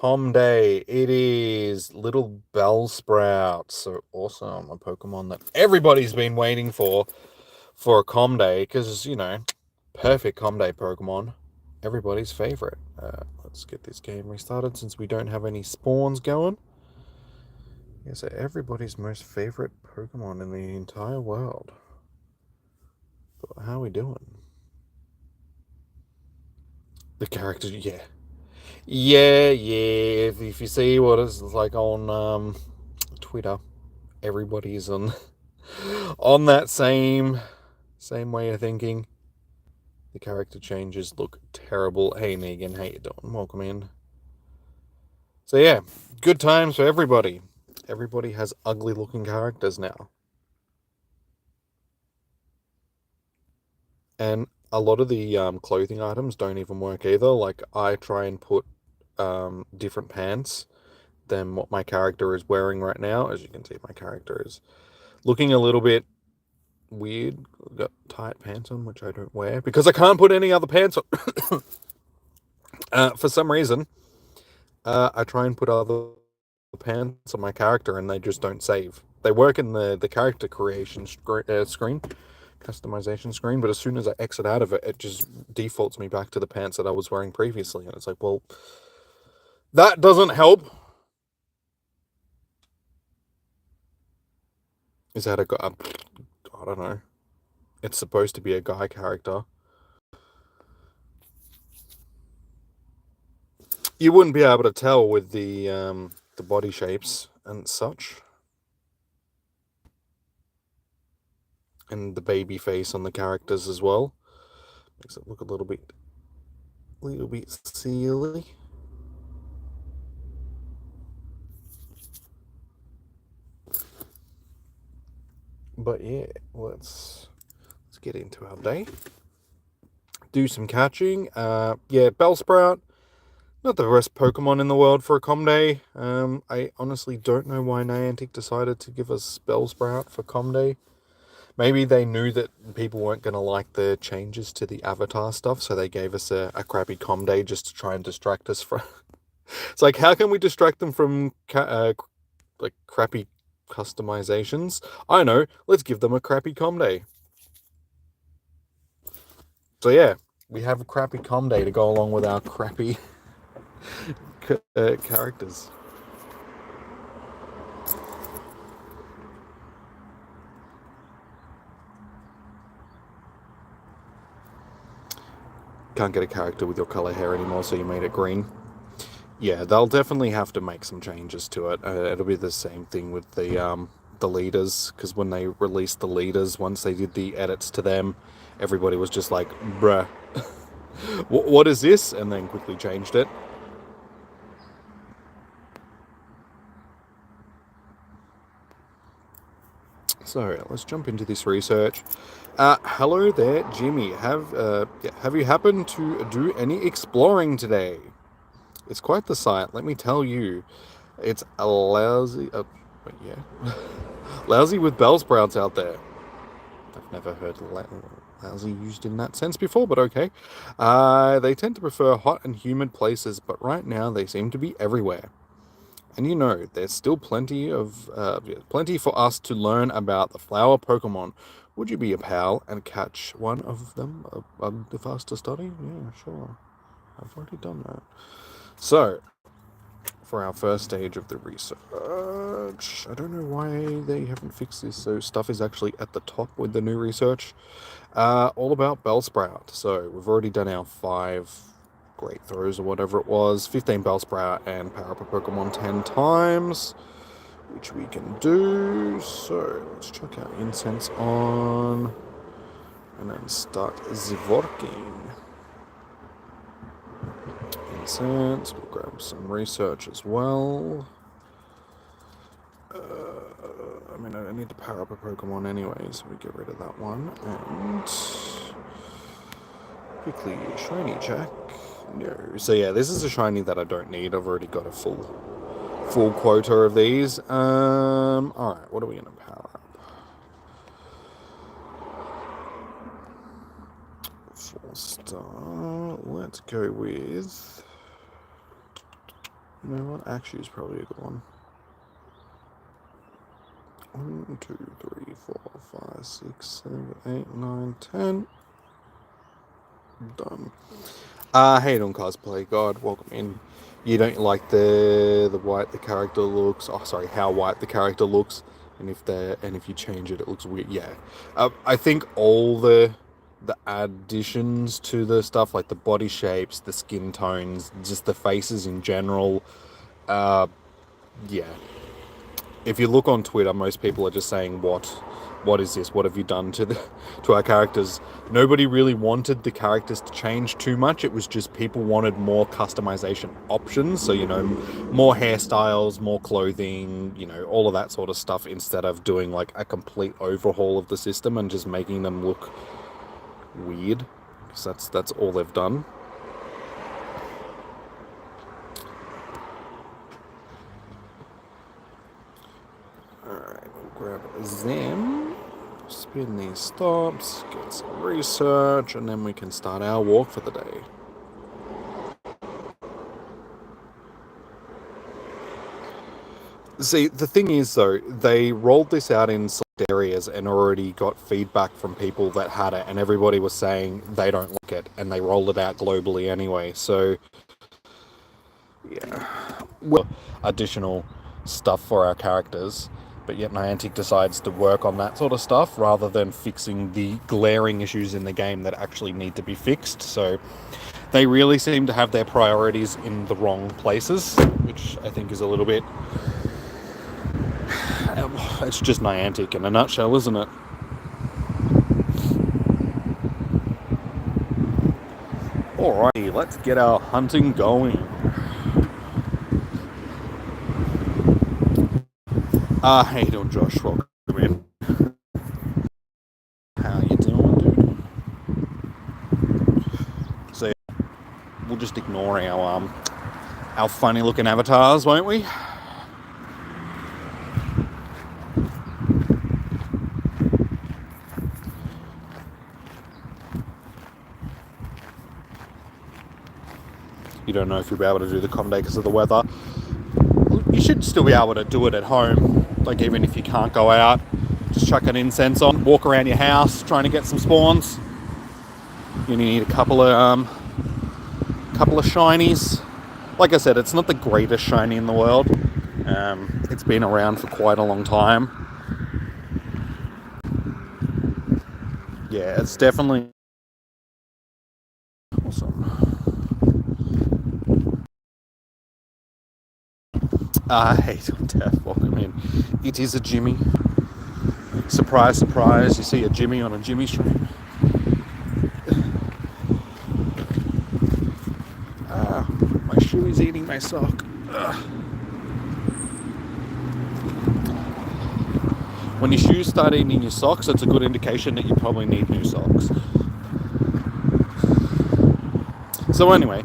Pom Day. It is little Bellsprout. So awesome. A Pokemon that everybody's been waiting for a Com Day because, perfect Com Day Pokemon. Everybody's favorite. Let's get this game restarted since we don't have any spawns going. Yeah, so everybody's most favorite Pokemon in the entire world. But how are we doing? The characters, yeah. Yeah. If you see what it's like on Twitter, everybody's on that same way of thinking. The character changes look terrible. Hey Negan, how you doing? Welcome in. So yeah, good times for everybody. Everybody has ugly looking characters now. And a lot of the clothing items don't even work either. Like I try and put different pants than what my character is wearing right now. As you can see, my character is looking a little bit weird. I've got tight pants on, which I don't wear because I can't put any other pants on. For some reason, I try and put other pants on my character, and they just don't save. They work in the character creation screen, customization screen, but as soon as I exit out of it, it just defaults me back to the pants that I was wearing previously, and it's like, well, that doesn't help. Is that a guy? I don't know. It's supposed to be a guy character. You wouldn't be able to tell with the body shapes and such, and the baby face on the characters as well. Makes it look a little bit silly. But yeah, let's get into our day. Do some catching. Yeah, Bellsprout. Not the best Pokemon in the world for a Com Day. I honestly don't know why Niantic decided to give us Bellsprout for Com Day. Maybe they knew that people weren't going to like the changes to the avatar stuff, so they gave us a crappy Com Day just to try and distract us from. It's like, how can we distract them from like crappy customizations? I know. Let's give them a crappy Com Day. So yeah, we have a crappy Com Day to go along with our crappy characters. Can't get a character with your color hair anymore, so you made it green. Yeah, they'll definitely have to make some changes to it. It'll be the same thing with the leaders, because when they released the leaders, once they did the edits to them, everybody was just like, "Bruh, what is this?" and then quickly changed it. So let's jump into this research. Hello there, Jimmy. Have you happened to do any exploring today? It's quite the sight, let me tell you. It's a lousy, yeah, lousy with Bellsprouts out there. I've never heard lousy used in that sense before, but okay. They tend to prefer hot and humid places, but right now they seem to be everywhere. And there's still plenty for us to learn about the flower Pokemon. Would you be a pal and catch one of them, the faster study? Yeah, sure. I've already done that. So, for our first stage of the research, I don't know why they haven't fixed this, so stuff is actually at the top with the new research. All about Bellsprout. So, we've already done our 5 great throws or whatever it was, 15 Bellsprout and power up a Pokemon 10 times, which we can do. So let's chuck our incense on and then start Zvorking. Incense, we'll grab some research as well. I need to power up a Pokemon anyway, so we get rid of that one. And quickly, shiny check. No. So yeah, this is a shiny that I don't need. I've already got a full quota of these. Alright, what are we gonna power up? 4-star. Let's go with You know what? Actually, is probably a good one. 1, 2, 3, 4, 5, 6, 7, 8, 9, 10. Done. Hey, don't cosplay. God, welcome in. You don't like the white the character looks. Oh, sorry, how white the character looks, and if you change it, it looks weird. Yeah, I think all the additions to the stuff, like the body shapes, the skin tones, just the faces in general. Yeah. If you look on Twitter, most people are just saying, what is this? What have you done to our characters? Nobody really wanted the characters to change too much. It was just people wanted more customization options. So, more hairstyles, more clothing, all of that sort of stuff, instead of doing like a complete overhaul of the system and just making them look weird. Because that's all they've done. Alright, we'll grab them, spin these stops, get some research, and then we can start our walk for the day. See, the thing is, though, they rolled this out in select areas and already got feedback from people that had it, and everybody was saying they don't like it, and they rolled it out globally anyway, so yeah. Well, additional stuff for our characters, but yet Niantic decides to work on that sort of stuff rather than fixing the glaring issues in the game that actually need to be fixed. So they really seem to have their priorities in the wrong places, which I think is a little bit... It's just Niantic in a nutshell, isn't it? Alrighty, let's get our hunting going. How you doing, Josh? Welcome in. How you doing, dude? So we'll just ignore our funny-looking avatars, won't we? You don't know if you'll be able to do the com day because of the weather. You should still be able to do it at home. Like, even if you can't go out, just chuck an incense on, walk around your house trying to get some spawns. You need a couple of shinies. Like I said, it's not the greatest shiny in the world. It's been around for quite a long time. Yeah, it's definitely awesome. Hey, Death, welcome in. It is a Jimmy. Surprise, surprise, you see a Jimmy on a Jimmy stream. My shoe is eating my sock. When your shoes start eating your socks, it's a good indication that you probably need new socks. So anyway,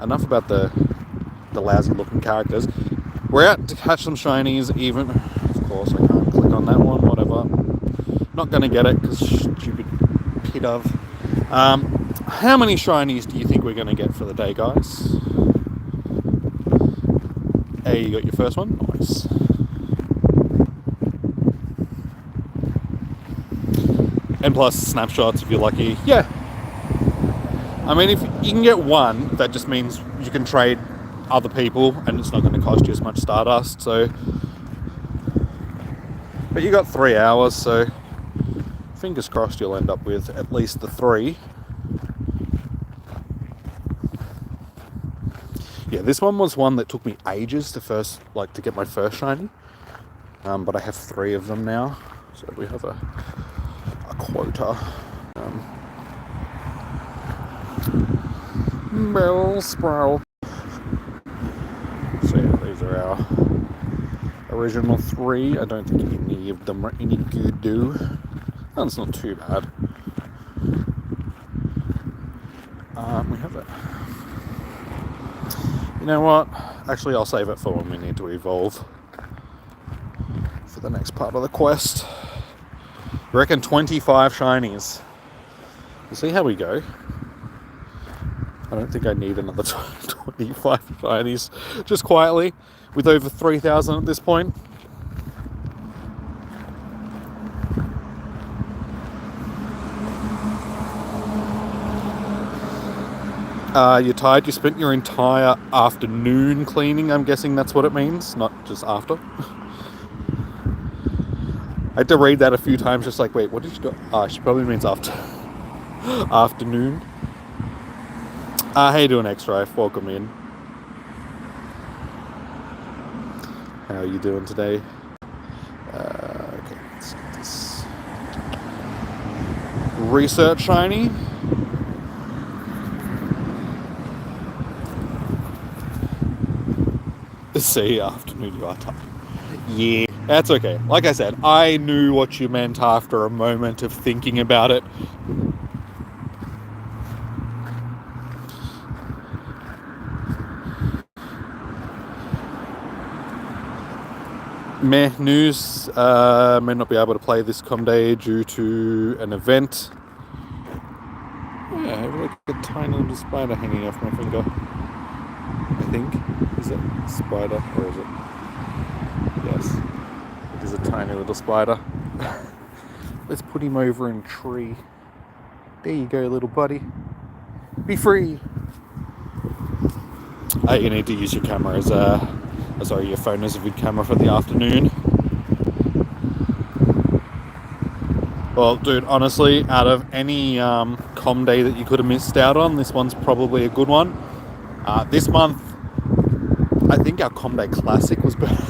enough about the lousy looking characters. We're out to catch some shinies, even... Of course, I can't click on that one, whatever. Not going to get it, because stupid pit of... how many shinies do you think we're going to get for the day, guys? Hey, you got your first one? Nice. And plus snapshots if you're lucky. Yeah. I mean, if you can get one, that just means you can trade other people and it's not going to cost you as much Stardust, so... But you got 3 hours, so fingers crossed you'll end up with at least the 3. Yeah, this one was one that took me ages to get my first shiny. But I have 3 of them now, so we have a quota. Bellsprout. So yeah, these are our original 3. I don't think any of them are any good, do. That's not too bad. We have it. You know what? Actually, I'll save it for when we need to evolve for the next part of the quest. I reckon 25 shinies. We'll see how we go. I don't think I need another 25 shinies, just quietly, with over 3,000 at this point. You're tired? You spent your entire afternoon cleaning, I'm guessing that's what it means, not just after. I had to read that a few times, just like, wait, what did she do? She probably means after. Afternoon. How you doing, X-Drive? Welcome in. How are you doing today? Okay, let's get this. Research shiny. See, afternoon, you are tired. Yeah, that's okay. Like I said, I knew what you meant after a moment of thinking about it. Meh news, may not be able to play this com day due to an event. Yeah, I have like a tiny little spider hanging off my finger. I think. Is it a spider or is it? Yes. It is a tiny little spider. Let's put him over in a tree. There you go, little buddy. Be free. You need to use your camera as your phone as a vid camera for the afternoon. Well, dude, honestly, out of any com day that you could have missed out on, this one's probably a good one. This month, I think our com day classic was better.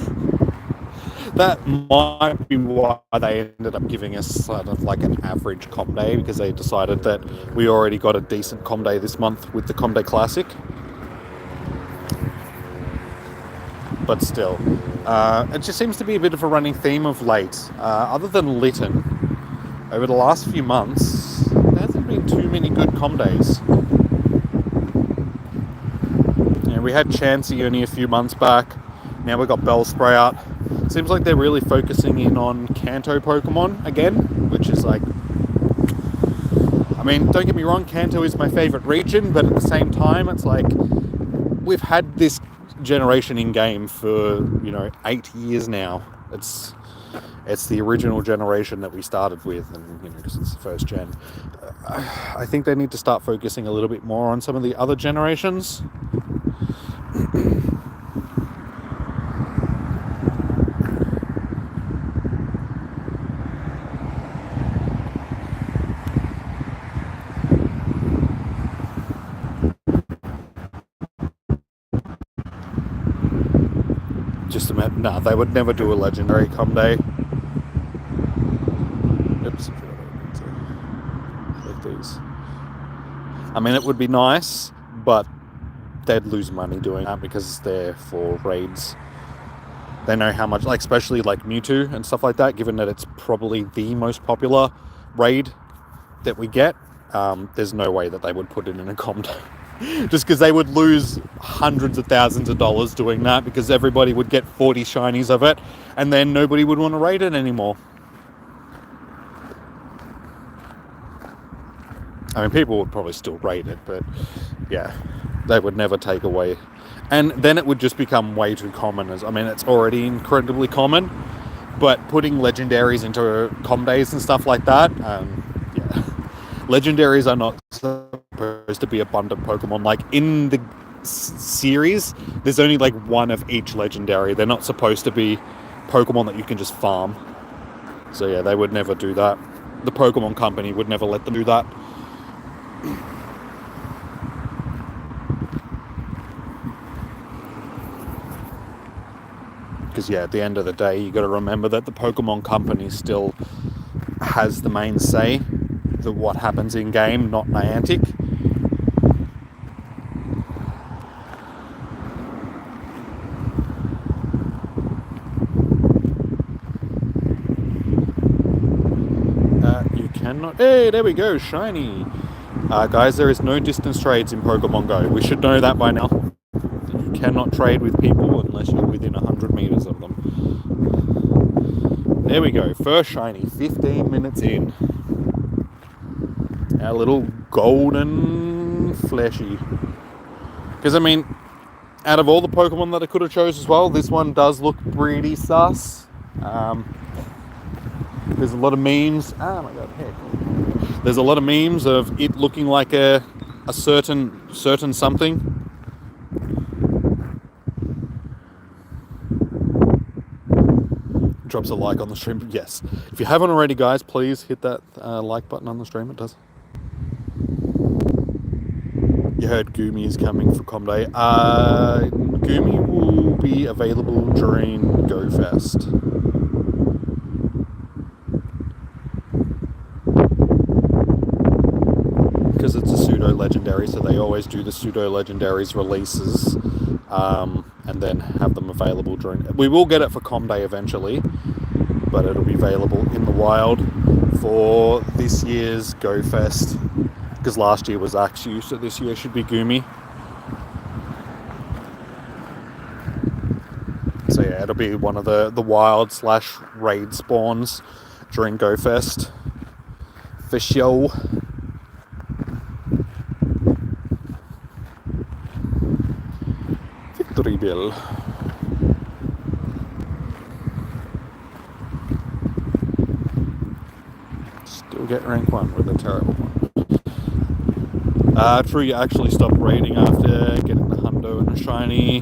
That might be why they ended up giving us sort of like an average com day, because they decided that we already got a decent com day this month with the com day classic. But still, it just seems to be a bit of a running theme of late. Other than Lytton, over the last few months, there hasn't been too many good com days. Yeah, we had Chansey only a few months back. Now we've got Bellsprout. Seems like they're really focusing in on Kanto Pokemon again, which is like... I mean, don't get me wrong, Kanto is my favourite region, but at the same time, it's like... We've had this generation in game for 8 years now. It's the original generation that we started with, and because it's the first gen. I think they need to start focusing a little bit more on some of the other generations. No, they would never do a legendary com day. Oops, like these. I mean, it would be nice, but they'd lose money doing that because they're for raids. They know how much, like especially like Mewtwo and stuff like that, given that it's probably the most popular raid that we get. There's no way that they would put it in a com day. Just because they would lose hundreds of thousands of dollars doing that, because everybody would get 40 shinies of it, and then nobody would want to raid it anymore. I mean, people would probably still raid it, but yeah, they would never take away. And then it would just become way too common. I mean, it's already incredibly common, but putting legendaries into com days and stuff like that, yeah. Legendaries are not supposed to be abundant Pokemon. Like in the series, there's only like one of each legendary. They're not supposed to be Pokemon that you can just farm. So yeah, they would never do that. The Pokémon Company would never let them do that. Because yeah, at the end of the day, you got to remember that the Pokémon Company still has the main say. What happens in game, not Niantic. You cannot. Hey, there we go, shiny. Guys, there is no distance trades in Pokemon Go. We should know that by now. You cannot trade with people unless you're within 100 meters of them. There we go, first shiny, 15 minutes in. Our little golden fleshy. Because, I mean, out of all the Pokemon that I could have chose as well, this one does look pretty sus. There's a lot of memes. Oh my god, heck. There's a lot of memes of it looking like a certain something. Drops a like on the stream. Yes. If you haven't already, guys, please hit that like button on the stream. It does. You heard Goomy is coming for Com Day. Goomy will be available during GoFest. Because it's a pseudo-legendary, so they always do the pseudo-legendaries releases and then have them available during... We will get it for Com Day eventually, but it'll be available in the wild for this year's GoFest. Because last year was Axew, so this year should be Goomy. So yeah, it'll be one of the wild / raid spawns during GoFest. For sure. Victory Bell. Still get rank 1 with a terrible one. True, you actually stopped raiding after getting the hundo and a shiny.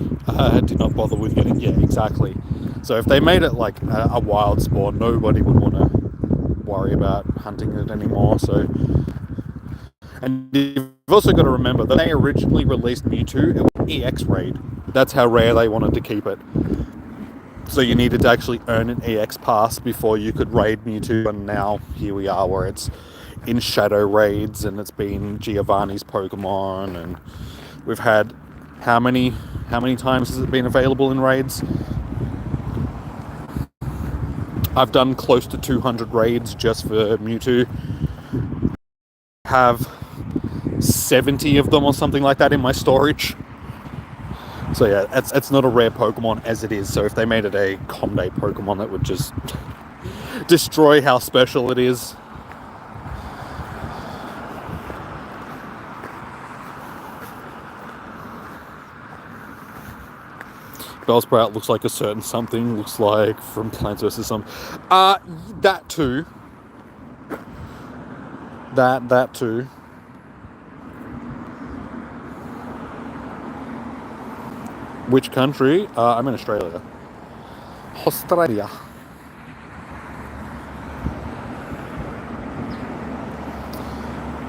Did not bother with getting... Yeah, exactly. So if they made it like a wild spawn, nobody would want to worry about hunting it anymore. So, and you've also got to remember that they originally released Mewtwo, it was EX raid. That's how rare they wanted to keep it. So you needed to actually earn an EX pass before you could raid Mewtwo, and now here we are where it's in shadow raids, and it's been Giovanni's Pokemon, and we've had how many times has it been available in raids? I've done close to 200 raids just for Mewtwo. Have 70 of them or something like that in my storage. So yeah, it's not a rare Pokemon as it is. So if they made it a Com Day Pokemon, that would just destroy how special it is. Bellsprout looks like a certain something, looks like from Plants vs. Zombies. That too. That too. Which country? I'm in Australia. Australia.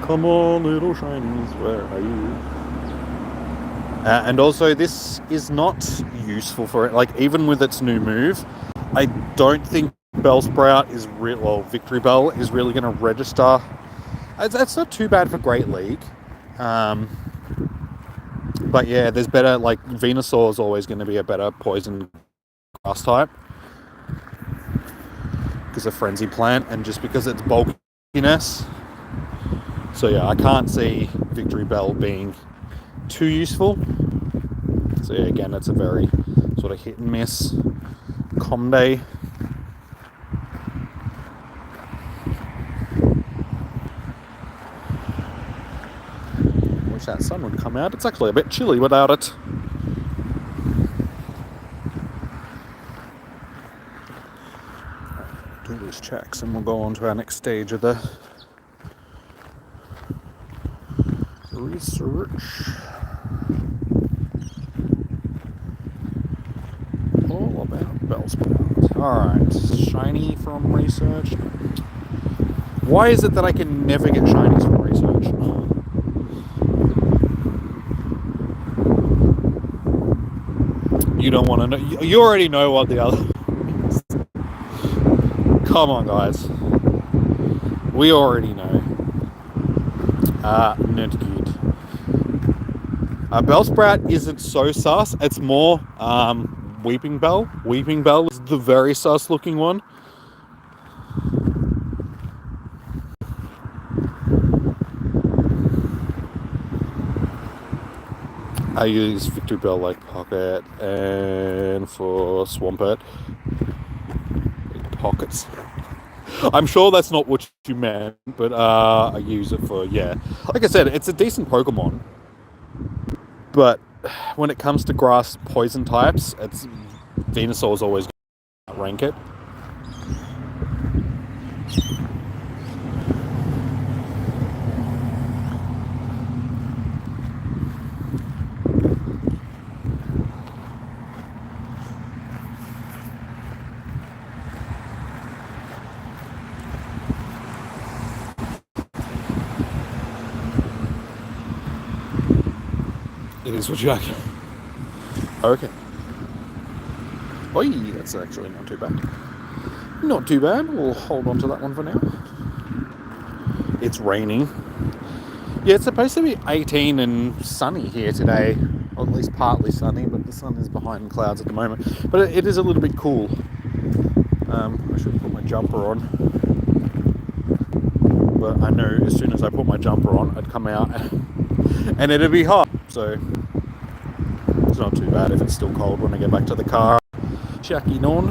Come on, little shinies, where are you? And also, this is not useful for it. Like, even with its new move, I don't think Bellsprout is Victory Bell is really going to register. That's not too bad for Great League. But yeah, there's better, like, Venusaur is always going to be a better poison grass type. Because of Frenzy Plant, and just because it's bulkiness. So yeah, I can't see Victory Bell being too useful. So yeah, again, it's a very sort of hit and miss Com Day. Wish that sun would come out. It's actually a bit chilly without it. Do these checks and we'll go on to our next stage of the research. All about Bellsprout. Alright, shiny from research. Why is it that I can never get shinies from research? You don't want to know. You already know what the other is. Come on, guys. We already know. Not good. Bellsprout isn't so sus. It's more Weeping Bell. Weeping Bell is the very sus looking one. I use Victory Bell like Pocket, and for Swampert, pockets. I'm sure that's not what you meant, but I use it for, yeah. Like I said, it's a decent Pokemon, but when it comes to grass poison types, it's Venusaur's always going to rank it. It is what you like. Okay. Oi, that's actually not too bad. Not too bad. We'll hold on to that one for now. It's raining. Yeah, it's supposed to be 18 and sunny here today. Or at least partly sunny, but the sun is behind clouds at the moment. But it is a little bit cool. I should put my jumper on. But I know as soon as I put my jumper on, I'd come out and it'd be hot. So it's not too bad if it's still cold when I get back to the car. Checking on.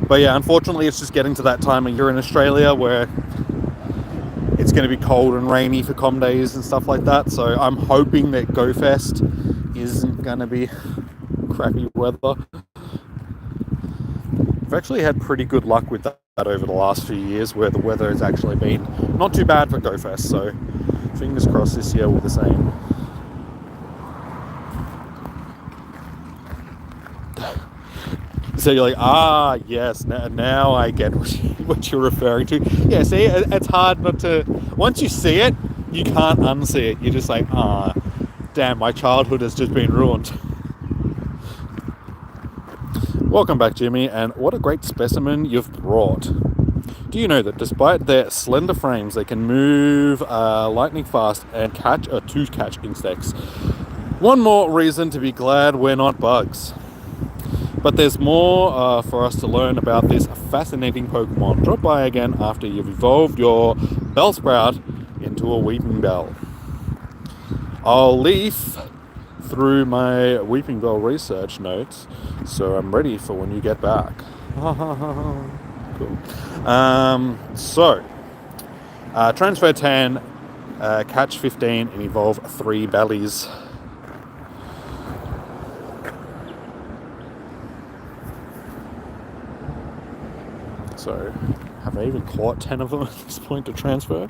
But yeah, unfortunately it's just getting to that time of year in Australia where it's going to be cold and rainy for com days and stuff like that. So I'm hoping that GoFest isn't going to be crappy weather. I've actually had pretty good luck with that over the last few years where the weather has actually been not too bad for GoFest. So fingers crossed this year will be the same. So you're like, yes, now I get what you're referring to. Yeah, see, it's hard not to... Once you see it, you can't unsee it. You're just like, damn, my childhood has just been ruined. Welcome back, Jimmy, and what a great specimen you've brought. Do you know that despite their slender frames, they can move lightning fast and catch insects? One more reason to be glad we're not bugs. But there's more for us to learn about this fascinating Pokemon. Drop by again after you've evolved your Bellsprout into a Weeping Bell. I'll leaf through my Weeping Bell research notes, so I'm ready for when you get back. Cool. Transfer 10, catch 15, and evolve 3 bellies. So, have I even caught 10 of them at this point to transfer?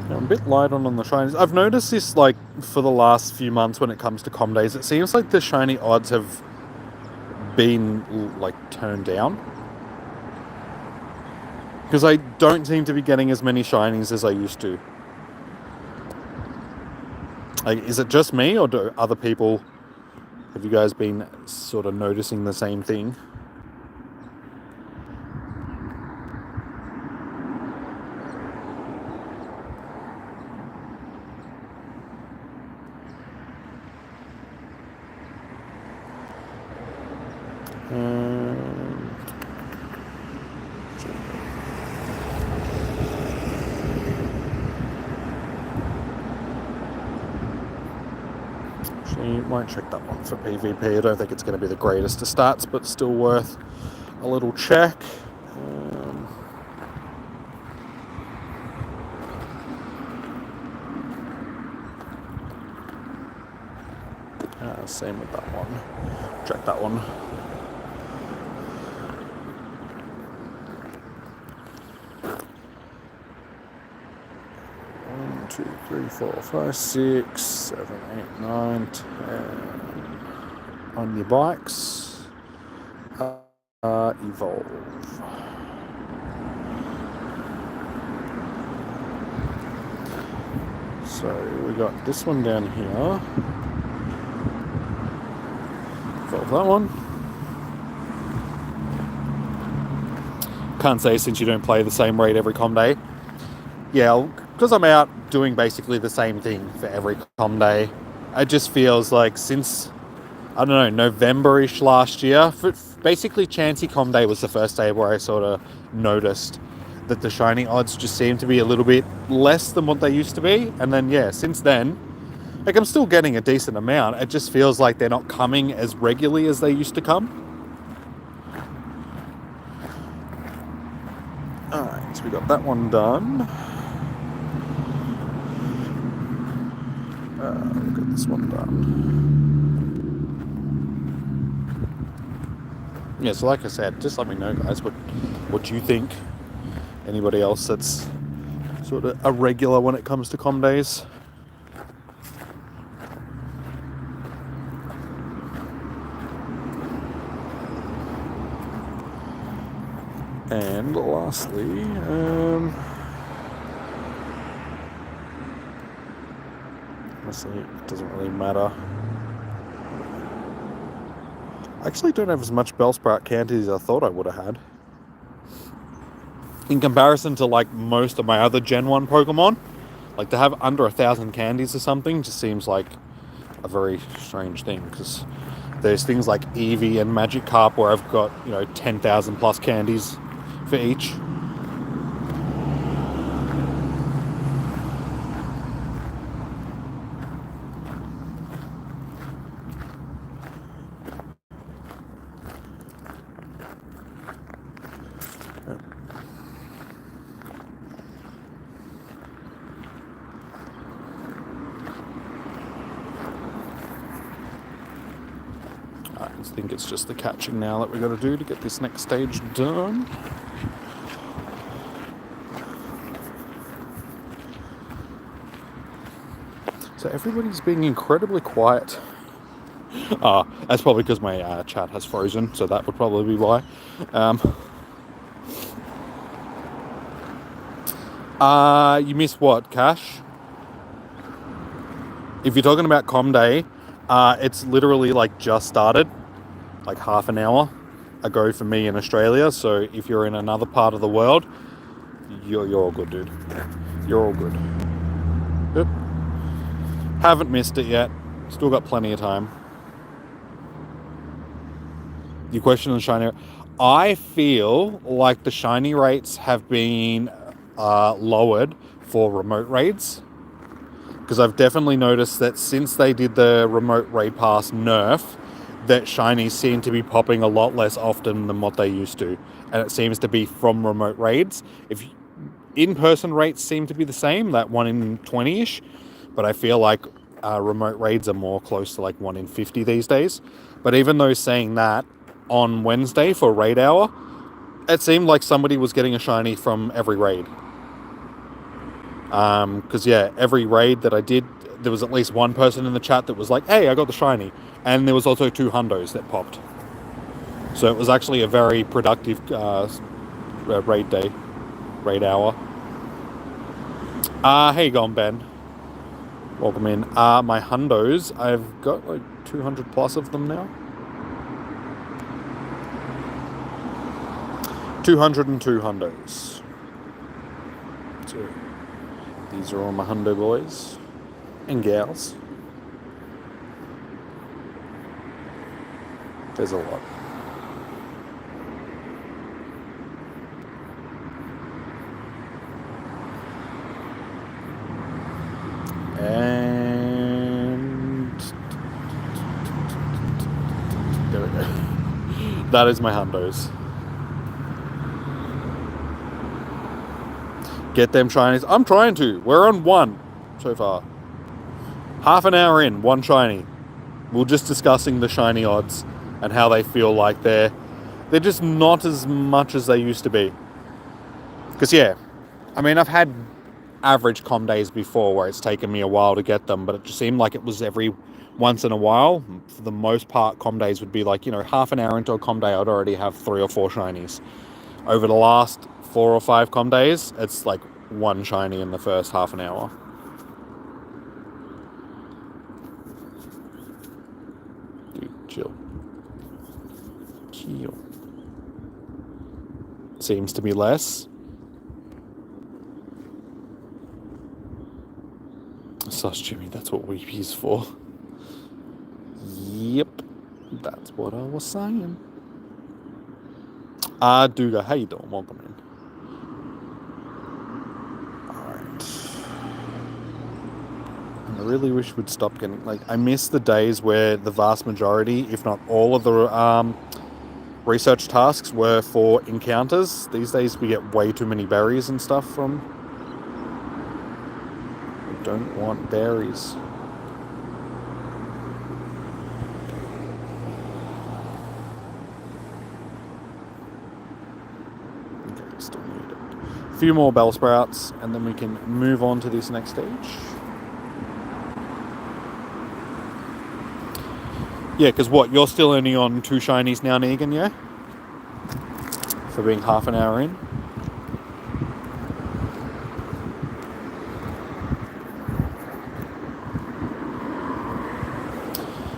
I'm a bit light on the shinies. I've noticed this like for the last few months when it comes to com days. It seems like the shiny odds have been like turned down. Because I don't seem to be getting as many shinies as I used to. Like, is it just me, or do other people... Have you guys been sort of noticing the same thing? Might check that one for PvP. I don't think it's going to be the greatest of stats, but still worth a little check. Same with that one. Check that one. One, 2, 3, 4, 5, 6, 7, 8, 9, 10. On your bikes, evolve. So we got this one down here. Evolve that one. Can't say since you don't play the same raid every com day. Yeah, because I'm out doing basically the same thing for every com day. It just feels like since, I don't know, November-ish last year, basically Chansey com day was the first day where I sort of noticed that the shiny odds just seem to be a little bit less than what they used to be. And then, yeah, since then, Like, I'm still getting a decent amount. It just feels like they're not coming as regularly as they used to come. Alright, so we got that one done. We'll get this one done. Yeah, so like I said, just let me know, guys, what you think. Anybody else that's sort of a regular when it comes to com days? And lastly, honestly, it doesn't really matter. I actually don't have as much Bellsprout candies as I thought I would have had. In comparison to like most of my other Gen 1 Pokemon, like to have under 1,000 candies or something just seems like a very strange thing, because there's things like Eevee and Magikarp where I've got, 10,000 plus candies for each. I think it's just the catching now that we've got to do to get this next stage done. So everybody's being incredibly quiet. That's probably because my chat has frozen, so that would probably be why. You missed what, Cash? If you're talking about Com Day, it's literally like just started, like half an hour ago for me in Australia. So if you're in another part of the world, you're all good, dude. You're all good. Yep. Haven't missed it yet. Still got plenty of time. Your question on shiny. I feel like the shiny rates have been lowered for remote raids, because I've definitely noticed that since they did the remote raid pass nerf, that shinies seem to be popping a lot less often than what they used to, and it seems to be from remote raids. If in-person rates seem to be the same, that 1 in 20-ish, but I feel like remote raids are more close to like 1 in 50 these days. But even though saying that, on Wednesday for raid hour, it seemed like somebody was getting a shiny from every raid. Because every raid that I did, there was at least one person in the chat that was like, hey, I got the shiny. And there was also 2 hundos that popped. So it was actually a very productive raid day, raid hour. How you going, Ben? Welcome in. My hundos, I've got like 200 plus of them now. 202 hundos. So these are all my hundo boys and gals. There's a lot. And there we go. That is my hundos. Get them shinies. I'm trying to. We're on 1 so far. Half an hour in, 1 shiny. We're just discussing the shiny odds and how they feel like they're just not as much as they used to be. Because I've had average com days before where it's taken me a while to get them, but it just seemed like it was every once in a while. For the most part, com days would be like, half an hour into a com day, I'd already have 3 or 4 shinies. Over the last 4 or 5 com days, it's like 1 shiny in the first half an hour. Dude, chill. Seems to be less. Sus Jimmy, that's what Weepy's for. Yep, that's what I was saying. Duga, how you doing? Welcome in. Alright. I really wish we'd stop getting, like, I miss the days where the vast majority, if not all of the research tasks were for encounters. These days we get way too many berries and stuff from... I don't want berries. Okay, still need it. A few more Bellsprouts, and then we can move on to this next stage. Yeah, because what, you're still only on 2 shinies now, Negan, yeah? For being half an hour in?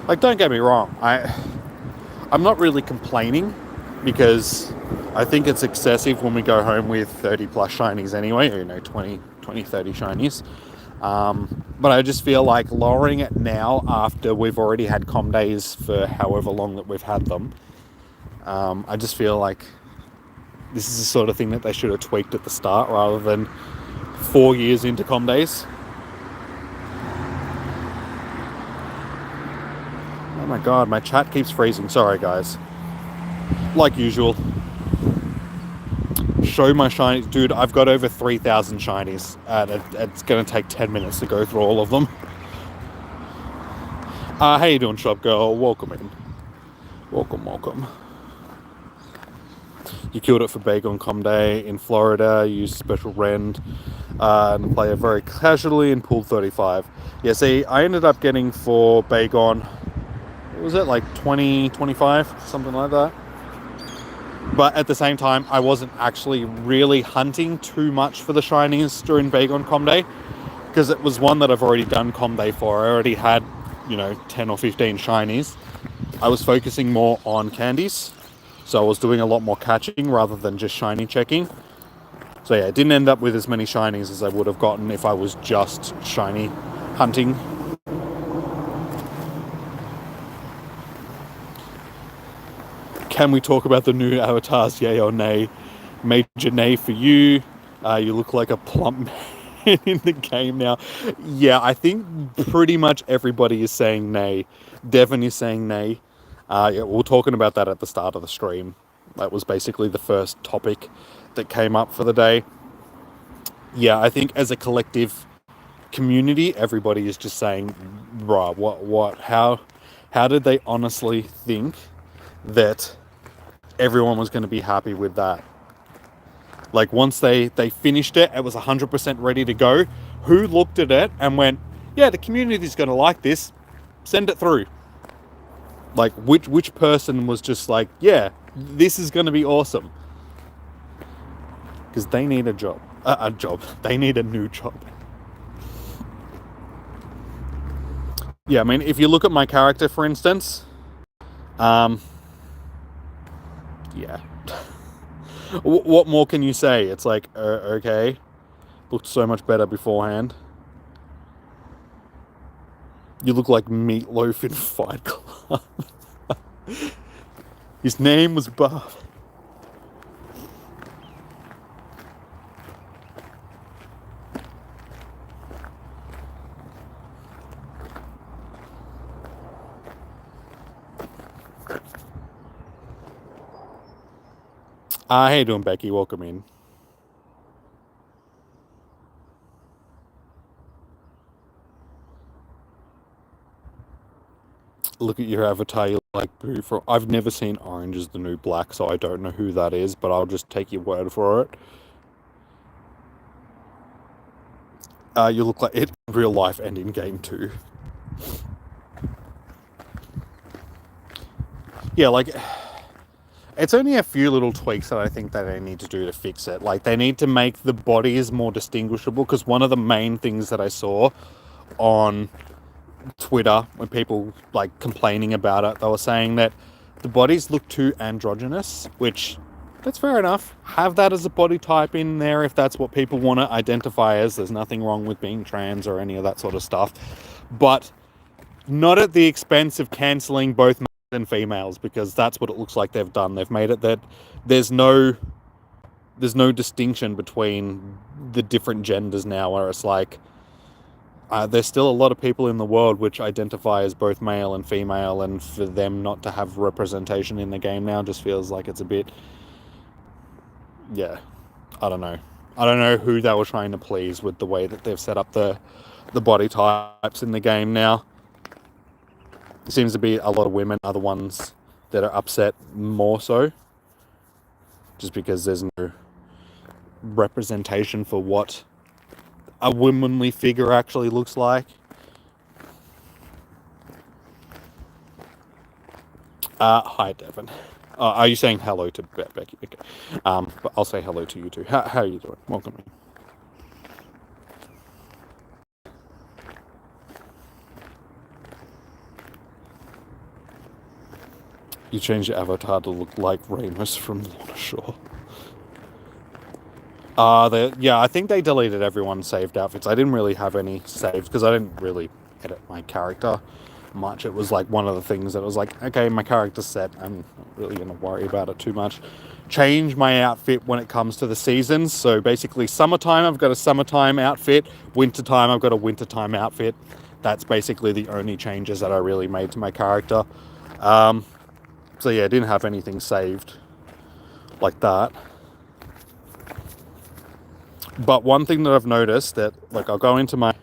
Like, don't get me wrong, I'm not really complaining, because I think it's excessive when we go home with 30 plus shinies anyway, or 20, 30 shinies. But I just feel like lowering it now after we've already had comm days for however long that we've had them, I just feel like this is the sort of thing that they should have tweaked at the start rather than 4 years into comm days. Oh my god, my chat keeps freezing. Sorry guys. Like usual. Show my shinies. Dude, I've got over 3,000 shinies, and it's going to take 10 minutes to go through all of them. How you doing, shop girl? Welcome in. Welcome. You killed it for Bagon Com Day in Florida. You used special rend and play it very casually and pulled 35. Yeah, see, I ended up getting for Bagon, what was it, like 20, 25, something like that. But at the same time, I wasn't actually really hunting too much for the shinies during Bagon Com Day, because it was one that I've already done Com Day for. I already had, 10 or 15 shinies. I was focusing more on candies, so I was doing a lot more catching rather than just shiny checking. So yeah, it didn't end up with as many shinies as I would have gotten if I was just shiny hunting. Can we talk about the new avatars, yay or nay? Major nay for you. You look like a plump man in the game now. Yeah, I think pretty much everybody is saying nay. Devon is saying nay. Yeah, we were talking about that at the start of the stream. That was basically the first topic that came up for the day. Yeah, I think as a collective community, everybody is just saying, right, what, how did they honestly think that everyone was going to be happy with that? Like, once they finished it, it was 100% ready to go. Who looked at it and went, yeah, the community's going to like this, send it through? Like, which person was just like, yeah, this is going to be awesome? Because they need a job. They need a new job. Yeah, I mean, if you look at my character, for instance, yeah. What more can you say? It's like, okay, looked so much better beforehand. You look like Meatloaf in Fight Club. His name was Bob. How you doing, Becky? Welcome in. Look at your avatar, you like blue. I've never seen orange as the new black, so I don't know who that is, but I'll just take your word for it. You look like it in real life and in game too. Yeah, like, it's only a few little tweaks that I think that they need to do to fix it. Like, they need to make the bodies more distinguishable, because one of the main things that I saw on Twitter when people like complaining about it, they were saying that the bodies look too androgynous, which, that's fair enough. Have that as a body type in there if that's what people want to identify as. There's nothing wrong with being trans or any of that sort of stuff, but not at the expense of cancelling both males and females, because that's what it looks like they've done. They've made it that there's no distinction between the different genders now, where it's like, there's still a lot of people in the world which identify as both male and female, and for them not to have representation in the game now just feels like it's a bit... Yeah, I don't know. I don't know who they were trying to please with the way that they've set up the body types in the game now. It seems to be a lot of women are the ones that are upset more so, just because there's no representation for what a womanly figure actually looks like. Hi, Devin. Are you saying hello to Becky? Okay. But I'll say hello to you too. How are you doing? Welcome in. You changed your avatar to look like Ramus from Lorna Shore. Yeah, I think they deleted everyone's saved outfits. I didn't really have any saved because I didn't really edit my character much. It was like one of the things that was like, okay, my character's set. I'm not really going to worry about it too much. Change my outfit when it comes to the seasons. So basically summertime, I've got a summertime outfit. Wintertime, I've got a wintertime outfit. That's basically the only changes that I really made to my character. So yeah, I didn't have anything saved like that. But one thing that I've noticed that, like, I'll go into my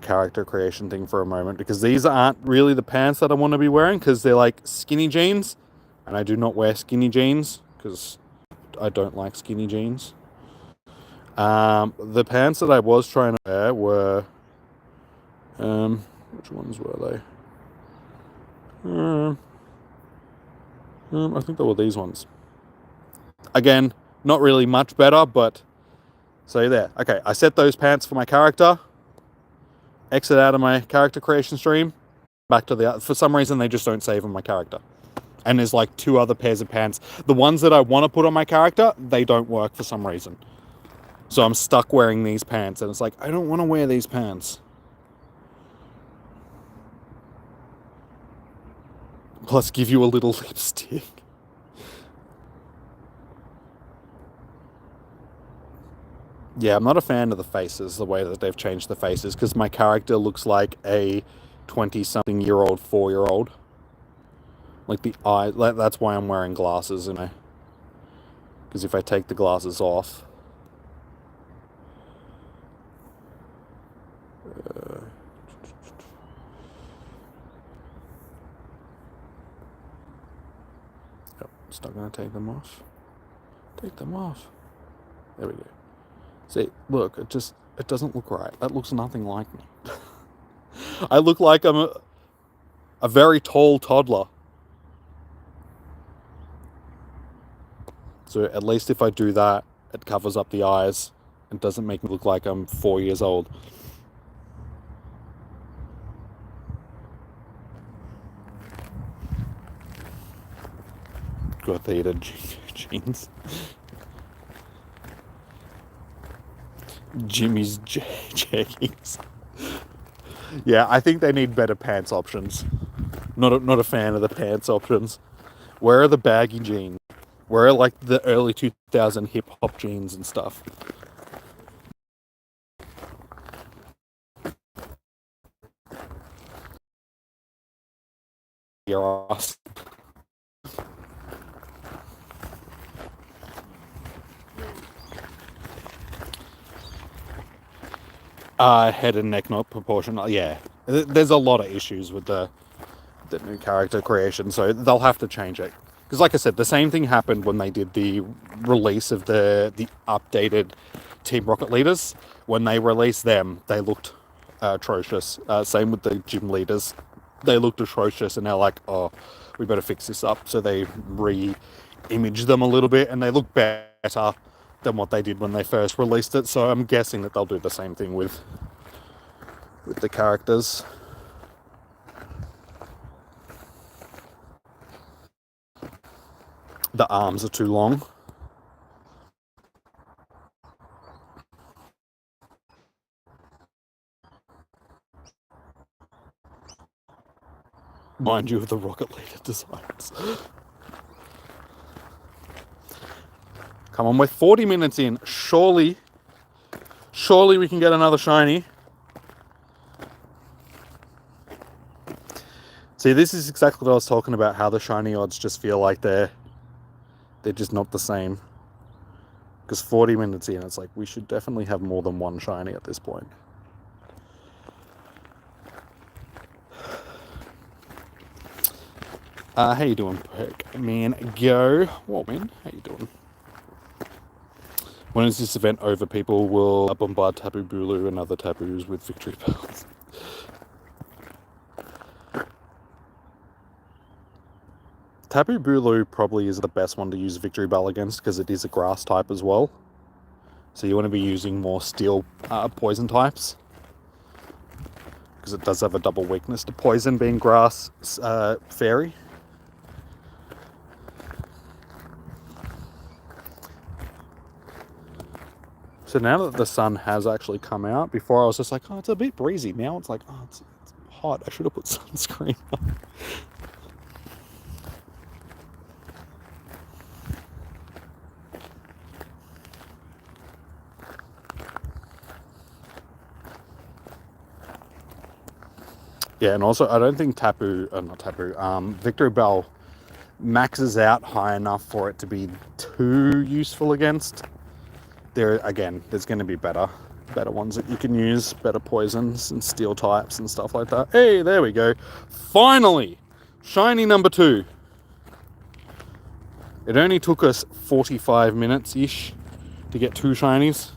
character creation thing for a moment, because these aren't really the pants that I want to be wearing, because they're like skinny jeans, and I do not wear skinny jeans because I don't like skinny jeans. The pants that I was trying to wear were, which ones were they? I think they were these ones. Again, not really much better, but so there. Okay, I set those pants for my character. Exit out of my character creation stream. Back to the... For some reason, they just don't save on my character. And there's like 2 other pairs of pants. The ones that I want to put on my character, they don't work for some reason. So I'm stuck wearing these pants. And it's like, I don't want to wear these pants. Plus, give you a little lipstick. Yeah, I'm not a fan of the faces, the way that they've changed the faces, because my character looks like a 20-something-year-old 4-year-old. Like the eye, that's why I'm wearing glasses, you know. Because if I take the glasses off... Yep, still gonna take them off. Take them off. There we go. See, look, it doesn't look right. That looks nothing like me. I look like I'm a very tall toddler. So at least if I do that, it covers up the eyes and doesn't make me look like I'm 4 years old. Got theta jeans. Jimmy's jeggings. Yeah, I think they need better pants options. Not a fan of the pants options. Where are the baggy jeans? Where are like the early 2000 hip hop jeans and stuff? Your ass. Head and neck not proportional. Yeah, there's a lot of issues with the new character creation, so they'll have to change it. Because like I said, the same thing happened when they did the release of the updated Team Rocket leaders. When they released them, they looked atrocious. Same with the gym leaders. They looked atrocious, and they're like, oh, we better fix this up. So they re-imaged them a little bit, and they look better than what they did when they first released it. So I'm guessing that they'll do the same thing with the characters. The arms are too long. Mind you of the Rocket Leader designs. Come on, we're 40 minutes in. Surely we can get another shiny. See, this is exactly what I was talking about, how the shiny odds just feel like they're just not the same. Because 40 minutes in, it's like, we should definitely have more than one shiny at this point. How you doing, Man Go? Whoa, man, how you doing? When is this event over? People will bombard Tapu Bulu and other taboos with victory bells. Tapu Bulu probably is the best one to use Victory Bell against because it is a grass type as well. So you want to be using more steel poison types. Because it does have a double weakness to poison, being grass fairy. So now that the sun has actually come out, before I was just like, oh, it's a bit breezy. Now it's like, oh, it's hot. I should have put sunscreen on. Yeah, and also I don't think Victory Bell maxes out high enough for it to be too useful against. There's going to be better ones that you can use, better poisons and steel types and stuff like that. Hey, there we go. Finally, shiny number 2. It only took us 45 minutes-ish to get 2 shinies.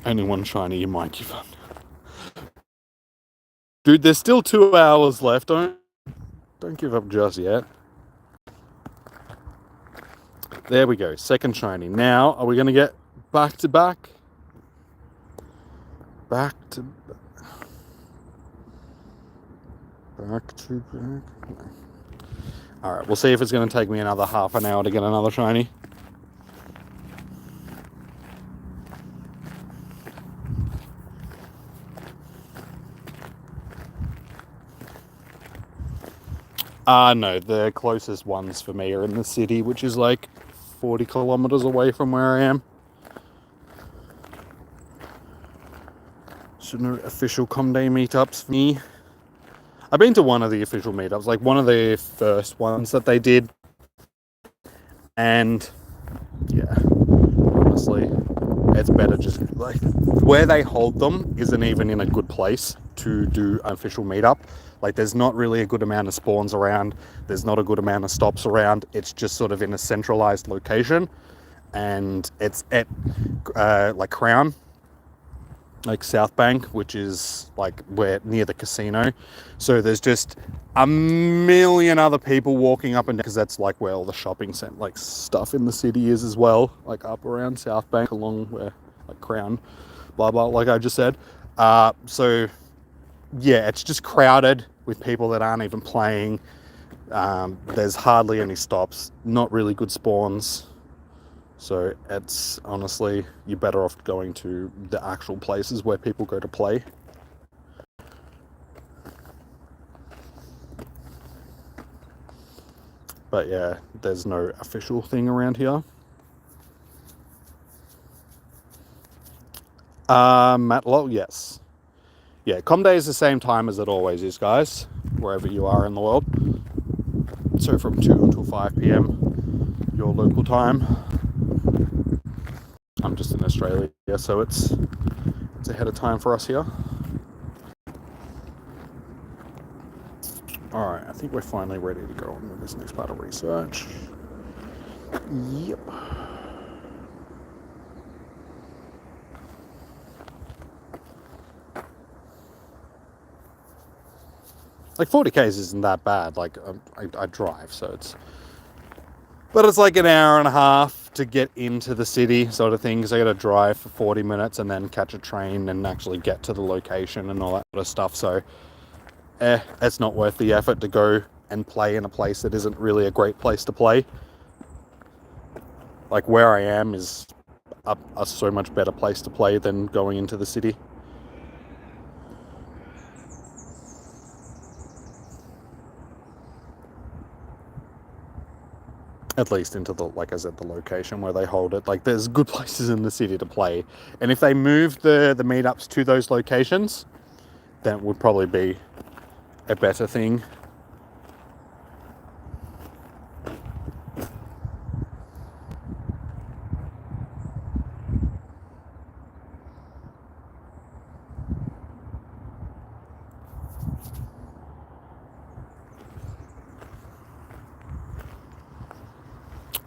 Only 1 shiny, you might give up. Dude, there's still 2 hours left. Don't give up just yet. There we go, second shiny. Now, are we going to get back to back? Back to back. Alright, we'll see if it's going to take me another half an hour to get another shiny. No, the closest ones for me are in the city, which is like 40 kilometers away from where I am. So no official Com Day meetups for me. I've been to one of the official meetups, like one of the first ones that they did. And yeah, honestly, it's better just like where they hold them isn't even in a good place to do an official meetup. Like there's not really a good amount of spawns around. There's not a good amount of stops around. It's just sort of in a centralized location. And it's at like Crown, like South Bank, which is like where near the casino. So there's just a million other people walking up and down because that's like where all the shopping center like stuff in the city is as well, like up around South Bank along where like Crown, blah blah, like I just said. So yeah, it's just crowded with people that aren't even playing. There's hardly any stops, not really good spawns. So it's honestly, you're better off going to the actual places where people go to play. But yeah, there's no official thing around here. Matlock, yes. Yeah, Com Day is the same time as it always is, guys, wherever you are in the world. So from 2 until 5 p.m, your local time. I'm just in Australia, so it's ahead of time for us here. Alright, I think we're finally ready to go on with this next part of research. Yep. Like 40Ks isn't that bad. Like I drive, so but it's like an hour and a half to get into the city sort of thing, because I got to drive for 40 minutes and then catch a train and actually get to the location and all that sort of stuff. So it's not worth the effort to go and play in a place that isn't really a great place to play. Like where I am is a so much better place to play than going into the city. At least into the, like I said, the location where they hold it. Like, there's good places in the city to play. And if they moved the meetups to those locations, then it would probably be a better thing.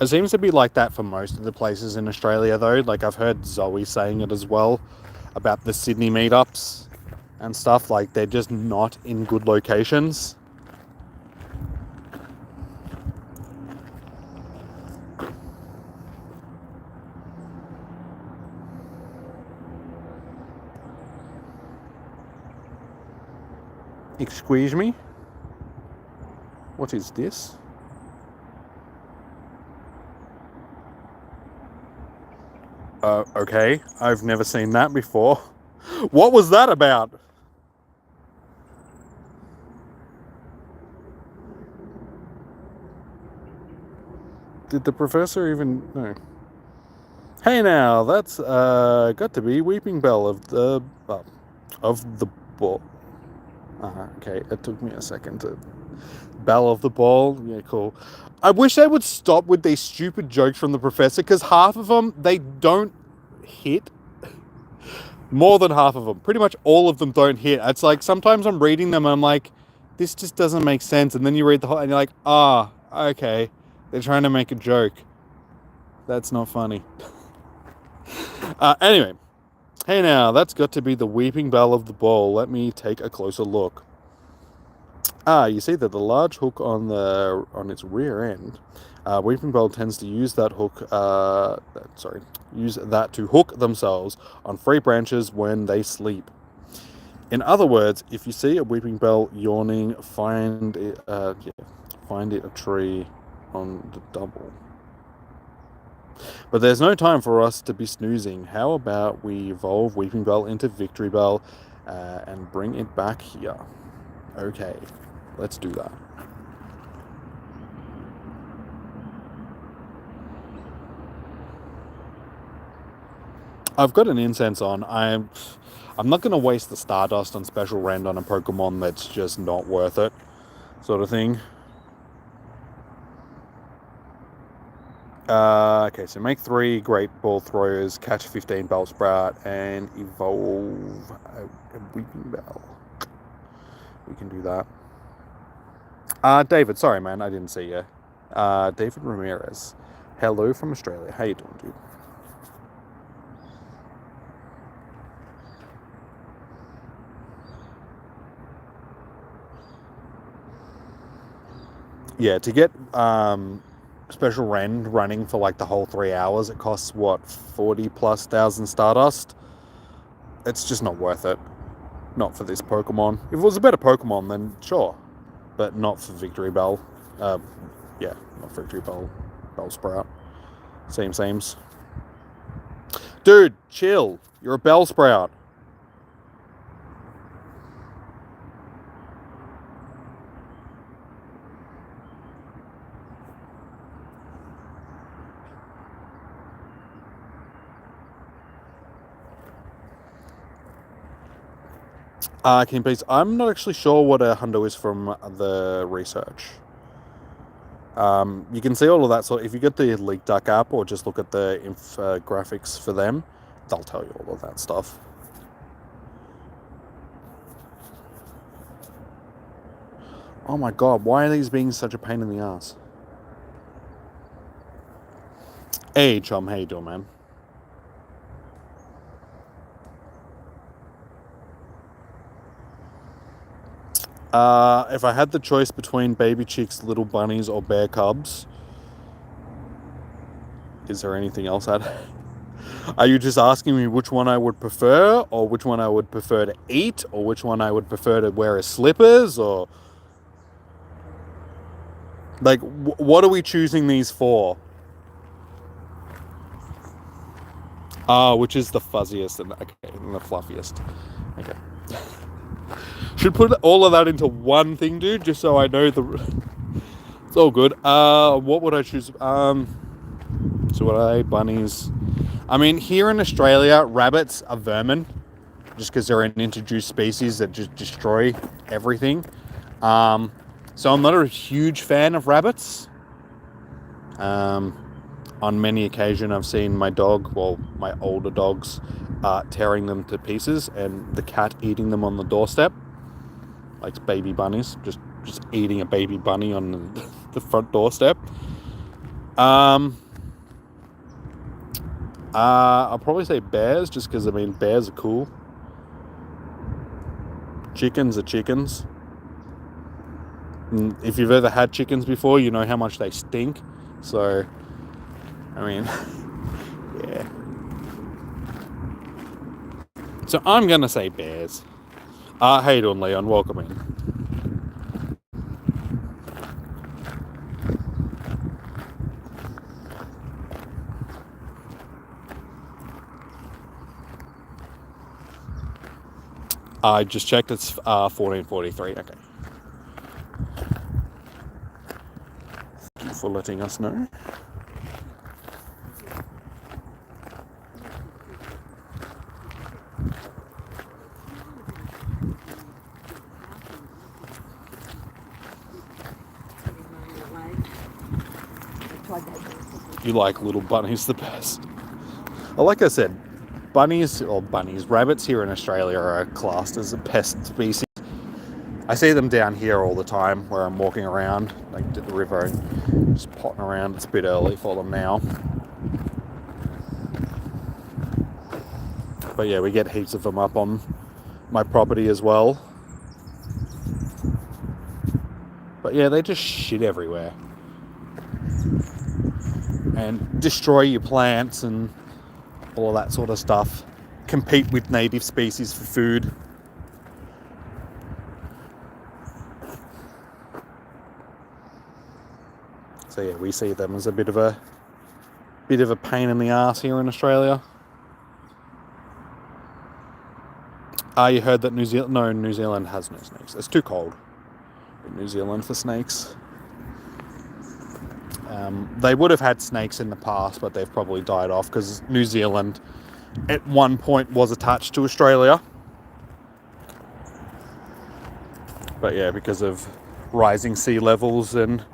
It seems to be like that for most of the places in Australia, though. Like, I've heard Zoe saying it as well about the Sydney meetups and stuff. Like, they're just not in good locations. Excuse me? What is this? Okay, I've never seen that before. What was that about? Did the professor even... No. Hey now, that's got to be Weeping Bell of the ball. Okay, it took me a second to... Bell of the ball, yeah, cool. I wish they would stop with these stupid jokes from the professor, because half of them, they don't hit. More than half of them. Pretty much all of them don't hit. It's like, sometimes I'm reading them and I'm like, this just doesn't make sense. And then you read the whole, and you're like, okay. They're trying to make a joke. That's not funny. Anyway. Hey now, that's got to be the Weeping Bell of the ball. Let me take a closer look. You see that the large hook on its rear end, Weeping Bell tends to use that hook, use that to hook themselves on free branches when they sleep. In other words, if you see a Weeping Bell yawning, find it a tree on the double. But there's no time for us to be snoozing. How about we evolve Weeping Bell into Victory Bell and bring it back here? Okay. Let's do that. I've got an incense on. I'm not going to waste the Stardust on special rend on a Pokemon that's just not worth it, sort of thing. Okay, so make 3 Great Ball Throwers, catch 15 Bellsprout, and evolve a Weeping Bell. We can do that. David, sorry man, I didn't see you. David Ramirez. Hello from Australia. How you doing, dude? Yeah, to get special rend running for like the whole 3 hours, it costs what, 40,000+ Stardust? It's just not worth it. Not for this Pokemon. If it was a better Pokemon, then sure. But not for Victory Bell. Yeah, not Victory Bell. Bellsprout. Seems. Dude, chill. You're a Bellsprout. Can you please... I'm not actually sure what a hundo is from the research. You can see all of that. So if you get the Leak Duck app or just look at the graphics for them, they'll tell you all of that stuff. Oh my god, why are these being such a pain in the ass? Hey, chum, how you doing, man? If I had the choice between baby chicks, little bunnies, or bear cubs, is there anything else I'd... Are you just asking me which one I would prefer, or which one I would prefer to eat, or which one I would prefer to wear as slippers, or... Like, what are we choosing these for? Which is the fuzziest and the fluffiest. Okay. Should put all of that into one thing, dude, just so I know It's all good. What would I choose? So what are they? Bunnies. I mean, here in Australia, rabbits are vermin, just because they're an introduced species that just destroy everything. So I'm not a huge fan of rabbits. On many occasions, I've seen my older dogs, tearing them to pieces, and the cat eating them on the doorstep, like baby bunnies, just eating a baby bunny on the front doorstep. I'll probably say bears, just because, I mean, bears are cool. Chickens are chickens. And if you've ever had chickens before, you know how much they stink. So, I mean, yeah. So I'm going to say bears. How you doing, Leon? Welcome in. I just checked, it's 14:43. Okay. Thank you for letting us know. You like little bunnies the best. Well, like I said, rabbits here in Australia are classed as a pest species. I see them down here all the time where I'm walking around, like at the river, and just potting around. It's a bit early for them now. But yeah, we get heaps of them up on my property as well. But yeah, they just shit everywhere. And destroy your plants and all of that sort of stuff. Compete with native species for food. So yeah, we see them as a bit of a pain in the ass here in Australia. You heard that New Zealand has no snakes. It's too cold in New Zealand for snakes. They would have had snakes in the past, but they've probably died off because New Zealand at one point was attached to Australia. But yeah, because of rising sea levels and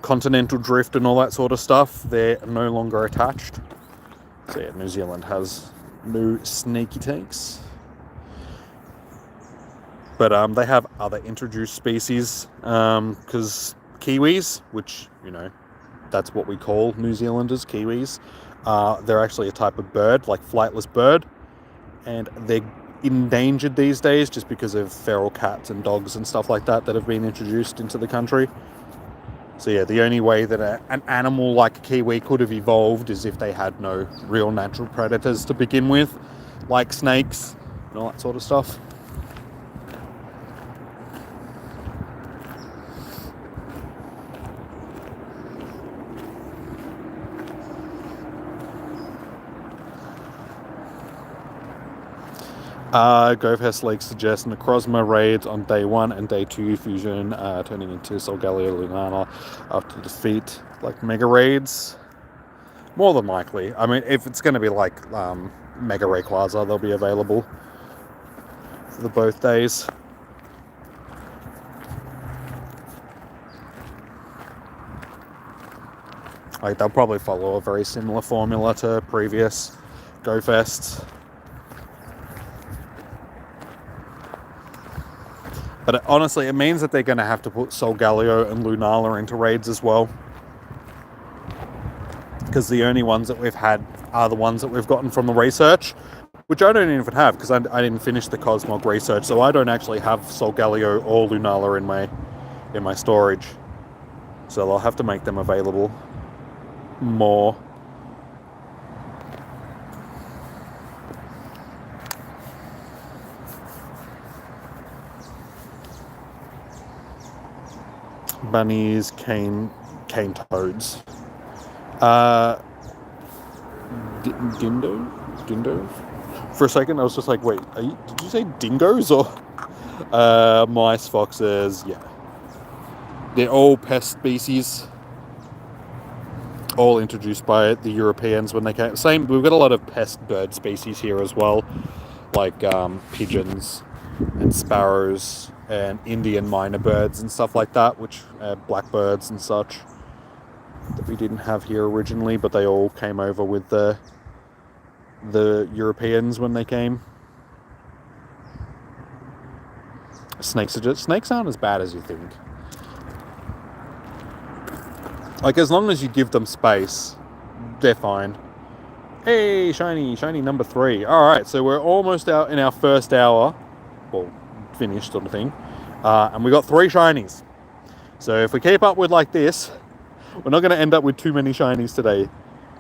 continental drift and all that sort of stuff, they're no longer attached. So yeah, New Zealand has no snaky tanks. But they have other introduced species, because Kiwis, which, you know, that's what we call New Zealanders, Kiwis. They're actually a type of bird, like flightless bird, and they're endangered these days just because of feral cats and dogs and stuff like that have been introduced into the country. So yeah, the only way that an animal like a Kiwi could have evolved is if they had no real natural predators to begin with, like snakes and all that sort of stuff. GoFest League suggests Necrozma raids on day 1 and day 2 fusion, turning into Solgaleo Lunana after defeat, like mega raids. More than likely. I mean, if it's going to be like Mega Rayquaza, they'll be available for both days. Like, they'll probably follow a very similar formula to previous GoFests. But honestly, it means that they're going to have to put Solgaleo and Lunala into raids as well. Because the only ones that we've had are the ones that we've gotten from the research, which I don't even have because I didn't finish the Cosmog research, so I don't actually have Solgaleo or Lunala in my storage. So I'll have to make them available more. Bunnies, cane toads. Dindo? For a second I was just like, wait, did you say dingoes or mice, foxes? Yeah. They're all pest species, all introduced by the Europeans when they came. We've got a lot of pest bird species here as well, like pigeons and sparrows and Indian minor birds and stuff like that, which blackbirds and such that we didn't have here originally, but they all came over with the Europeans when they came. Snakes aren't as bad as you think. Like, as long as you give them space, they're fine. Hey, shiny number 3. Alright, so we're almost out in our first hour. Well, finished sort of thing. And we got 3 shinies. So if we keep up with like this, we're not going to end up with too many shinies today.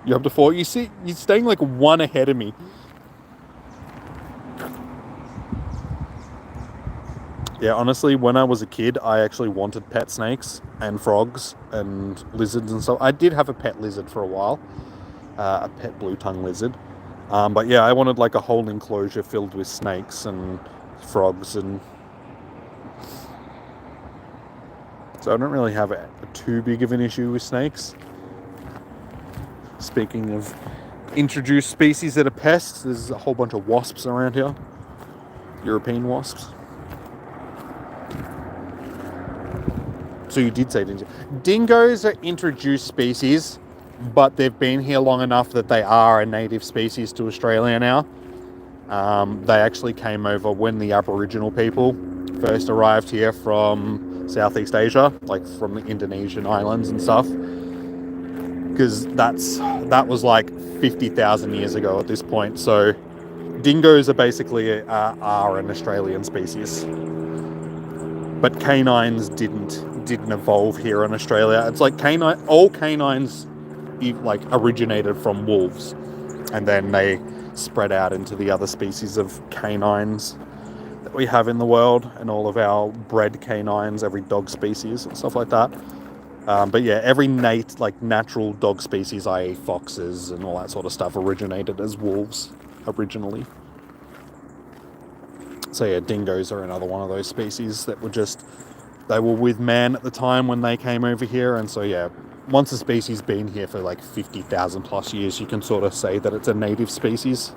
You're up to 4. You see, you're staying like 1 ahead of me. Yeah, honestly, when I was a kid, I actually wanted pet snakes and frogs and lizards and stuff. I did have a pet lizard for a while, a pet blue-tongue lizard. But yeah, I wanted like a whole enclosure filled with snakes and frogs, and so I don't really have too big of an issue with snakes. Speaking of introduced species that are pests, there's a whole bunch of wasps around here. European wasps. So you did say dingoes are introduced species, but they've been here long enough that they are a native species to Australia now. They actually came over when the Aboriginal people first arrived here from Southeast Asia, like from the Indonesian islands and stuff, because that was like 50,000 years ago at this point. So dingoes are basically are an Australian species, but canines didn't evolve here in Australia. It's like all canines like originated from wolves, and then they spread out into the other species of canines that we have in the world, and all of our bred canines, every dog species and stuff like that. But yeah, every natural dog species, i.e. foxes and all that sort of stuff, originated as wolves originally. So yeah, dingoes are another one of those species that they were with man at the time when they came over here. And so yeah, once a species been here for like 50,000 plus years, you can sort of say that it's a native species.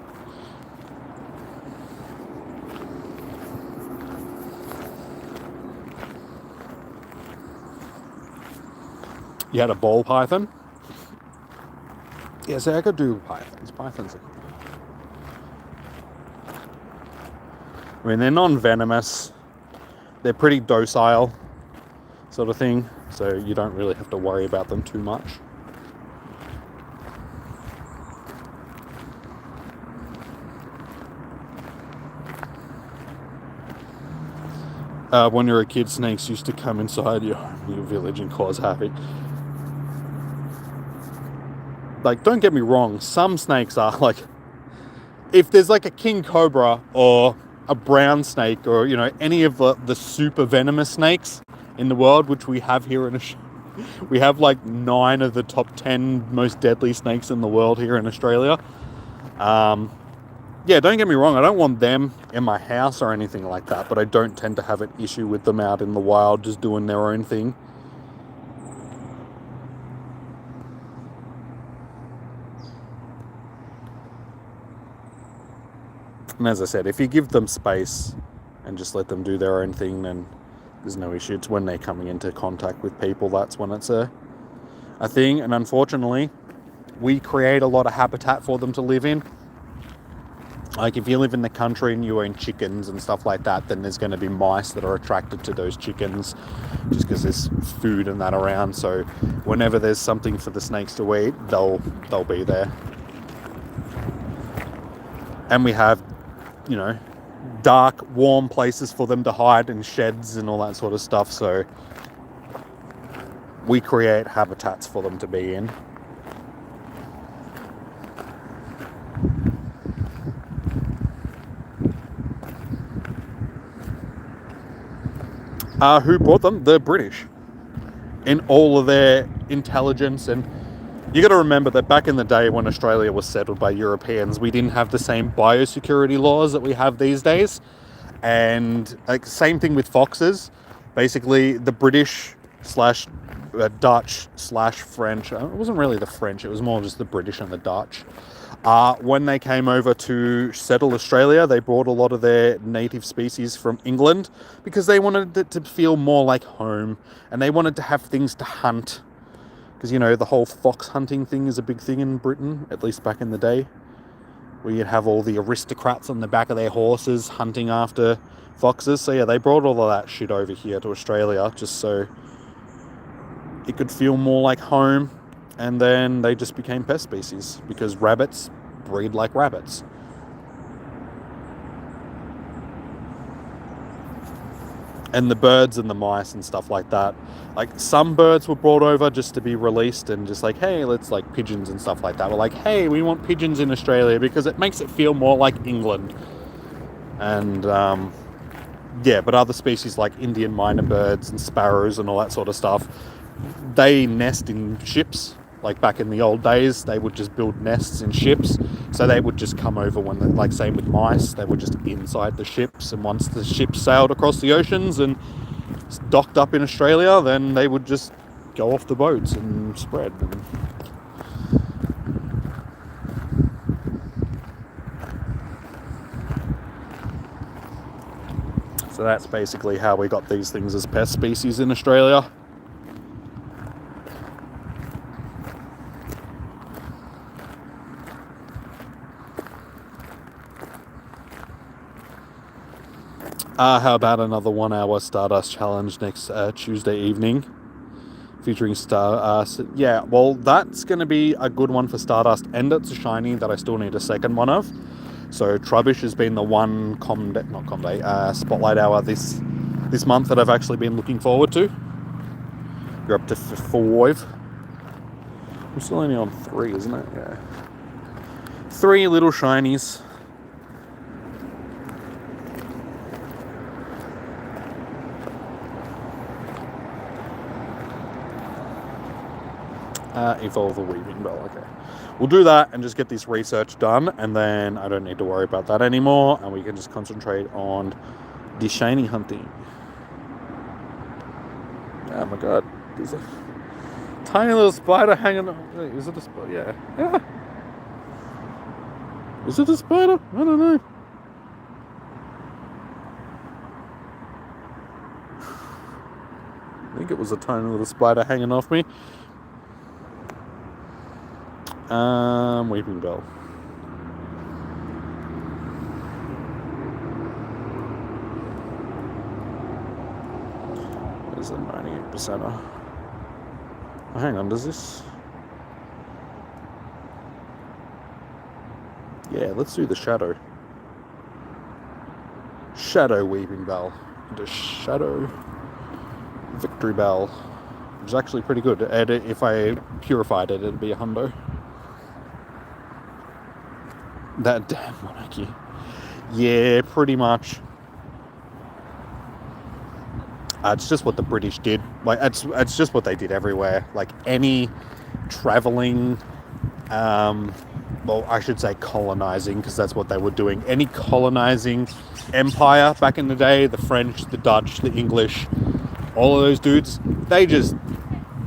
You had a ball python? Yeah, so I could do pythons. Pythons are cool. I mean, they're non-venomous. They're pretty docile, sort of thing. So you don't really have to worry about them too much. When you were a kid, snakes used to come inside your village and cause havoc. Like, don't get me wrong, some snakes are like, if there's like a king cobra or a brown snake or, you know, any of the super venomous snakes in the world, which we have here we have like 9 of the top 10 most deadly snakes in the world here in Australia. Yeah, don't get me wrong, I don't want them in my house or anything like that, but I don't tend to have an issue with them out in the wild just doing their own thing. And as I said, if you give them space and just let them do their own thing, then there's no issue. It's when they're coming into contact with people, that's when it's a thing. And unfortunately, we create a lot of habitat for them to live in. Like, if you live in the country and you own chickens and stuff like that, then there's going to be mice that are attracted to those chickens just because there's food and that around. So whenever there's something for the snakes to eat, they'll be there. And we have, you know, dark, warm places for them to hide in sheds and all that sort of stuff. So we create habitats for them to be in. Who brought them? The British. In all of their intelligence. And you got to remember that back in the day when Australia was settled by Europeans, we didn't have the same biosecurity laws that we have these days. And like, same thing with foxes. Basically, the British slash Dutch slash French. It wasn't really the French, it was more just the British and the Dutch. When they came over to settle Australia, they brought a lot of their native species from England because they wanted it to feel more like home, and they wanted to have things to hunt. Because, you know, the whole fox hunting thing is a big thing in Britain, at least back in the day, where you'd have all the aristocrats on the back of their horses hunting after foxes. So yeah, they brought all of that shit over here to Australia just so it could feel more like home. And then they just became pest species because rabbits breed like rabbits. And the birds and the mice and stuff like that. Like, some birds were brought over just to be released and just like, hey, let's, like, pigeons and stuff like that. We're like, hey, we want pigeons in Australia because it makes it feel more like England. And, yeah, but other species like Indian minor birds and sparrows and all that sort of stuff, they nest in ships. Like back in the old days, they would just build nests in ships. So they would just come over when, like, same with mice, they were just inside the ships. And once the ships sailed across the oceans and docked up in Australia, then they would just go off the boats and spread. So that's basically how we got these things as pest species in Australia. How about another 1 hour Stardust challenge next Tuesday evening featuring Stardust? Yeah, well, that's going to be a good one for Stardust, and it's a shiny that I still need a second one of. So Trubbish has been the one spotlight hour this month that I've actually been looking forward to. You're up to 5. We're still only on 3, isn't it? Yeah. 3 little shinies. Evolve the Weaving Bell, okay. We'll do that and just get this research done, and then I don't need to worry about that anymore, and we can just concentrate on the shiny hunting. Oh my god, there's a tiny little spider hanging on. Wait, is it a spider? Yeah. Is it a spider? I don't know. I think it was a tiny little spider hanging off me. Weeping Bell. There's a 98%er. Oh, hang on, does this? Yeah, let's do the Shadow. Shadow Weeping Bell. The Shadow Victory Bell. Which is actually pretty good. And if I purified it, it'd be a hundo. That damn monarchy. Yeah, pretty much. It's just what the British did. Like, it's just what they did everywhere. Like, any traveling, well, I should say colonizing, because that's what they were doing. Any colonizing empire back in the day, the French, the Dutch, the English, all of those dudes, they just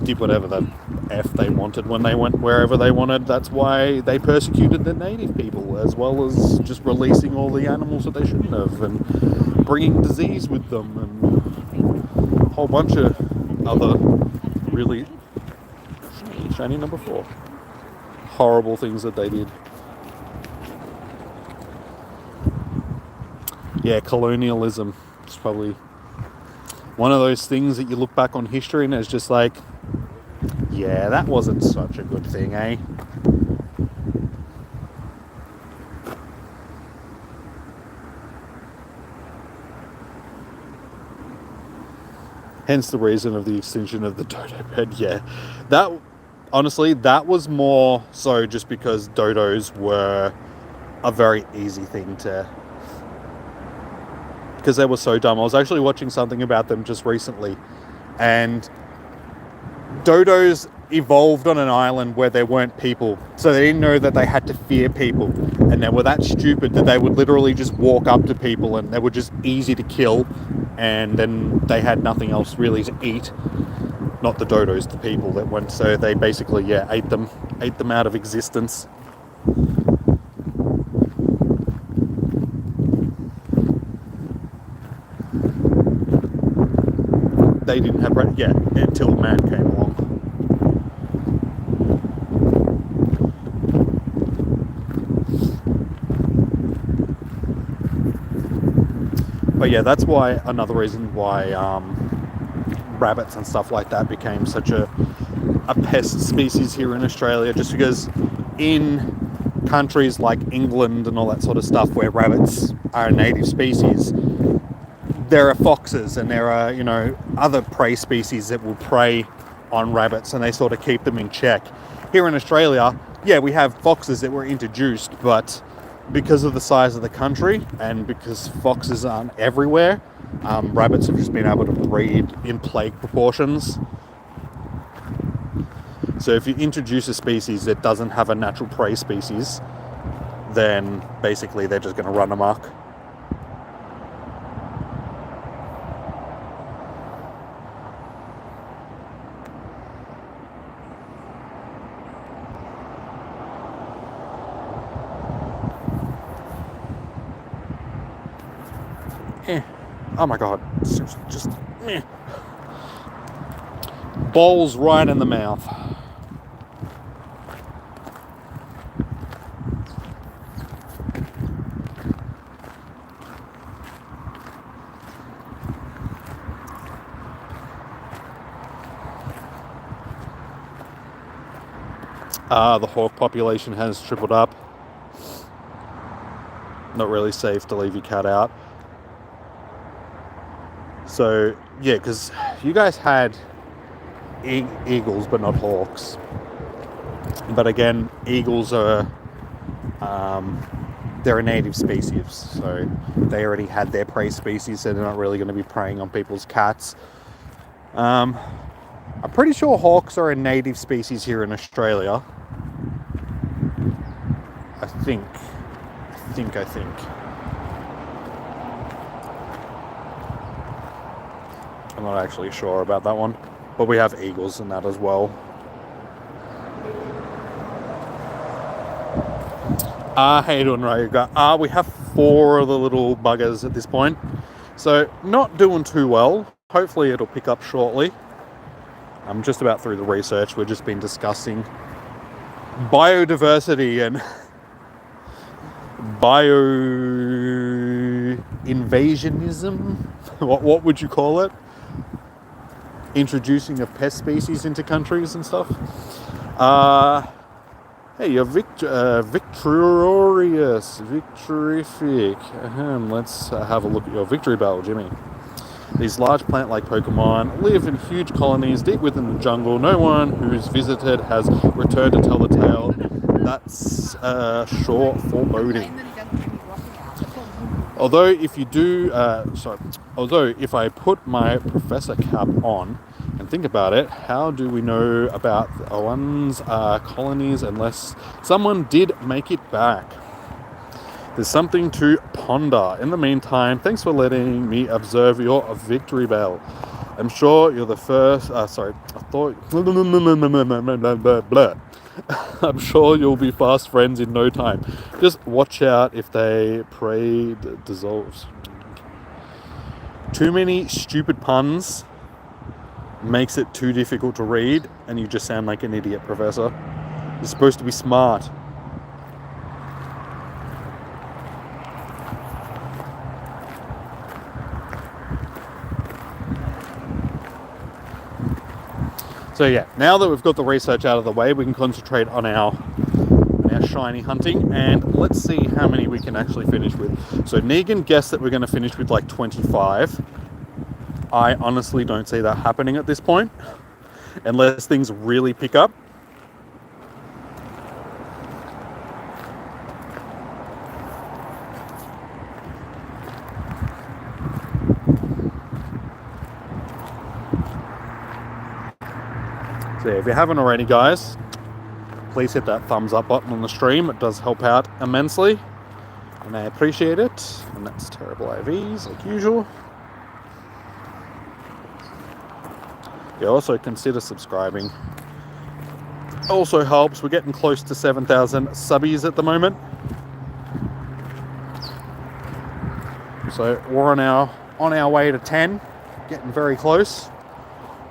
did whatever the F they wanted when they went wherever they wanted. That's why they persecuted the native people, as well as just releasing all the animals that they shouldn't have, and bringing disease with them, and a whole bunch of other really shiny number 4 horrible things that they did. Yeah, colonialism is probably one of those things that you look back on history and it's just like, yeah, that wasn't such a good thing, eh? Hence the reason of the extinction of the dodo bird. Yeah, that, honestly, that was more so just because dodos were a very easy thing to, because they were so dumb. I was actually watching something about them just recently, and dodos evolved on an island where there weren't people, so they didn't know that they had to fear people, and they were that stupid that they would literally just walk up to people and they were just easy to kill, and then they had nothing else really to eat. not the dodos, the people that went. So they basically, yeah, ate them out of existence. They didn't have, yeah, until man came along. But yeah, that's why, another reason why rabbits and stuff like that became such a pest species here in Australia, just because in countries like England and all that sort of stuff where rabbits are a native species, there are foxes and there are, you know, other prey species that will prey on rabbits, and they sort of keep them in check. Here in Australia, yeah, we have foxes that were introduced, but because of the size of the country and because foxes aren't everywhere, rabbits have just been able to breed in plague proportions. So if you introduce a species that doesn't have a natural prey species, then basically they're just going to run amok. Oh my god, just balls right in the mouth. The hawk population has tripled up. Not really safe to leave your cat out. So, yeah, because you guys had eagles, but not hawks. But again, eagles are, they're a native species, so they already had their prey species, so they're not really going to be preying on people's cats. I'm pretty sure hawks are a native species here in Australia. I think. I'm not actually sure about that one, but we have eagles in that as well. How you doing, Ryuga? We have 4 of the little buggers at this point, so not doing too well. Hopefully it'll pick up shortly. I'm just about through the research. We've just been discussing biodiversity and bio-invasionism. What would you call it? Introducing of pest species into countries and stuff. Hey, you're victorious, victorific. Let's have a look at your victory bell, Jimmy. These large plant-like Pokemon live in huge colonies deep within the jungle. No one who's visited has returned to tell the tale. That's short foreboding. Although if I put my professor cap on and think about it, how do we know about one's colonies unless someone did make it back? There's something to ponder. In the meantime, thanks for letting me observe your victory bell. I'm sure you're the first. I'm sure you'll be fast friends in no time. Just watch out if they dissolves. Too many stupid puns makes it too difficult to read, and you just sound like an idiot, Professor. You're supposed to be smart. So yeah, now that we've got the research out of the way, we can concentrate on our shiny hunting, and let's see how many we can actually finish with. So Negan guessed that we're going to finish with like 25. I honestly don't see that happening at this point, unless things really pick up. So yeah, if you haven't already, guys, please hit that thumbs up button on the stream. It does help out immensely, and I appreciate it. And that's terrible IVs, like usual. Yeah, also consider subscribing. Also helps. We're getting close to 7,000 subbies at the moment. So we're on our way to 10, getting very close.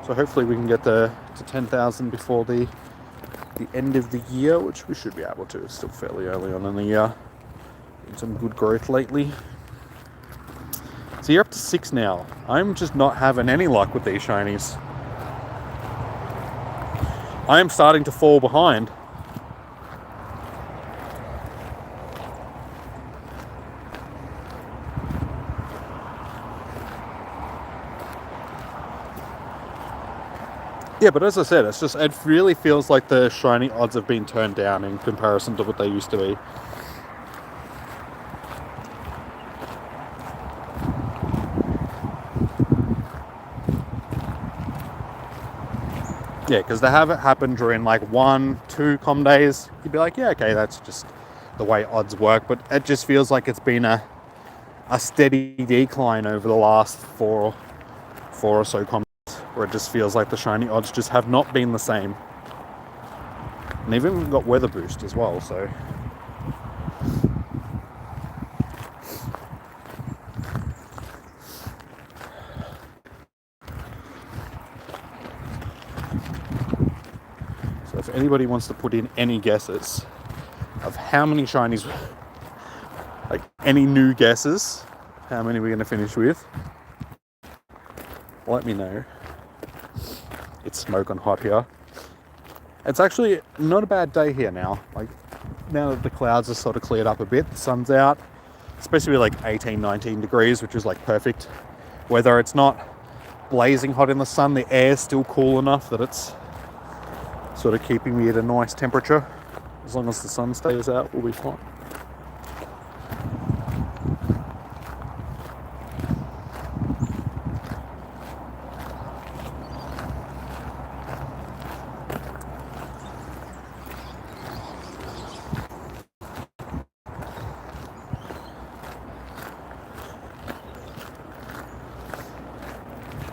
So hopefully we can get to 10,000 before the end of the year, which we should be able to. It's still fairly early on in the year. Some good growth lately. So you're up to 6 now. I'm just not having any luck with these shinies. I am starting to fall behind. Yeah, but as I said, it really feels like the shiny odds have been turned down in comparison to what they used to be. Yeah, because they have it happen during like 1-2 com days. You'd be like, yeah, okay, that's just the way odds work. But it just feels like it's been a steady decline over the last four or so com days, where it just feels like the shiny odds just have not been the same. And they've even got weather boost as well, so. So if anybody wants to put in any guesses of how many shinies, like any new guesses, how many we're going to finish with, let me know. It's smoking hot here. It's actually not a bad day here now. Like, now that the clouds are sort of cleared up a bit, the sun's out. It's supposed to be like 18, 19 degrees, which is like perfect weather. It's not blazing hot in the sun. The air's still cool enough that it's sort of keeping me at a nice temperature. As long as the sun stays out, we'll be fine.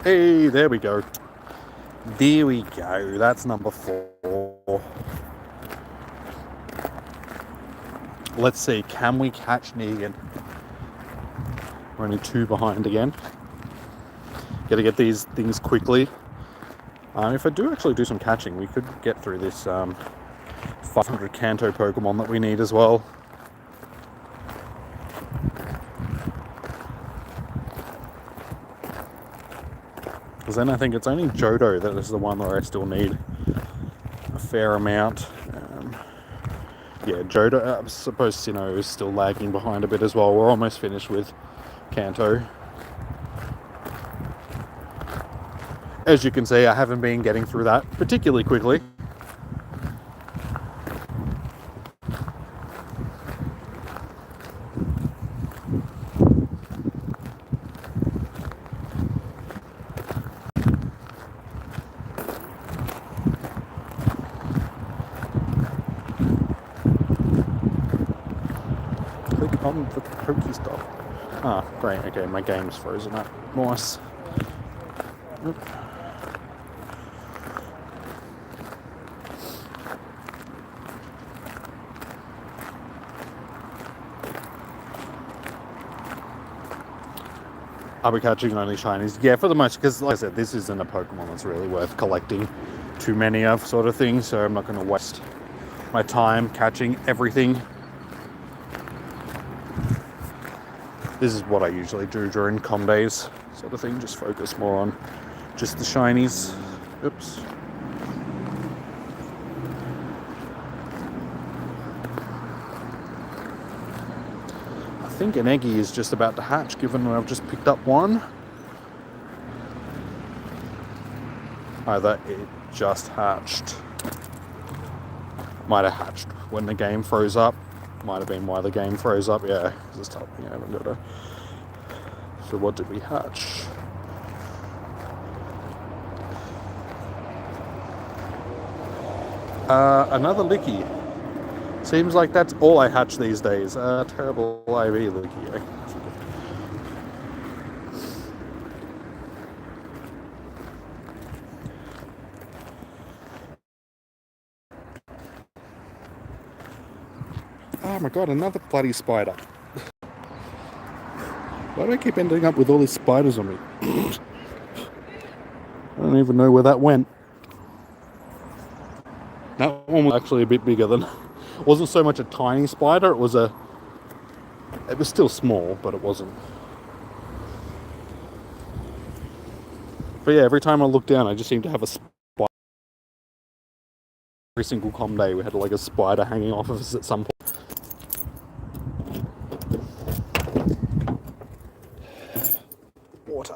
Hey, there we go. There we go. That's number 4. Let's see. Can we catch Negan? We're only 2 behind again. Gotta get these things quickly. If I do actually do some catching, we could get through this 500 Kanto Pokemon that we need as well. Because then I think it's only Johto that is the one where I still need a fair amount. Yeah, Johto, I suppose Sinnoh is still lagging behind a bit as well. We're almost finished with Kanto. As you can see, I haven't been getting through that particularly quickly. Click on the Pokestop. Ah, great. Okay, my game's frozen up. Nice. Oop. I'll be catching only shinies. Yeah, for the most, because like I said, this isn't a Pokemon that's really worth collecting too many of, sort of thing, so I'm not going to waste my time catching everything. This is what I usually do during com days, sort of thing, just focus more on just the shinies. Oops. I think an Eggie is just about to hatch, given that I've just picked up one. Either it just hatched. Might have hatched when the game froze up. Might have been why the game froze up. Yeah, this type of thing I haven't got to. So what did we hatch? Another Licky. Seems like that's all I hatch these days. Terrible IV Licky. Oh my god, another bloody spider. Why do I keep ending up with all these spiders on me? I don't even know where that went. That one was actually a bit bigger than... It wasn't so much a tiny spider, it was still small, but it wasn't. But yeah, every time I look down, I just seem to have a spider. Every single comm day, we had like a spider hanging off of us at some point. Water.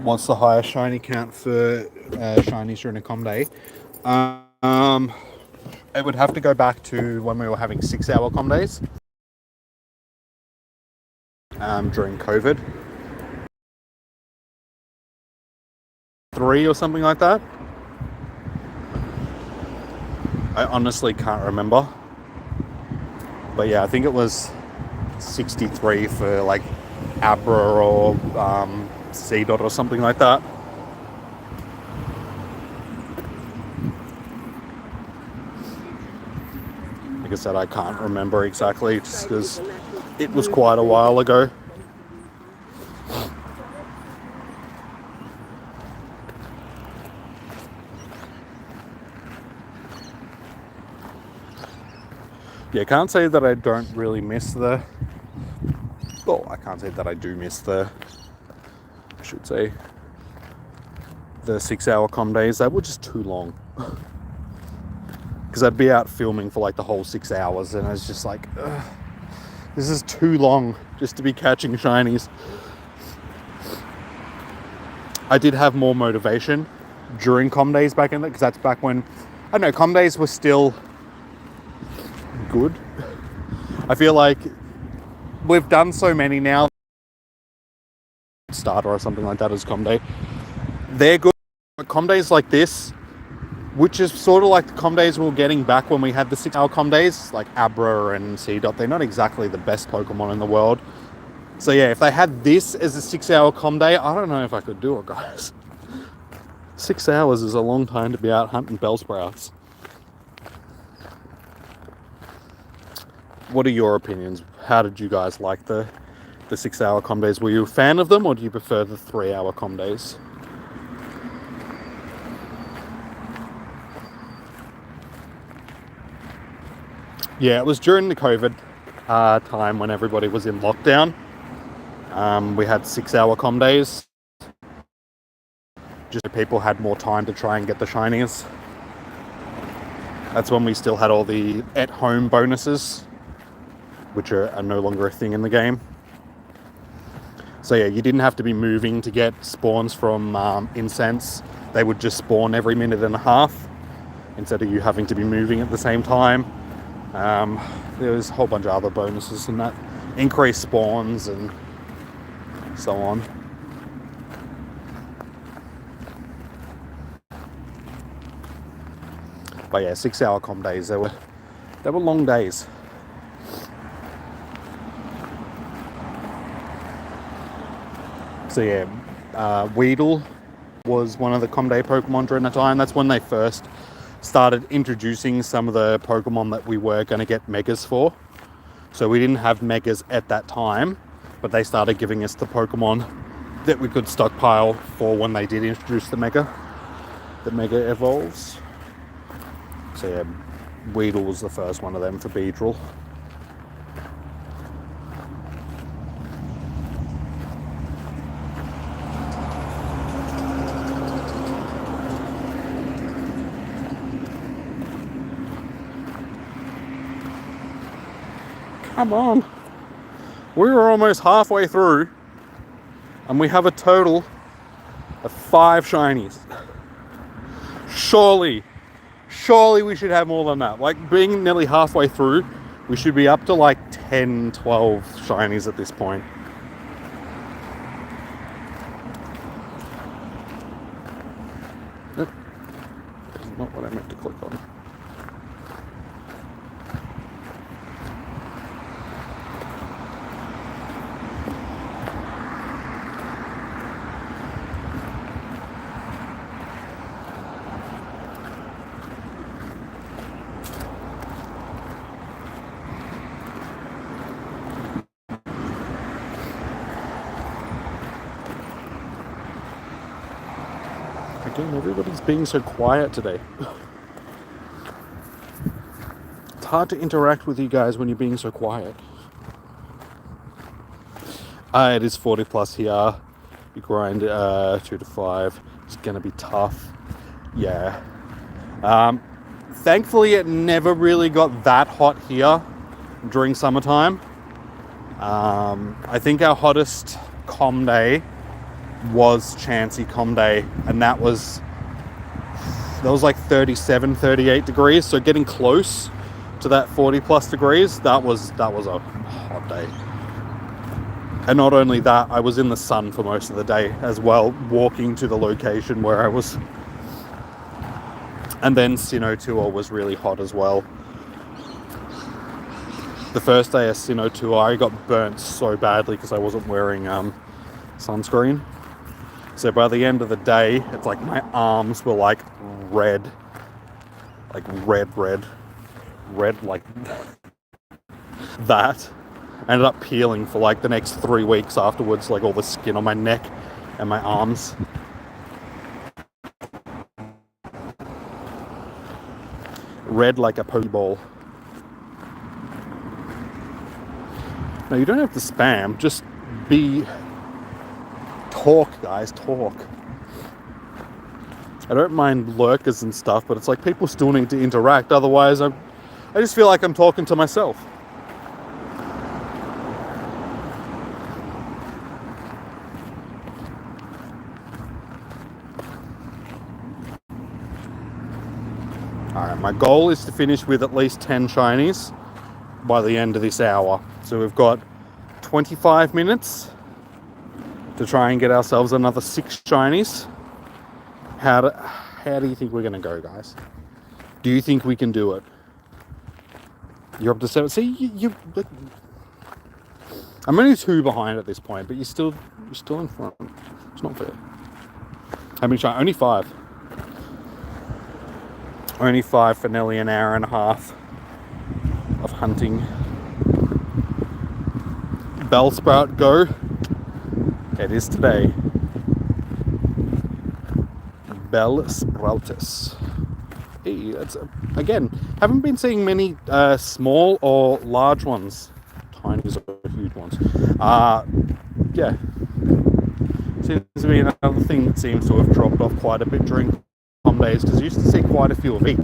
What's the highest shiny count for shinies during a comm day? It would have to go back to when we were having 6-hour comm days during COVID. 3 or something like that. I honestly can't remember. But yeah, I think it was 63 for like Abra or C-Dot or something like that. Like I said, I can't remember exactly just because it was quite a while ago. Yeah, can't say that I don't really miss the... Well, I can't say that I do miss the... I should say the 6-hour comm days. They were just too long. Because I'd be out filming for like the whole 6 hours and I was just like, ugh, this is too long just to be catching shinies. I did have more motivation during comm days back in that, because that's back when, I don't know, comm days were still good. I feel like we've done so many now. Starter or something like that as comm day. They're good. But comm days like this, which is sort of like the comm days we were getting back when we had the 6-hour comm days, like Abra and C-Dot, they're not exactly the best Pokemon in the world. So yeah, if they had this as a 6-hour comm day, I don't know if I could do it, guys. 6 hours is a long time to be out hunting Bellsprouts. What are your opinions? How did you guys like the 6-hour comm days? Were you a fan of them, or do you prefer the 3-hour comm days? Yeah, it was during the COVID time when everybody was in lockdown. We had 6-hour comm days. Just so people had more time to try and get the shinies. That's when we still had all the at-home bonuses, which are no longer a thing in the game. So yeah, you didn't have to be moving to get spawns from incense. They would just spawn every minute and a half instead of you having to be moving at the same time. There was a whole bunch of other bonuses and that. Increased spawns and so on. But yeah, 6-hour comm days, they were long days. So yeah, Weedle was one of the comm day Pokemon during the time. That's when they first started introducing some of the Pokemon that we were going to get Megas for. So we didn't have Megas at that time, but they started giving us the Pokemon that we could stockpile for when they did introduce the Mega Evolves. So yeah, Weedle was the first one of them for Beedrill. Come on. We were almost halfway through and we have a total of 5 shinies. Surely we should have more than that. Like, being nearly halfway through, we should be up to like 10, 12 shinies at this point. not what I meant to click on. Again, everybody's being so quiet today. It's hard to interact with you guys when you're being so quiet. It is 40 plus here. You grind 2 to 5. It's gonna be tough. Yeah. Thankfully, it never really got that hot here during summertime. I think our hottest com day was Chansey Com Day, and that was like 37, 38 degrees, so getting close to that 40 plus degrees, that was a hot day. And not only that, I was in the sun for most of the day as well, walking to the location where I was. And then Sinnoh Tour was really hot as well. The first day of Sinnoh Tour, I got burnt so badly because I wasn't wearing sunscreen. So by the end of the day, it's like my arms were like red. Like red like that. I ended up peeling for like the next 3 weeks afterwards, like all the skin on my neck and my arms. Red like a Pokeball. No, you don't have to spam, just talk, guys, talk. I don't mind lurkers and stuff, but it's like people still need to interact, otherwise I just feel like I'm talking to myself. Alright, my goal is to finish with at least 10 shinies by the end of this hour. So we've got 25 minutes to try and get ourselves another 6 shinies. How do you think we're going to go, guys? Do you think we can do it? You're up to 7. See, I'm only 2 behind at this point, but you're still in front. It's not fair. How many shinies? Only 5. Only 5 for nearly an hour and a half of hunting. Bellsprout go. It is today. Bellsproutus. Hey, that's again, haven't been seeing many small or large ones. Tiny or huge ones. Yeah. Seems to be another thing that seems to have dropped off quite a bit during com days, because I used to see quite a few of each.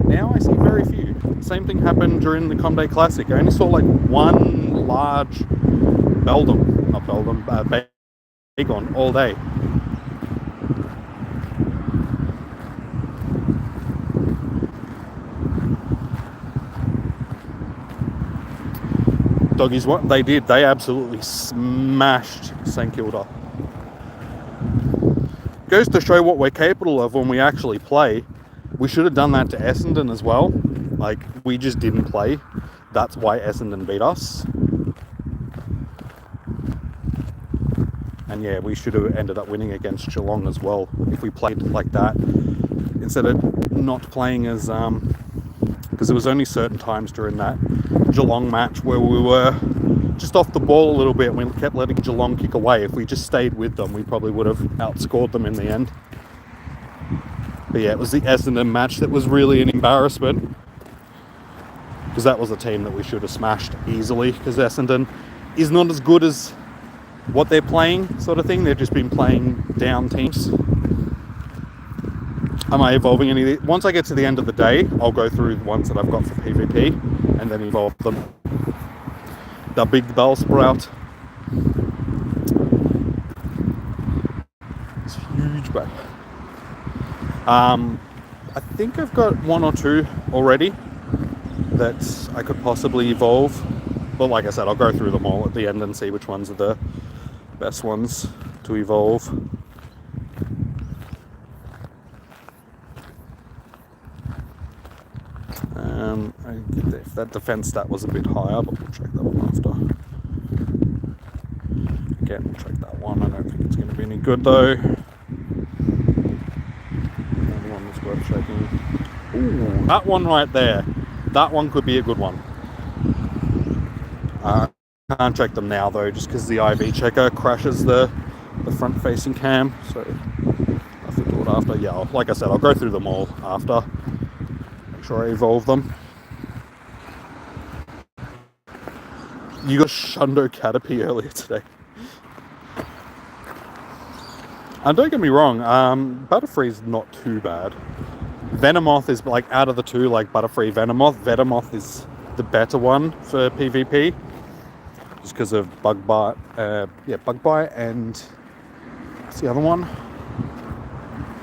Now I see very few. Same thing happened during the Com Day Classic. I only saw like one large Bagon all day. Doggies, what they did, they absolutely smashed St Kilda. Goes to show what we're capable of when we actually play. We should have done that to Essendon as well. Like, we just didn't play. That's why Essendon beat us. And yeah, we should have ended up winning against Geelong as well if we played like that, instead of not playing as because there was only certain times during that Geelong match where we were just off the ball a little bit and we kept letting Geelong kick away. If we just stayed with them, we probably would have outscored them in the end. But yeah, it was the Essendon match that was really an embarrassment, because that was a team that we should have smashed easily, because Essendon is not as good as what they're playing, sort of thing. They've just been playing down teams. Am I evolving any of these? Once I get to the end of the day, I'll go through the ones that I've got for PvP and then evolve them. The big Bellsprout. It's huge, bro. I think I've got 1 or 2 already that I could possibly evolve. But like I said, I'll go through them all at the end and see which ones are the best ones to evolve. If that defense stat was a bit higher, but we'll check that one after. Again, we'll check that one. I don't think it's going to be any good though. Another one that's worth checking. Ooh, that one right there. That one could be a good one. Can't check them now though, just because the IV checker crashes the front-facing cam. So I have to do it after. Yeah, like I said, I'll go through them all after. Make sure I evolve them. You got Shundo Caterpie earlier today. And don't get me wrong, Butterfree's not too bad. Venomoth is, like, out of the two, like Butterfree, Venomoth is the better one for PvP. Just because of Bug Bite. Bug Bite and... what's the other one?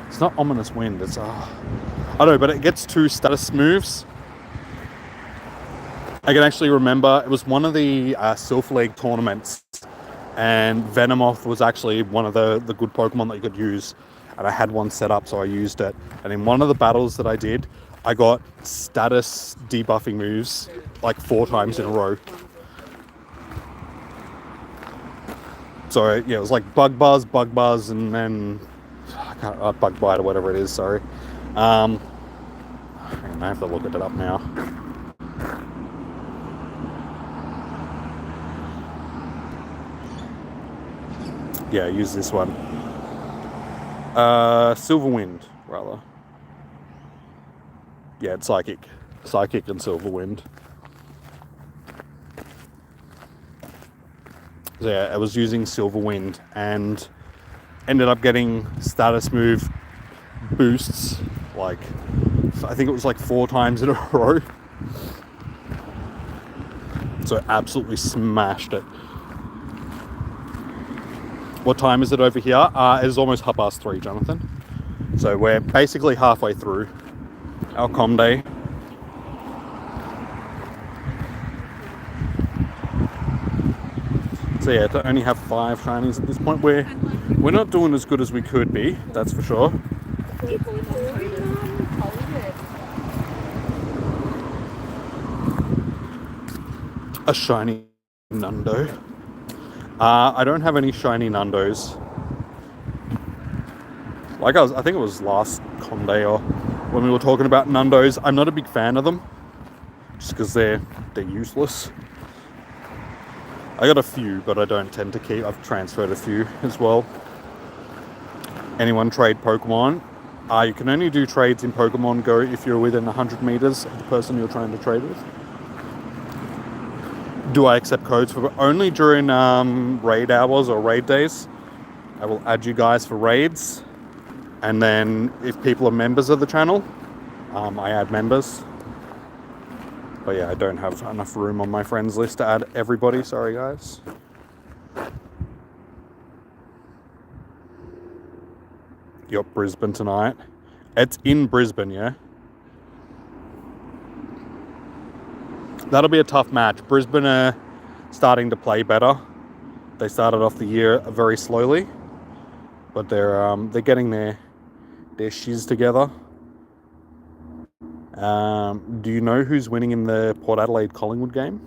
It's not Ominous Wind, it's... I don't know, but it gets 2 status moves. I can actually remember, it was one of the Sylph League tournaments, and Venomoth was actually one of the good Pokemon that you could use, and I had one set up, so I used it. And in one of the battles that I did, I got status debuffing moves like 4 times in a row. So yeah, it was like Bug Buzz, and then Bug Bite or whatever it is. Sorry, I have to look it up now. Yeah, use this one. Silverwind, rather. Yeah, it's Psychic and Silverwind. So yeah, I was using Silverwind and ended up getting status move boosts, like, I think it was like 4 times in a row. So absolutely smashed it. What time is it over here? It is almost 3:30, Jonathan. So we're basically halfway through our com day. So yeah, to only have 5 shinies at this point, we're not doing as good as we could be, that's for sure. A shiny Nundo. I don't have any shiny Nundos. Like I think it was last con day or when we were talking about Nundos. I'm not a big fan of them, just because they're useless. I got a few, but I don't tend to keep. I've transferred a few as well. Anyone trade Pokemon? You can only do trades in Pokemon Go if you're within 100 meters of the person you're trying to trade with. Do I accept codes for only during raid hours or raid days? I will add you guys for raids, and then if people are members of the channel, I add members. But yeah, I don't have enough room on my friends list to add everybody. Sorry, guys. You're Brisbane tonight. It's in Brisbane, yeah? That'll be a tough match. Brisbane are starting to play better. They started off the year very slowly, but they're getting their shiz together. Do you know who's winning in the Port Adelaide Collingwood game?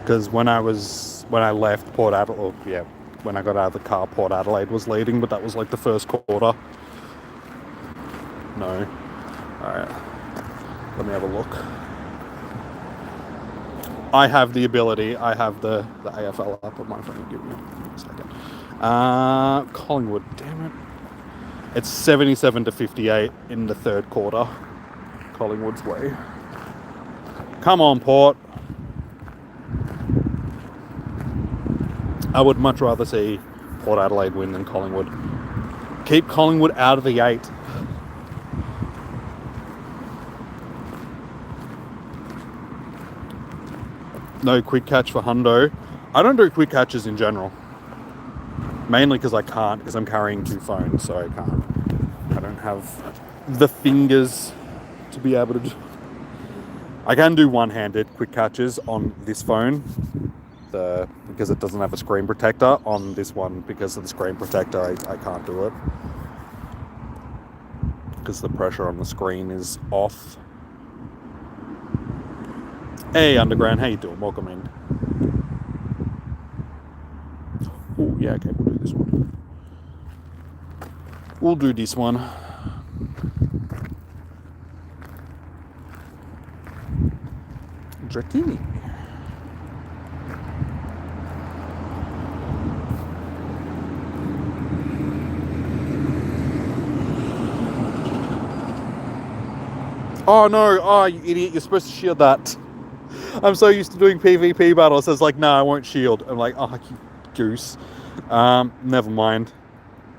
Because when I left Port Adelaide, when I got out of the car, Port Adelaide was leading, but that was like the first quarter. No. Alright. Let me have a look. I have the ability. I have the AFL up on my phone. Give me a second. Collingwood, damn it. It's 77-58 in the third quarter. Collingwood's way. Come on, Port. I would much rather see Port Adelaide win than Collingwood. Keep Collingwood out of the 8. No quick catch for Hundo. I don't do quick catches in general. Mainly because I can't, because I'm carrying 2 phones, so I can't. I don't have the fingers to be able to do. I can do one-handed quick catches on this phone, because it doesn't have a screen protector. On this one, because of the screen protector, I can't do it. because the pressure on the screen is off. Hey, Underground, how you doing? Welcome in. Oh, yeah, okay, we'll do this one. We'll do this one. Dratini. Oh no, oh you idiot, you're supposed to shield that. I'm so used to doing PvP battles, so it's like, no, I won't shield. I'm like, oh, you goose. Never mind.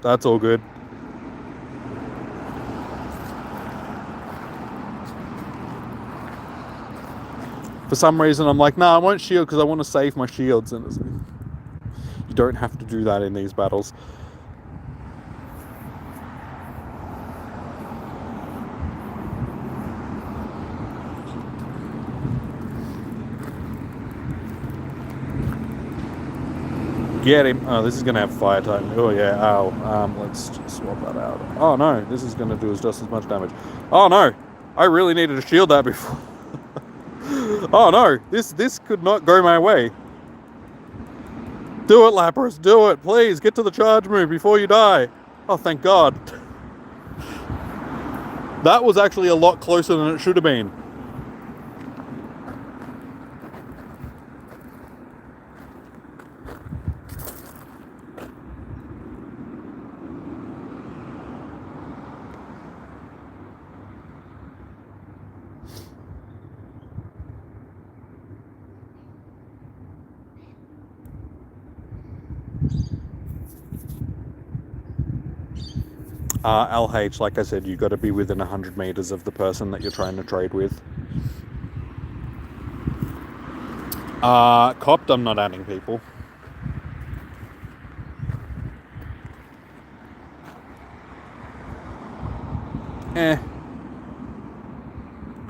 That's all good. For some reason, I'm like, no, I won't shield because I want to save my shields. And you don't have to do that in these battles. Get him. Oh, this is going to have fire type. Oh, yeah. Ow. Let's just swap that out. Oh, no. This is going to do just as much damage. Oh, no. I really needed to shield that before. Oh, no. This could not go my way. Do it, Lapras. Do it. Please, get to the charge move before you die. Oh, thank God. That was actually a lot closer than it should have been. LH, like I said, you got to be within 100 meters of the person that you're trying to trade with. Copped, I'm not adding people.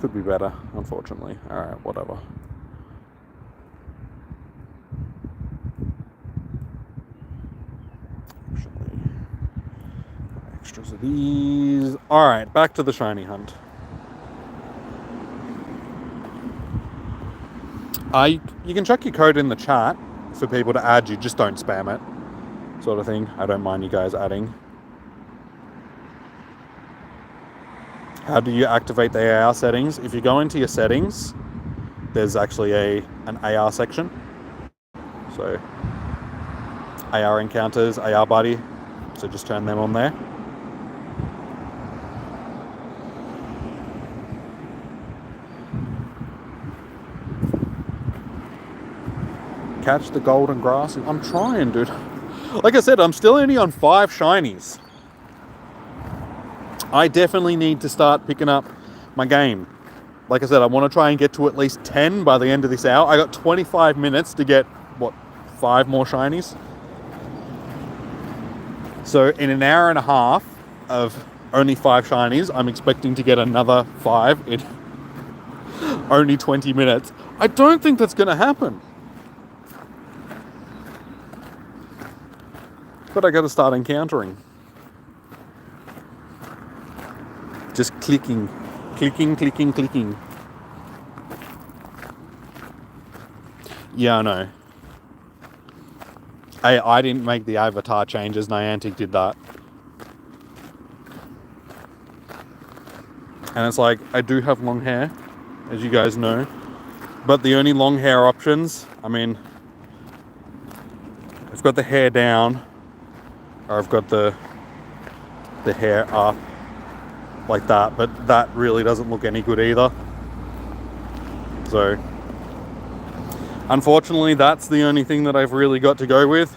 Could be better, unfortunately. Alright, whatever. Extras of these. Alright, back to the shiny hunt. You can check your code in the chat for people to add you, just don't spam it. Sort of thing. I don't mind you guys adding. How do you activate the AR settings? If you go into your settings, there's actually an AR section. So, AR encounters, AR buddy. So just turn them on there. Catch the golden grass. I'm trying, dude. Like I said, I'm still only on 5 shinies. I definitely need to start picking up my game. Like I said, I want to try and get to at least 10 by the end of this hour. I got 25 minutes to get, 5 more shinies? So in an hour and a half of only 5 shinies, I'm expecting to get another 5 in only 20 minutes. I don't think that's going to happen. But I got to start encountering. Just clicking. Yeah, I know. I didn't make the avatar changes. Niantic did that. And it's like, I do have long hair, as you guys know. But the only long hair options, I mean, I've got the hair down, or I've got the hair up like that, but that really doesn't look any good either. So unfortunately, that's the only thing that I've really got to go with.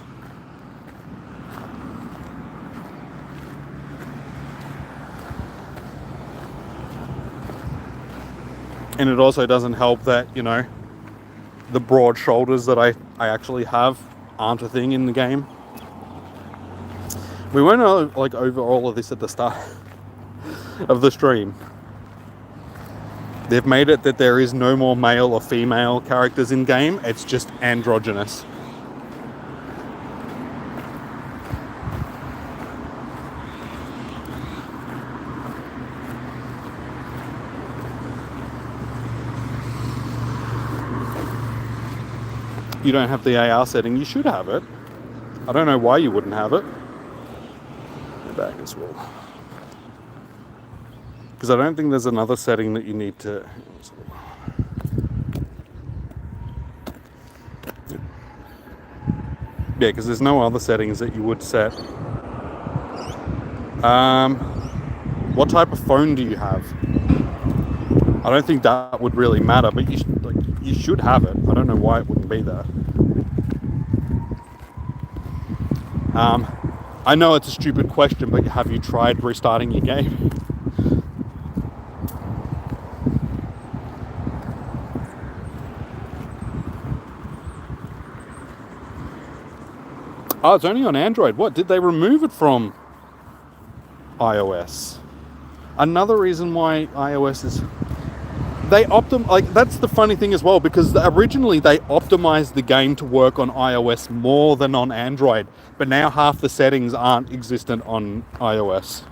And it also doesn't help that, you know, the broad shoulders that I actually have aren't a thing in the game. We went like over all of this at the start of the stream. They've made it that there is no more male or female characters in game. It's just androgynous. you don't have the AR setting, you should have it. I don't know why you wouldn't have it. Go back as well. Because I don't think there's another setting that you need to... Yeah, because there's no other settings that you would set. What type of phone do you have? I don't think that would really matter, but you should have it. I don't know why it wouldn't be there. I know it's a stupid question, but have you tried restarting your game? Oh, it's only on Android. What? Did they remove it from iOS? Another reason why iOS is... that's the funny thing as well, because originally they optimized the game to work on iOS more than on Android, but now half the settings aren't existent on iOS.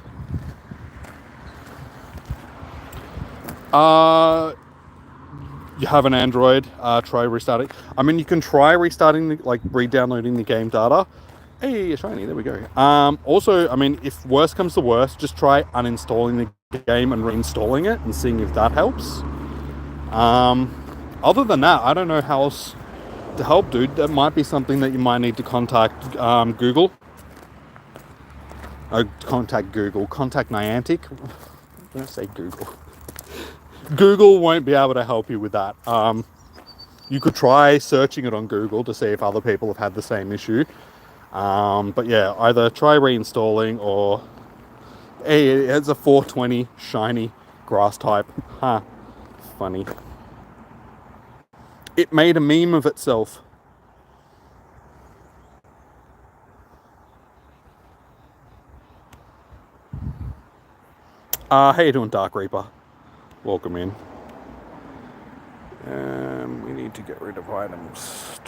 You have an Android, try restarting. I mean, you can try restarting, re-downloading the game data. Hey, a shiny, there we go. Also, I mean, if worst comes to worst, just try uninstalling the game and reinstalling it and seeing if that helps. Other than that, I don't know how else to help, dude. That might be something that you might need to contact Google. Contact Niantic. Don't say Google. Google won't be able to help you with that. You could try searching it on Google to see if other people have had the same issue. But yeah, either try reinstalling or... Hey, it's a 420 shiny grass type. Huh. Funny. It made a meme of itself. How you doing, Dark Reaper? Welcome in. We need to get rid of items.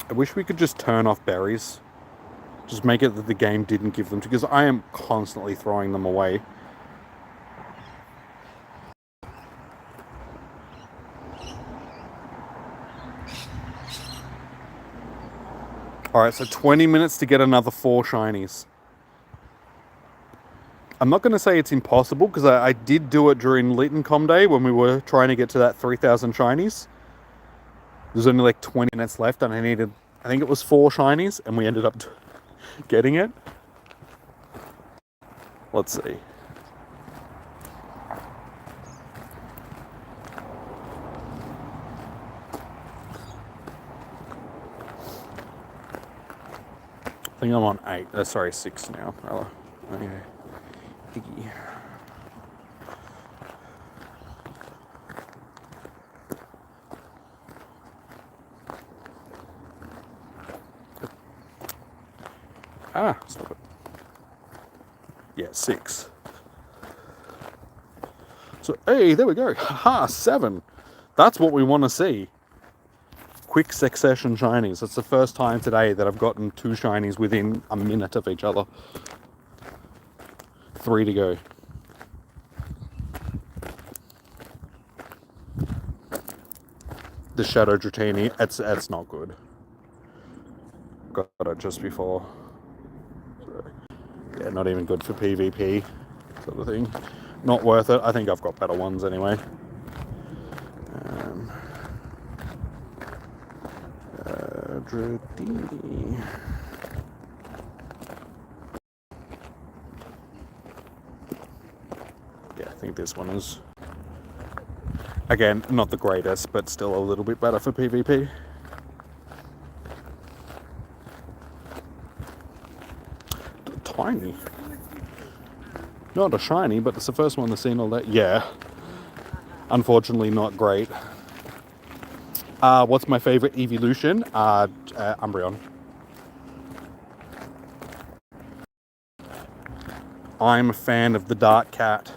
I wish we could just turn off berries. Just make it that the game didn't give them to, because I am constantly throwing them away. Alright, so 20 minutes to get another 4 shinies. I'm not going to say it's impossible, because I did do it during Littencom Day when we were trying to get to that 3,000 shinies. There's only like 20 minutes left, and I think it was 4 shinies, and we ended up getting it. Let's see. I think I'm on 6 now. Oh, okay. Iggy. Stop it. Yeah, 6. So, hey, there we go. Haha, 7. That's what we want to see. Quick succession shinies. That's the first time today that I've gotten 2 shinies within a minute of each other. 3 to go. The Shadow Dratini, it's not good. Got it just before. So, yeah, not even good for PvP sort of thing. Not worth it. I think I've got better ones anyway. Dratini. Yeah, I think this one is, again, not the greatest, but still a little bit better for PvP. Tiny. Not a shiny, but it's the first one that's seen all that. Yeah. Unfortunately, not great. What's my favorite evolution? Umbreon. I'm a fan of the dark cat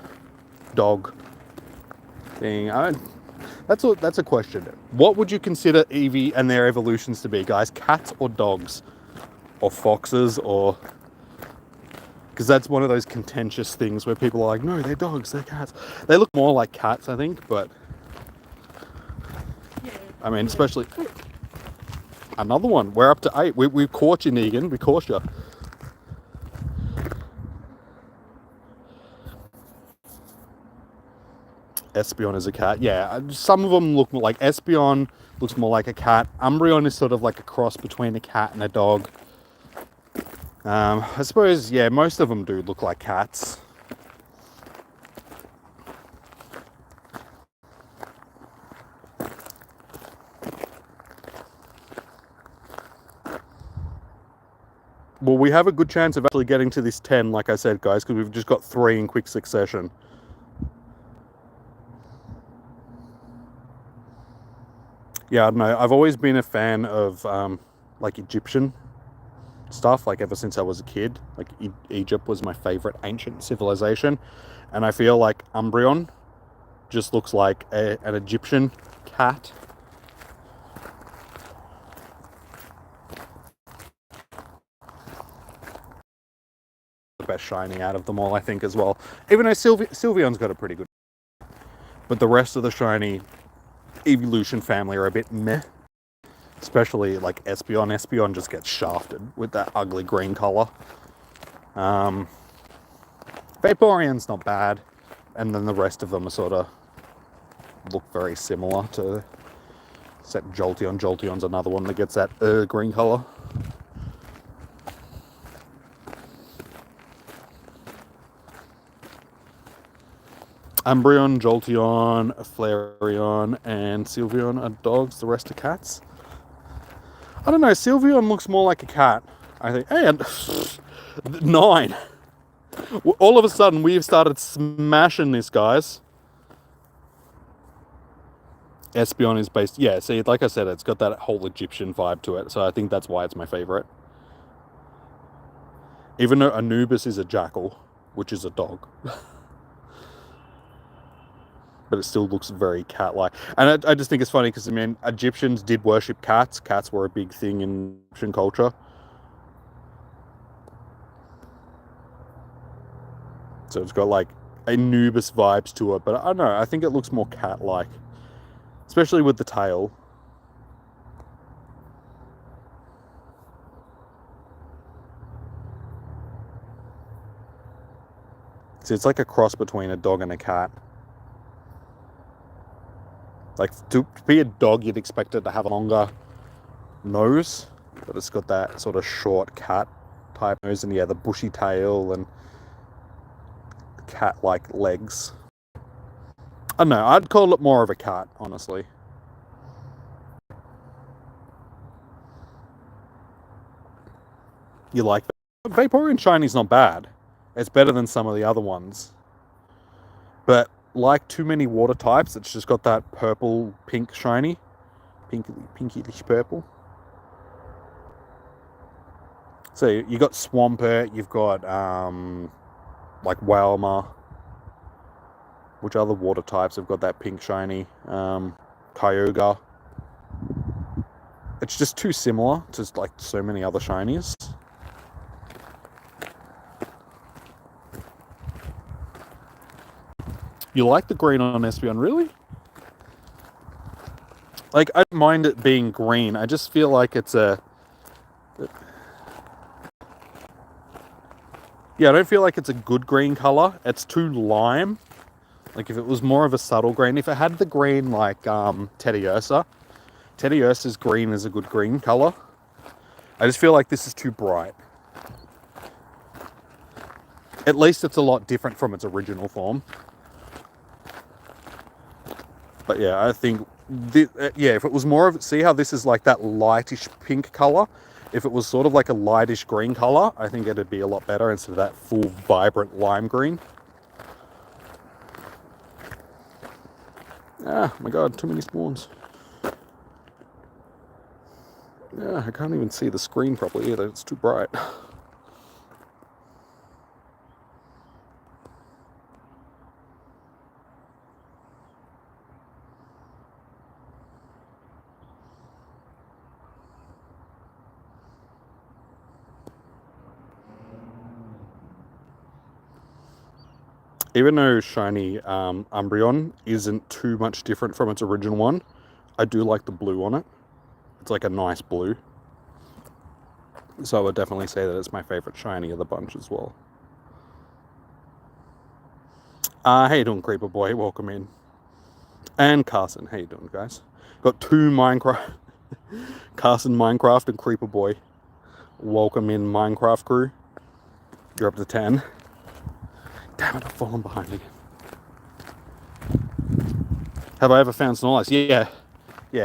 dog thing. That's a question. What would you consider Eevee and their evolutions to be, guys? Cats or dogs? Or foxes or... Because that's one of those contentious things where people are like, no, they're dogs, they're cats. They look more like cats, I think, but... I mean, especially... Another one. We're up to 8. We caught you, Negan. We caught you. Espeon is a cat. Yeah, some of them look more like... Espeon looks more like a cat. Umbreon is sort of like a cross between a cat and a dog. I suppose, yeah, most of them do look like cats. Well, we have a good chance of actually getting to this 10, like I said, guys, because we've just got 3 in quick succession. Yeah, I don't know. I've always been a fan of, like, Egyptian stuff, like, ever since I was a kid. Like, Egypt was my favorite ancient civilization. And I feel like Umbreon just looks like an Egyptian cat. The best shiny out of them all, I think, as well. Even though Sylveon's got a pretty good... But the rest of the shiny evolution family are a bit meh. Especially like Espeon. Espeon just gets shafted with that ugly green colour. Vaporeon's not bad. And then the rest of them are sort of look very similar to... Except Jolteon. Jolteon's another one that gets that green colour. Umbreon, Jolteon, Flareon, and Sylveon are dogs. The rest are cats. I don't know. Sylveon looks more like a cat, I think. And 9. All of a sudden, we've started smashing this, guys. Espeon is based... Yeah, see, like I said, it's got that whole Egyptian vibe to it. So I think that's why it's my favourite. Even though Anubis is a jackal, which is a dog. But it still looks very cat-like. And I just think it's funny because, I mean, Egyptians did worship cats. Cats were a big thing in Egyptian culture. So it's got, like, Anubis vibes to it. But I don't know, I think it looks more cat-like. Especially with the tail. So it's like a cross between a dog and a cat. Like, to be a dog, you'd expect it to have a longer nose, but it's got that sort of short cat type nose, and yeah, the bushy tail and cat-like legs. I don't know, I'd call it more of a cat, honestly. You like that? Vaporeon Shiny's not bad. It's better than some of the other ones. But like too many water types, it's just got that purple pink shiny. Pinkish purple. So you got Swampert, you've got like Wailmer. Which other water types have got that pink shiny? Kyogre. It's just too similar to like so many other shinies. You like the green on Espeon, really? Like, I don't mind it being green. I just feel like it's a... Yeah, I don't feel like it's a good green colour. It's too lime. Like, if it was more of a subtle green. If it had the green like Teddiursa. Teddiursa's green is a good green colour. I just feel like this is too bright. At least it's a lot different from its original form. But yeah, I think... yeah, if it was more of... See how this is like that lightish pink colour? If it was sort of like a lightish green colour, I think it'd be a lot better instead of that full, vibrant lime green. Ah, my god, too many spawns. Yeah, I can't even see the screen properly either. It's too bright. Even though shiny Umbreon isn't too much different from its original one, I do like the blue on it. It's like a nice blue. So I would definitely say that it's my favorite shiny of the bunch as well. How you doing, Creeper Boy? Welcome in. And Carson, how you doing, guys? Got two Minecraft... Carson, Minecraft, and Creeper Boy. Welcome in, Minecraft crew. You're up to 10. Damn it, I've fallen behind again. Have I ever found Snorlax? Yeah.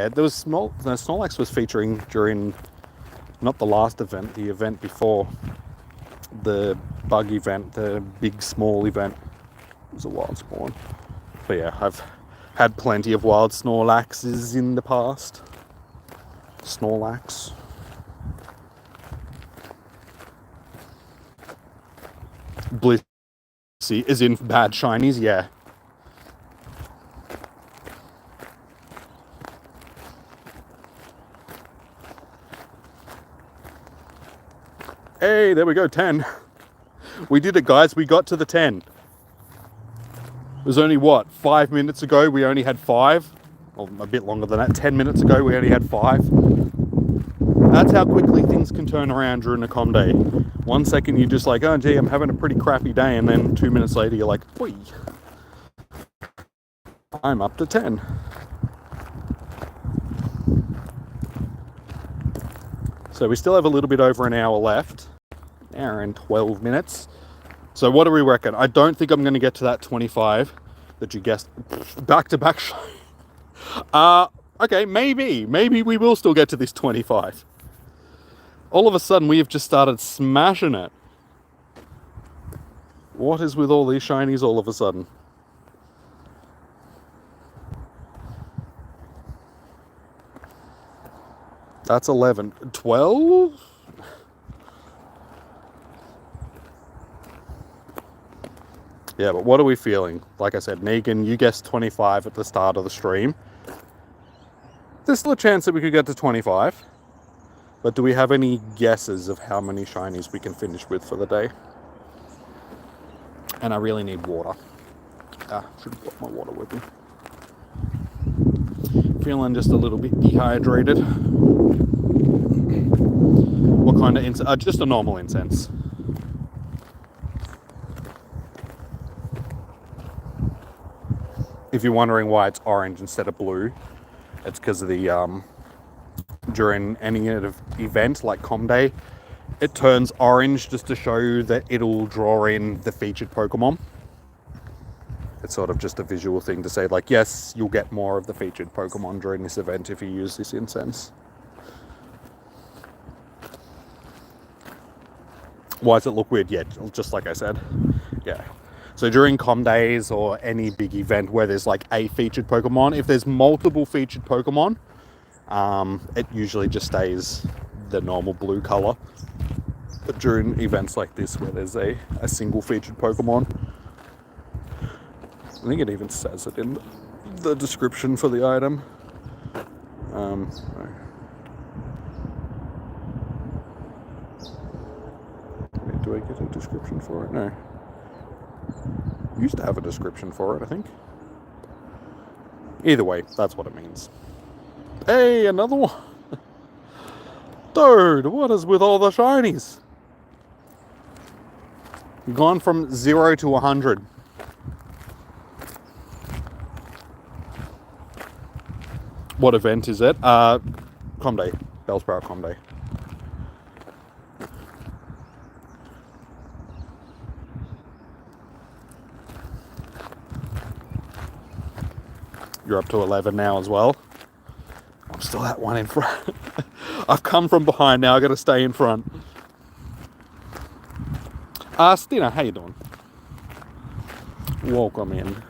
There was Snorlax was featuring during, not the last event, the event before, the bug event, the big small event. It was a wild spawn. But yeah, I've had plenty of wild Snorlaxes in the past. Snorlax. Blissey is in bad shinies, yeah. Hey, there we go, 10. We did it, guys. We got to the 10. It was only, what, 5 minutes ago we only had 5? Or a bit longer than that. 10 minutes ago we only had 5. That's how quickly things can turn around during a com day. 1 second you're just like, oh gee, I'm having a pretty crappy day, and then 2 minutes later you're like, boy, I'm up to 10. So we still have a little bit over an hour left. An hour and 12 minutes. So what do we reckon? I don't think I'm going to get to that 25 that you guessed. Back-to-back show. Okay, maybe we will still get to this 25. All of a sudden, we have just started smashing it. What is with all these shinies all of a sudden? That's 11. 12? Yeah, but what are we feeling? Like I said, Negan, you guessed 25 at the start of the stream. There's still a chance that we could get to 25. But do we have any guesses of how many shinies we can finish with for the day? And I really need water. Should have brought my water with me. Feeling just a little bit dehydrated. What kind of incense? Just a normal incense. If you're wondering why it's orange instead of blue, it's because of the during any event like Com Day, it turns orange just to show you that it'll draw in the featured Pokemon. It's sort of just a visual thing to say, like, yes, you'll get more of the featured Pokemon during this event if you use this incense. Why does it look weird? Yeah, just like I said. Yeah. So during Com Days or any big event where there's like a featured Pokemon, if there's multiple featured Pokemon, it usually just stays the normal blue color. But during events like this where there's a single featured Pokemon, I think it even says it in the description for the item. Do I get a description for it? No. Used to have a description for it, I think. Either way, that's what it means. Hey, another one! Dude, what is with all the shinies? Gone from 0 to 100. What event is it? Com Day. Bellsprout Com Day. You're up to 11 now as well. I'm still that one in front. I've come from behind now. I got to stay in front. Stina, how you doing? Welcome in.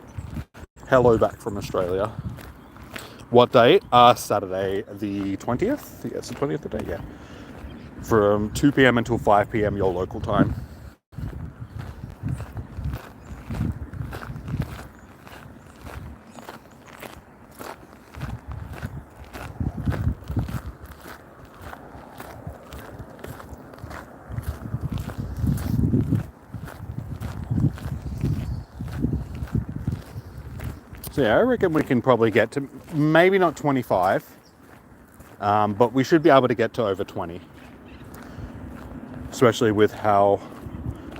Hello back from Australia. What date? Saturday the 20th? Yeah, it's the 20th today, yeah. From 2 p.m. until 5 p.m. your local time. So yeah, I reckon we can probably get to maybe not 25, but we should be able to get to over 20. Especially with how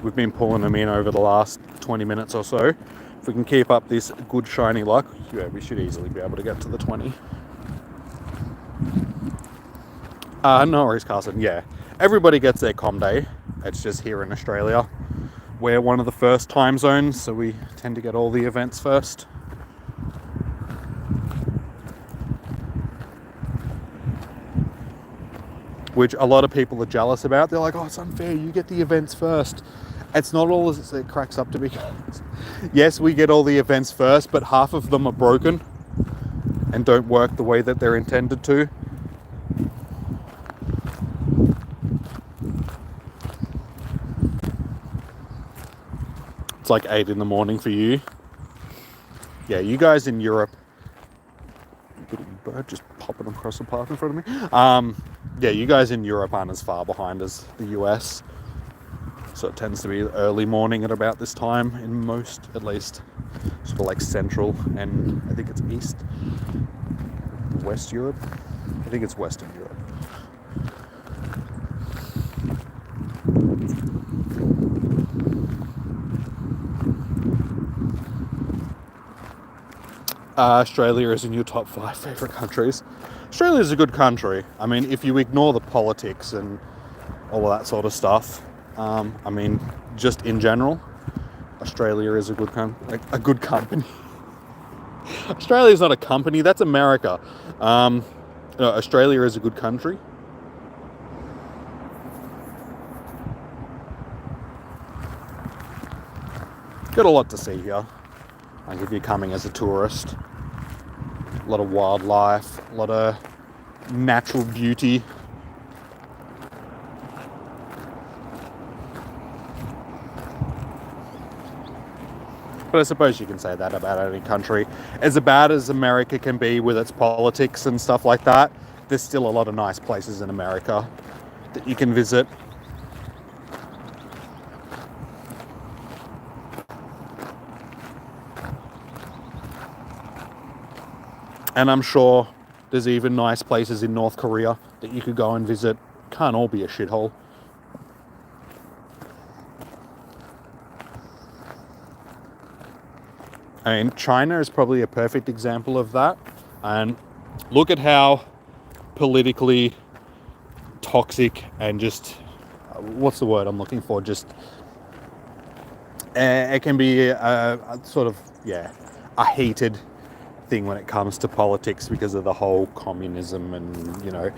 we've been pulling them in over the last 20 minutes or so. If we can keep up this good shiny luck, yeah, we should easily be able to get to the 20. No worries, Carson. Yeah, everybody gets their com day. It's just here in Australia. We're one of the first time zones, so we tend to get all the events first. Which a lot of people are jealous about. They're like, oh, it's unfair, you get the events first. It's not all as it cracks up to be. Yes, we get all the events first, but half of them are broken and don't work the way that they're intended to. It's like 8 in the morning for you. Yeah, you guys in Europe, little bird just popping across the park in front of me. Yeah, you guys in Europe aren't as far behind as the US. So it tends to be early morning at about this time in most, at least, sort of like Central and I think it's East, West Europe. I think it's Western Europe. Australia is in your top 5 favourite countries. Australia is a good country. I mean, if you ignore the politics and all of that sort of stuff, I mean, just in general, Australia is a good company. Australia is not a company, that's America. No, Australia is a good country. Got a lot to see here. Like if you're coming as a tourist, a lot of wildlife, a lot of natural beauty. But I suppose you can say that about any country. As bad as America can be with its politics and stuff like that, there's still a lot of nice places in America that you can visit. And I'm sure there's even nice places in North Korea that you could go and visit. Can't all be a shithole. I mean, China is probably a perfect example of that. And look at how politically toxic and just, what's the word I'm looking for? Just, it can be a sort of, yeah, a heated thing when it comes to politics because of the whole communism and, you know,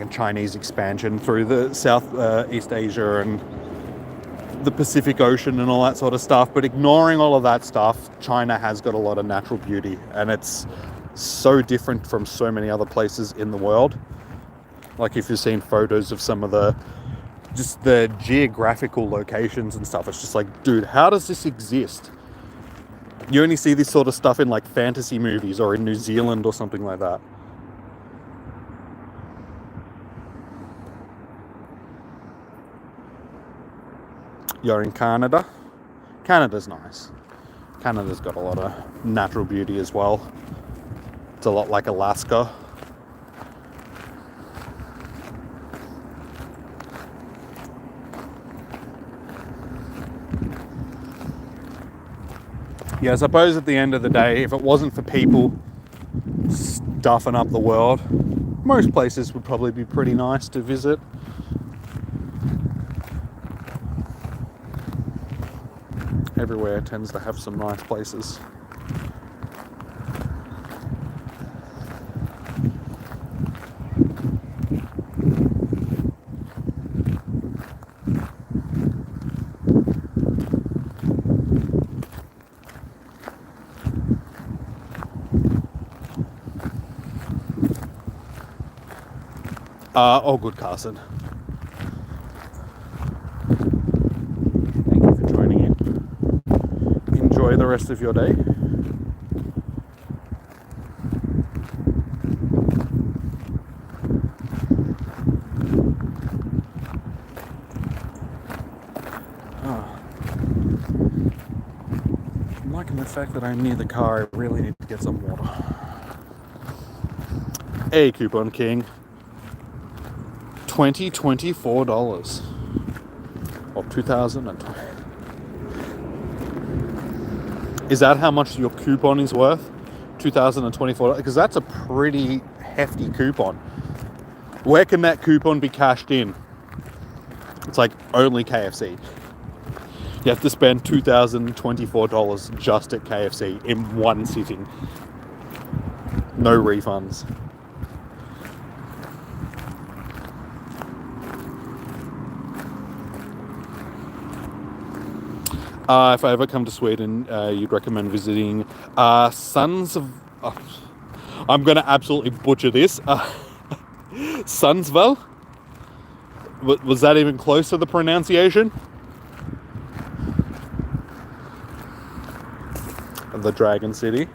Chinese expansion through the Southeast Asia and the Pacific Ocean and all that sort of stuff. But ignoring all of that stuff, China has got a lot of natural beauty, and it's so different from so many other places in the world. Like if you've seen photos of some of the geographical locations and stuff, it's just like, dude, how does this exist? You only see this sort of stuff in like fantasy movies or in New Zealand or something like that. You're in Canada. Canada's nice. Canada's got a lot of natural beauty as well. It's a lot like Alaska. Yeah, I suppose at the end of the day, if it wasn't for people stuffing up the world, most places would probably be pretty nice to visit. Everywhere tends to have some nice places. All good, Carson. Thank you for joining in. Enjoy the rest of your day. I'm liking this fact that I'm near the car, I really need to get some water. Hey, Coupon King. $24 of 2020. Is that how much your coupon is worth? $2,024? Because that's a pretty hefty coupon. Where can that coupon be cashed in? It's like only KFC. You have to spend $2,024 just at KFC in one sitting. No refunds. If I ever come to Sweden, you'd recommend visiting Sons of... I'm going to absolutely butcher this. Sundsvall? Was that even close to the pronunciation? The Dragon City.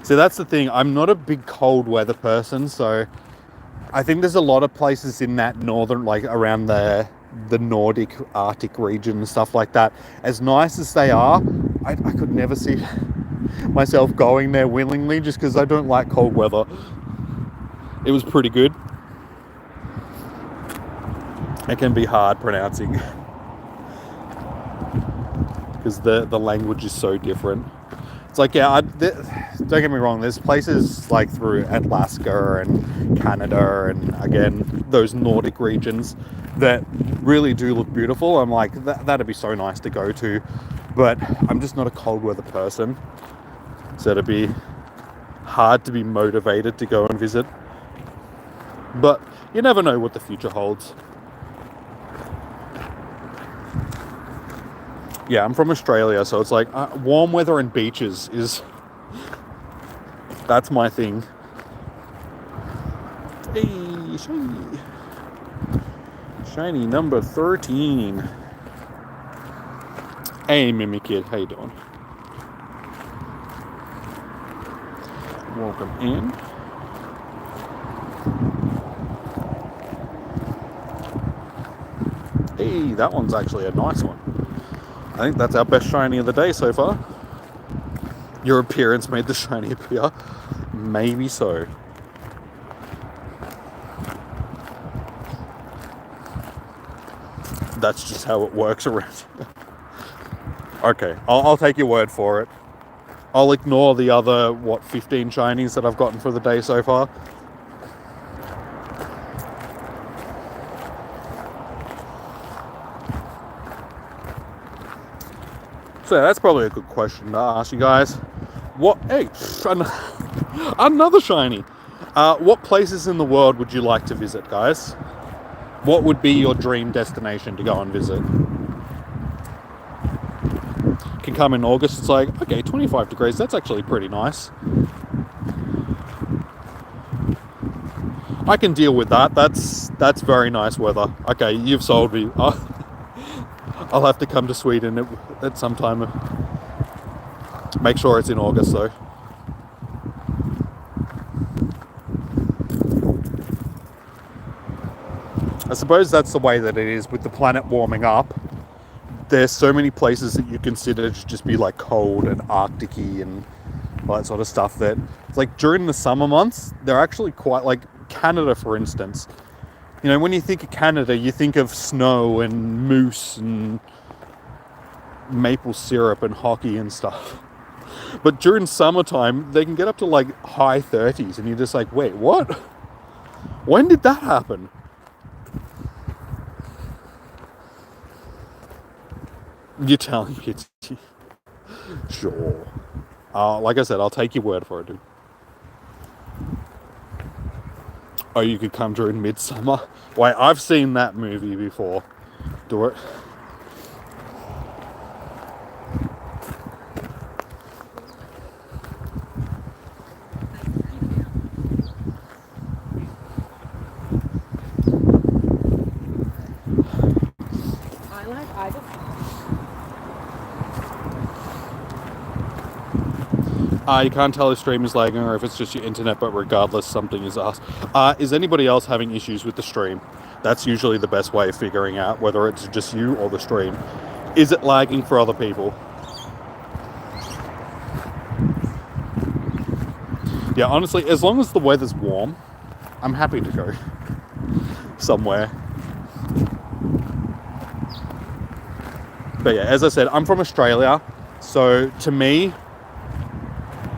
See, that's the thing. I'm not a big cold weather person, so I think there's a lot of places in that northern, like around the Nordic Arctic region and stuff like that. As nice as they are, I could never see myself going there willingly just because I don't like cold weather. It was pretty good. It can be hard pronouncing because the language is so different. It's like, yeah, don't get me wrong, there's places like through Alaska and Canada and again those Nordic regions that really do look beautiful. I'm like, that'd be so nice to go to, but I'm just not a cold weather person, so it'd be hard to be motivated to go and visit. But you never know what the future holds. Yeah, I'm from Australia, so it's like warm weather and beaches that's my thing. Hey, shiny. Shiny number 13. Hey, Mimi Kid, how you doing? Welcome in. Hey, that one's actually a nice one. I think that's our best shiny of the day so far. Your appearance made the shiny appear. Maybe so. That's just how it works around here. Okay, I'll take your word for it. I'll ignore the other, 15 shinies that I've gotten for the day so far. So that's probably a good question to ask you guys. Hey, another shiny. What places in the world would you like to visit, guys? What would be your dream destination to go and visit? Can come in August. It's like, okay, 25 degrees. That's actually pretty nice. I can deal with that. That's very nice weather. Okay, you've sold me. I'll have to come to Sweden at some time. Make sure it's in August though. I suppose that's the way that it is with the planet warming up. There's so many places that you consider to just be like cold and Arctic-y and all that sort of stuff that it's like during the summer months, they're actually quite like Canada, for instance. You know, when you think of Canada, you think of snow and moose and maple syrup and hockey and stuff. But during summertime, they can get up to like high 30s and you're just like, wait, what? When did that happen? You're telling me it's... Sure. Like I said, I'll take your word for it, dude. Oh, you could come during Midsummer? Wait, I've seen that movie before. Do it. You can't tell if stream is lagging or if it's just your internet, but regardless, something is asked. Is anybody else having issues with the stream? That's usually the best way of figuring out whether it's just you or the stream. Is it lagging for other people? yeah, honestly, as long as the weather's warm, I'm happy to go somewhere. But yeah, as I said, I'm from Australia, so to me,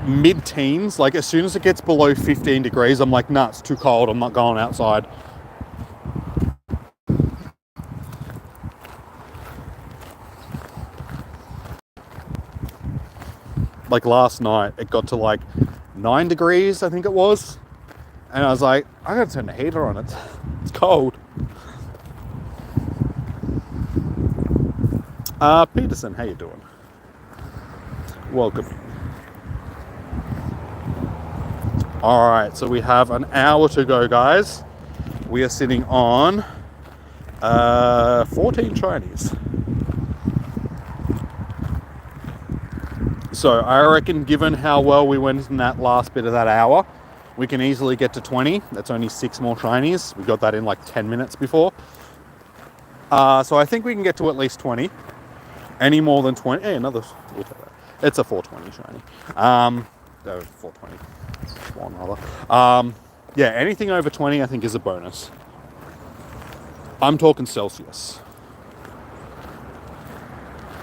mid-teens, like as soon as it gets below 15 degrees, I'm like, nah, it's too cold, I'm not going outside. Like last night, it got to like 9 degrees, I think it was. And I was like, I gotta turn the heater on, it's cold. Peterson, how you doing? Welcome. Alright, so we have an hour to go, guys. We are sitting on 14 shinies. So I reckon, given how well we went in that last bit of that hour, we can easily get to 20. That's only 6 more shinies. We got that in like 10 minutes before. So I think we can get to at least 20. Any more than 20, hey, another, we'll take that. It's a 420 shiny. 420, one rather. Yeah, anything over 20 I think is a bonus. I'm talking Celsius.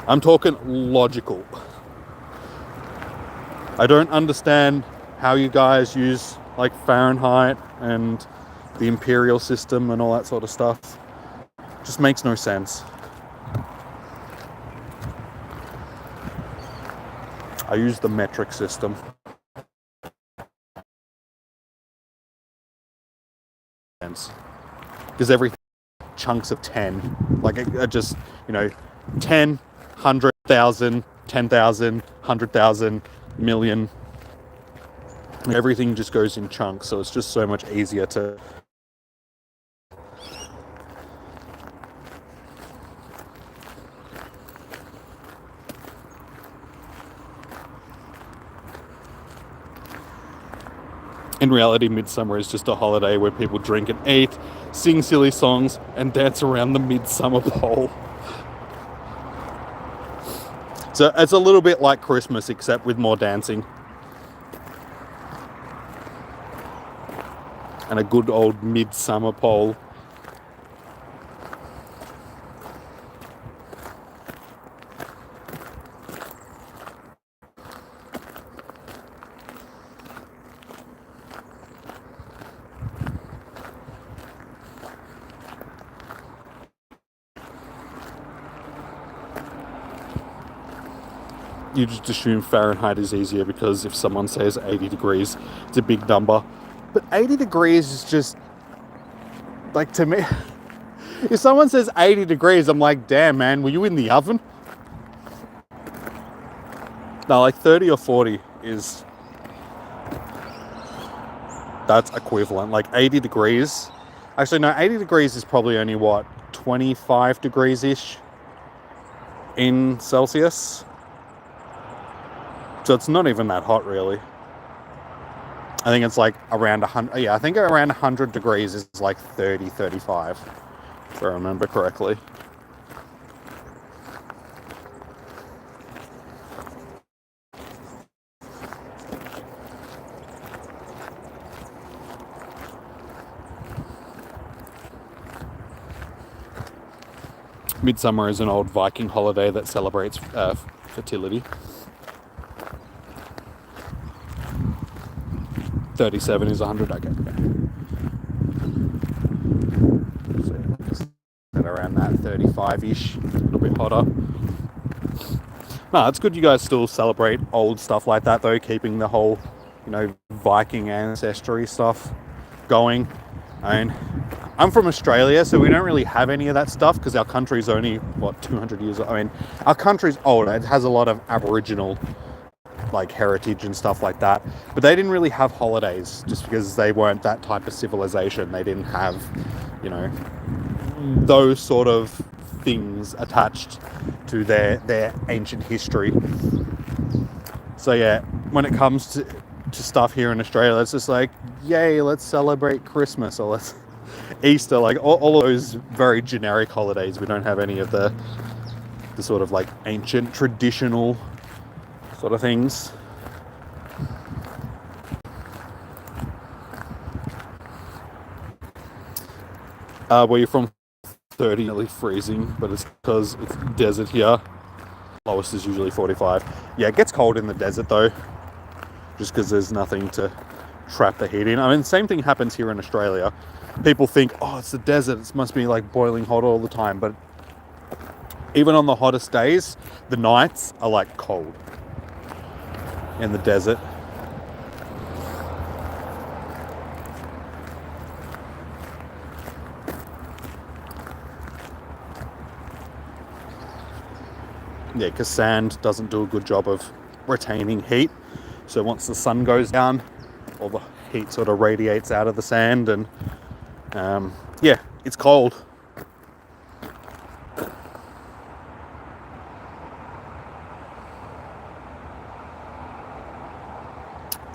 I'm talking logical. I don't understand how you guys use like Fahrenheit and the imperial system and all that sort of stuff. Just makes no sense. I use the metric system. Because every chunks of 10, like just, 10, 100,000, 10,000, 100,000, million. Everything just goes in chunks, so it's just so much easier to... In reality, midsummer is just a holiday where people drink and eat, sing silly songs, and dance around the midsummer pole. So it's a little bit like Christmas, except with more dancing. And a good old midsummer pole. You just assume Fahrenheit is easier because if someone says 80 degrees, it's a big number. But 80 degrees is just, like, to me, if someone says 80 degrees, I'm like, damn, man, were you in the oven? No, like 30 or 40 is, that's equivalent. Like 80 degrees. Actually, no, 80 degrees is probably only, what, 25 degrees-ish in Celsius? So it's not even that hot, really. I think it's like around 100. Yeah, I think around 100 degrees is like 30, 35, if I remember correctly. Midsummer is an old Viking holiday that celebrates fertility. 37 is 100, okay. So yeah, around that 35-ish, a little bit hotter. No, it's good you guys still celebrate old stuff like that though, keeping the whole, Viking ancestry stuff going. I mean, I'm from Australia, so we don't really have any of that stuff because our country's only, 200 years old. I mean, our country's old. It has a lot of Aboriginal heritage and stuff like that, but they didn't really have holidays just because they weren't that type of civilization. They didn't have those sort of things attached to their ancient history. So yeah, when it comes to stuff here in Australia, it's just like, yay, let's celebrate Christmas or let's Easter, all of those very generic holidays. We don't have any of the sort of ancient traditional sort of things. Where you're from, 30, nearly freezing, but it's because it's desert here. Lowest is usually 45. Yeah, it gets cold in the desert though, just because there's nothing to trap the heat in. I mean, same thing happens here in Australia. People think, oh, it's the desert, it must be like boiling hot all the time, but even on the hottest days, the nights are like cold in the desert. Yeah, because sand doesn't do a good job of retaining heat. So once the sun goes down, all the heat sort of radiates out of the sand, and yeah, it's cold.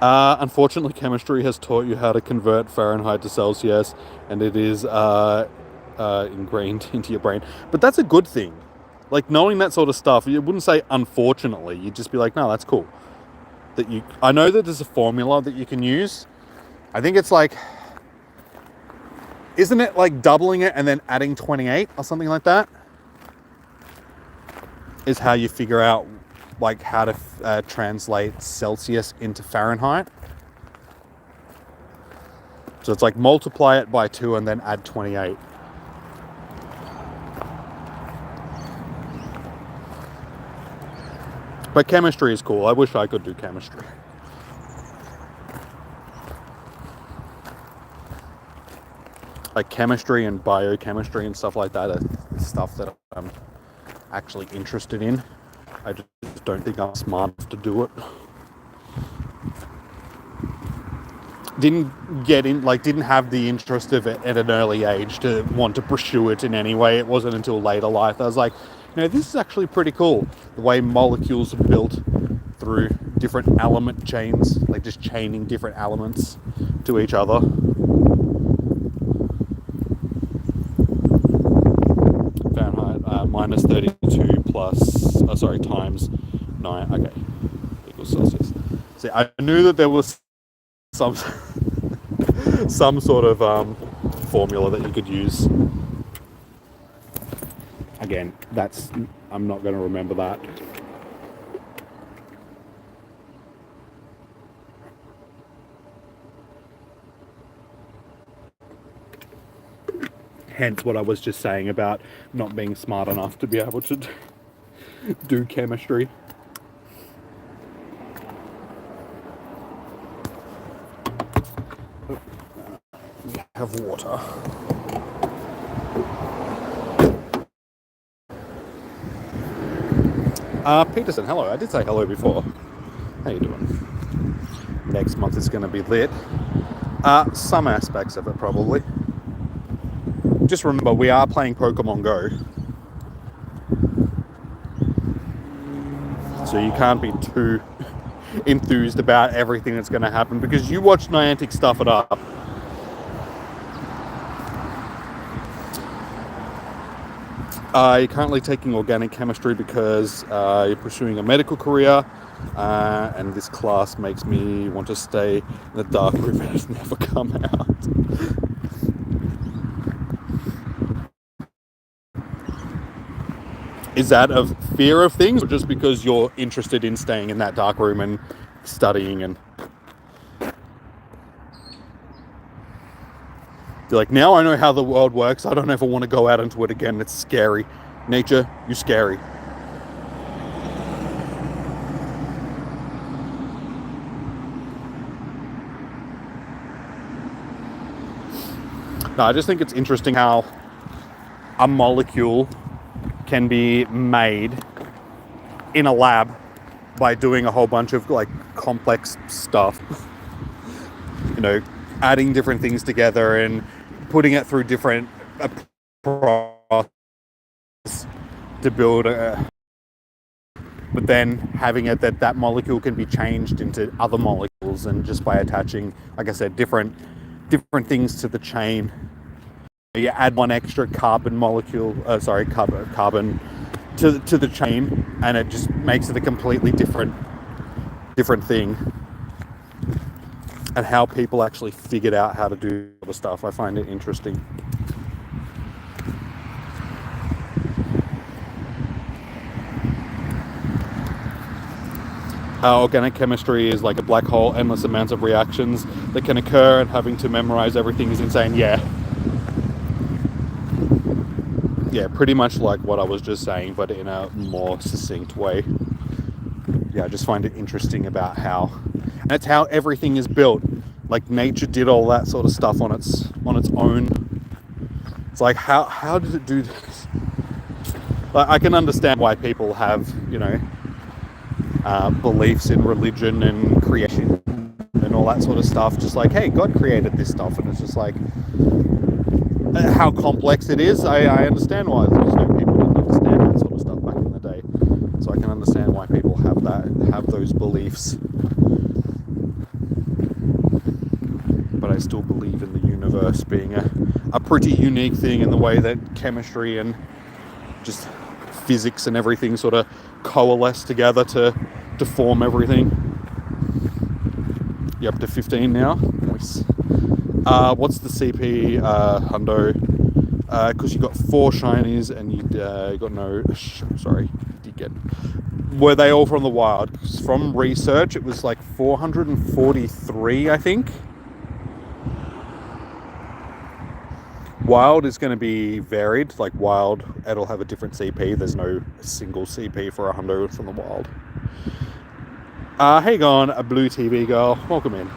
Unfortunately, chemistry has taught you how to convert Fahrenheit to Celsius, and it is ingrained into your brain. But that's a good thing. Like, knowing that sort of stuff, you wouldn't say unfortunately. You'd just be like, no, that's cool. I know that there's a formula that you can use. I think it's like, isn't it like doubling it and then adding 28 or something like that? Is how you figure out like how to translate Celsius into Fahrenheit. So it's like multiply it by 2 and then add 28. But chemistry is cool. I wish I could do chemistry. Like chemistry and biochemistry and stuff like that are stuff that I'm actually interested in. I just don't think I'm smart enough to do it. Didn't have the interest of it at an early age to want to pursue it in any way. It wasn't until later life I was like, this is actually pretty cool. The way molecules are built through different element chains, like just chaining different elements to each other. Fahrenheit, minus 32 times 9, okay, equals Celsius. See, I knew that there was some sort of formula that you could use. Again, I'm not going to remember that. Hence what I was just saying about not being smart enough to be able to do chemistry. Have water. Peterson, hello. I did say hello before. How you doing? Next month is going to be lit. Some aspects of it, probably. Just remember, we are playing Pokemon Go. So you can't be too enthused about everything that's going to happen, because you watch Niantic stuff it up. You're currently taking organic chemistry because you're pursuing a medical career, and this class makes me want to stay in the dark room and has never come out. Is that a fear of things, or just because you're interested in staying in that dark room and studying? And you're like, now I know how the world works. I don't ever want to go out into it again. It's scary. Nature, you're scary. No, I just think it's interesting how a molecule can be made in a lab by doing a whole bunch of like complex stuff. Adding different things together and putting it through different processes to build but then having it that molecule can be changed into other molecules, and just by attaching, like I said, different things to the chain. You add one extra carbon molecule, carbon to the chain, and it just makes it a completely different thing. And how people actually figured out how to do the stuff, I find it interesting. how organic chemistry is like a black hole, endless amounts of reactions that can occur, and having to memorize everything is insane. Yeah, pretty much like what I was just saying, but in a more succinct way. Yeah, I just find it interesting about how, and it's how everything is built. Like nature did all that sort of stuff on its own. It's like, how did it do this? Like, I can understand why people have, beliefs in religion and creation and all that sort of stuff. Just like, hey, God created this stuff, and it's just like how complex it is. I understand why. There's no people didn't understand that sort of stuff back in the day, so I can understand why people have those beliefs. But I still believe in the universe being a pretty unique thing in the way that chemistry and just physics and everything sort of coalesce together to form everything. You're up to 15 now. Nice. What's the CP, Hundo? Because you got 4 shinies and you got no... Sorry, did get... Were they all from the wild? From research, it was like 443, I think. Wild is going to be varied. Like wild, it'll have a different CP. There's no single CP for a hundo from the wild. Hey, gone, a blue TV girl. Welcome in.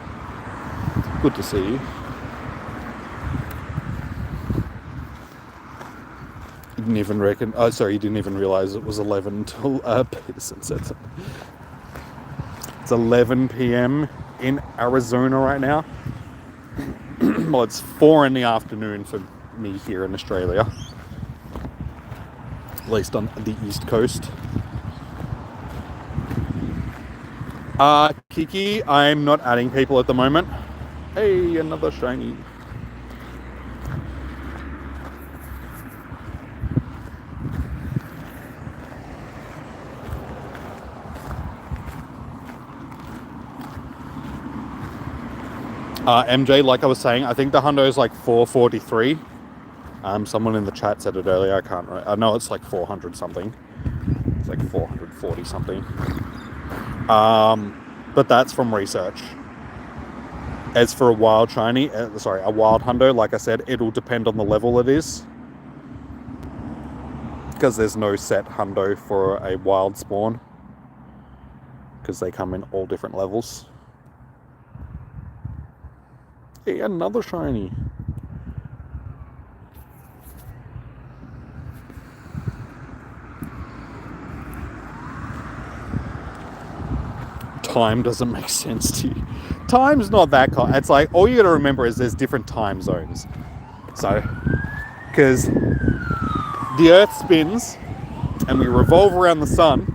Good to see you. You didn't even reckon. Oh, sorry, you didn't even realize it was 11 until Peterson said so. It's 11 p.m. in Arizona right now. Well, it's 4 in the afternoon for me here in Australia, at least on the East Coast. Kiki, I'm not adding people at the moment. Hey, another shiny. MJ, like I was saying, I think the hundo is like 443. Someone in the chat said it earlier. I can't remember. I know it's like 400 something. It's like 440 something. But that's from research. As for a wild shiny, a wild hundo, like I said, it'll depend on the level it is. Because there's no set hundo for a wild spawn. Because they come in all different levels. Hey, another shiny. Time doesn't make sense to you. Time's not that it's like, all you gotta remember is there's different time zones. So, because the Earth spins and we revolve around the sun.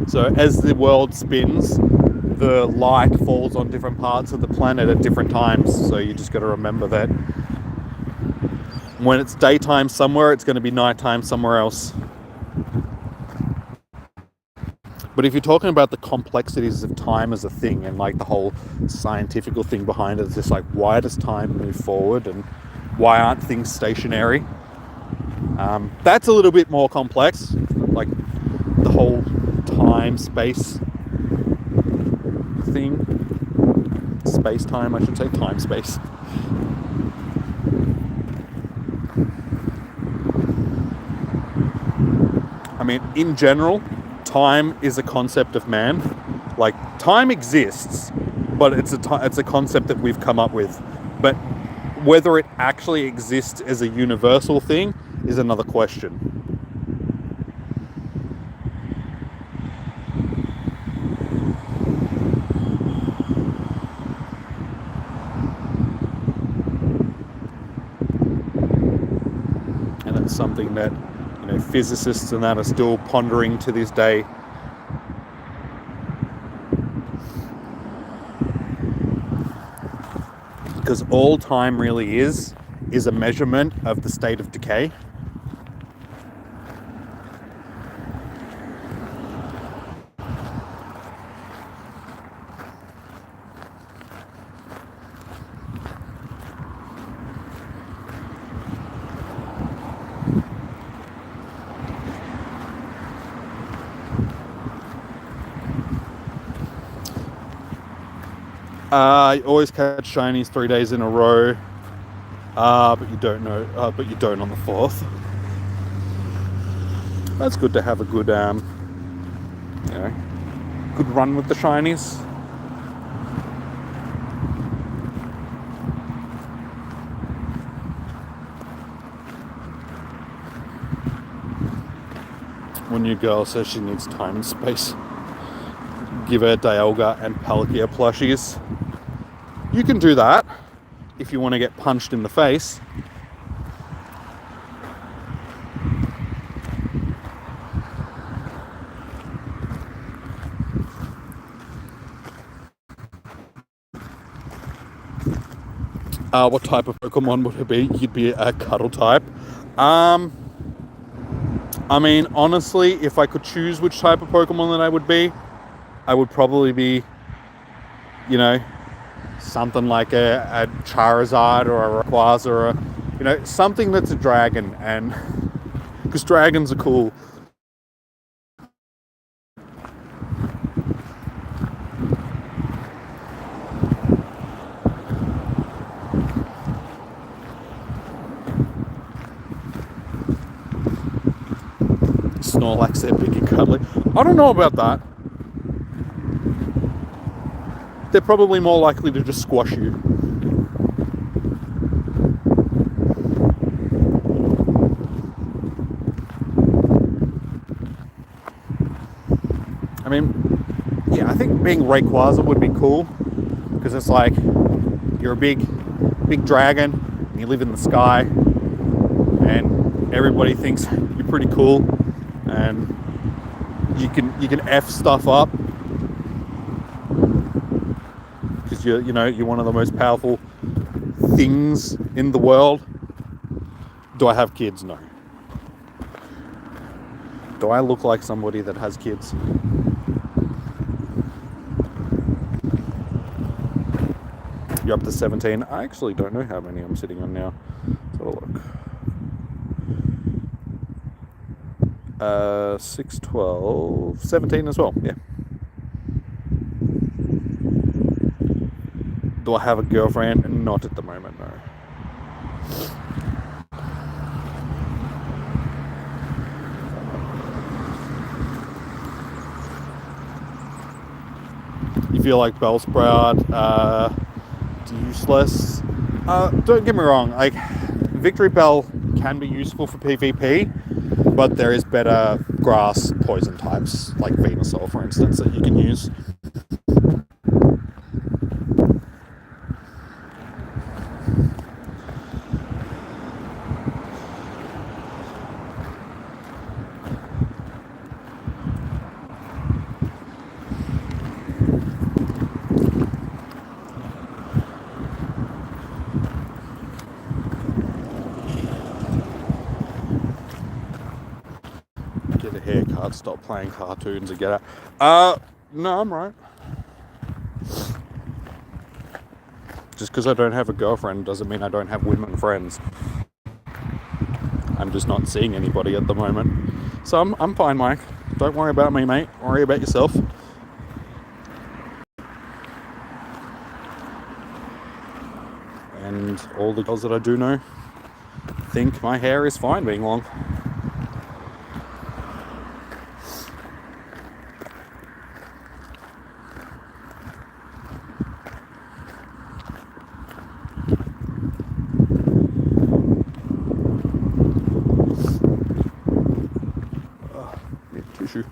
So as the world spins, the light falls on different parts of the planet at different times. So you just got to remember that when it's daytime somewhere, it's going to be nighttime somewhere else. But if you're talking about the complexities of time as a thing and like the whole scientific thing behind it, it's just like, why does time move forward and why aren't things stationary? That's a little bit more complex, like the whole time-space thing. Space-time, I should say. Time-space. I mean, in general, time is a concept of man. Like, time exists, but it's a concept that we've come up with. But whether it actually exists as a universal thing is another question. And it's something that, physicists and that are still pondering to this day. Because all time really is a measurement of the state of decay. You always catch shinies 3 days in a row, but you don't know. But you don't on the 4th. That's good to have a good, good run with the shinies. When your girl says she needs time and space, give her Dialga and Palkia plushies. You can do that if you want to get punched in the face. What type of Pokemon would it be? You'd be a cuddle type. I mean, honestly, if I could choose which type of Pokemon that I would be, I would probably be, something like a Charizard or a Rayquaza or something that's a dragon, and because dragons are cool. Snorlax, they're big and cuddly. I don't know about that. They're probably more likely to just squash you. I mean, yeah, I think being Rayquaza would be cool, because it's like you're a big dragon, and you live in the sky, and everybody thinks you're pretty cool, and you can F stuff up because you're one of the most powerful things in the world. Do I have kids? No. Do I look like somebody that has kids? You're up to 17. I actually don't know how many I'm sitting on now. Let's have a look. 6, 12, 17 as well. Yeah. Do I have a girlfriend? Not at the moment, no. You feel like Bellsprout useless? Don't get me wrong, like Victory Bell can be useful for PvP, but there is better grass poison types like Venusaur, for instance, that you can use. Get a haircut, stop playing cartoons and get out. No, I'm right. Just because I don't have a girlfriend doesn't mean I don't have women friends. I'm just not seeing anybody at the moment. So I'm fine, Mike. Don't worry about me, mate. Worry about yourself. And all the girls that I do know think my hair is fine being long. Tissue.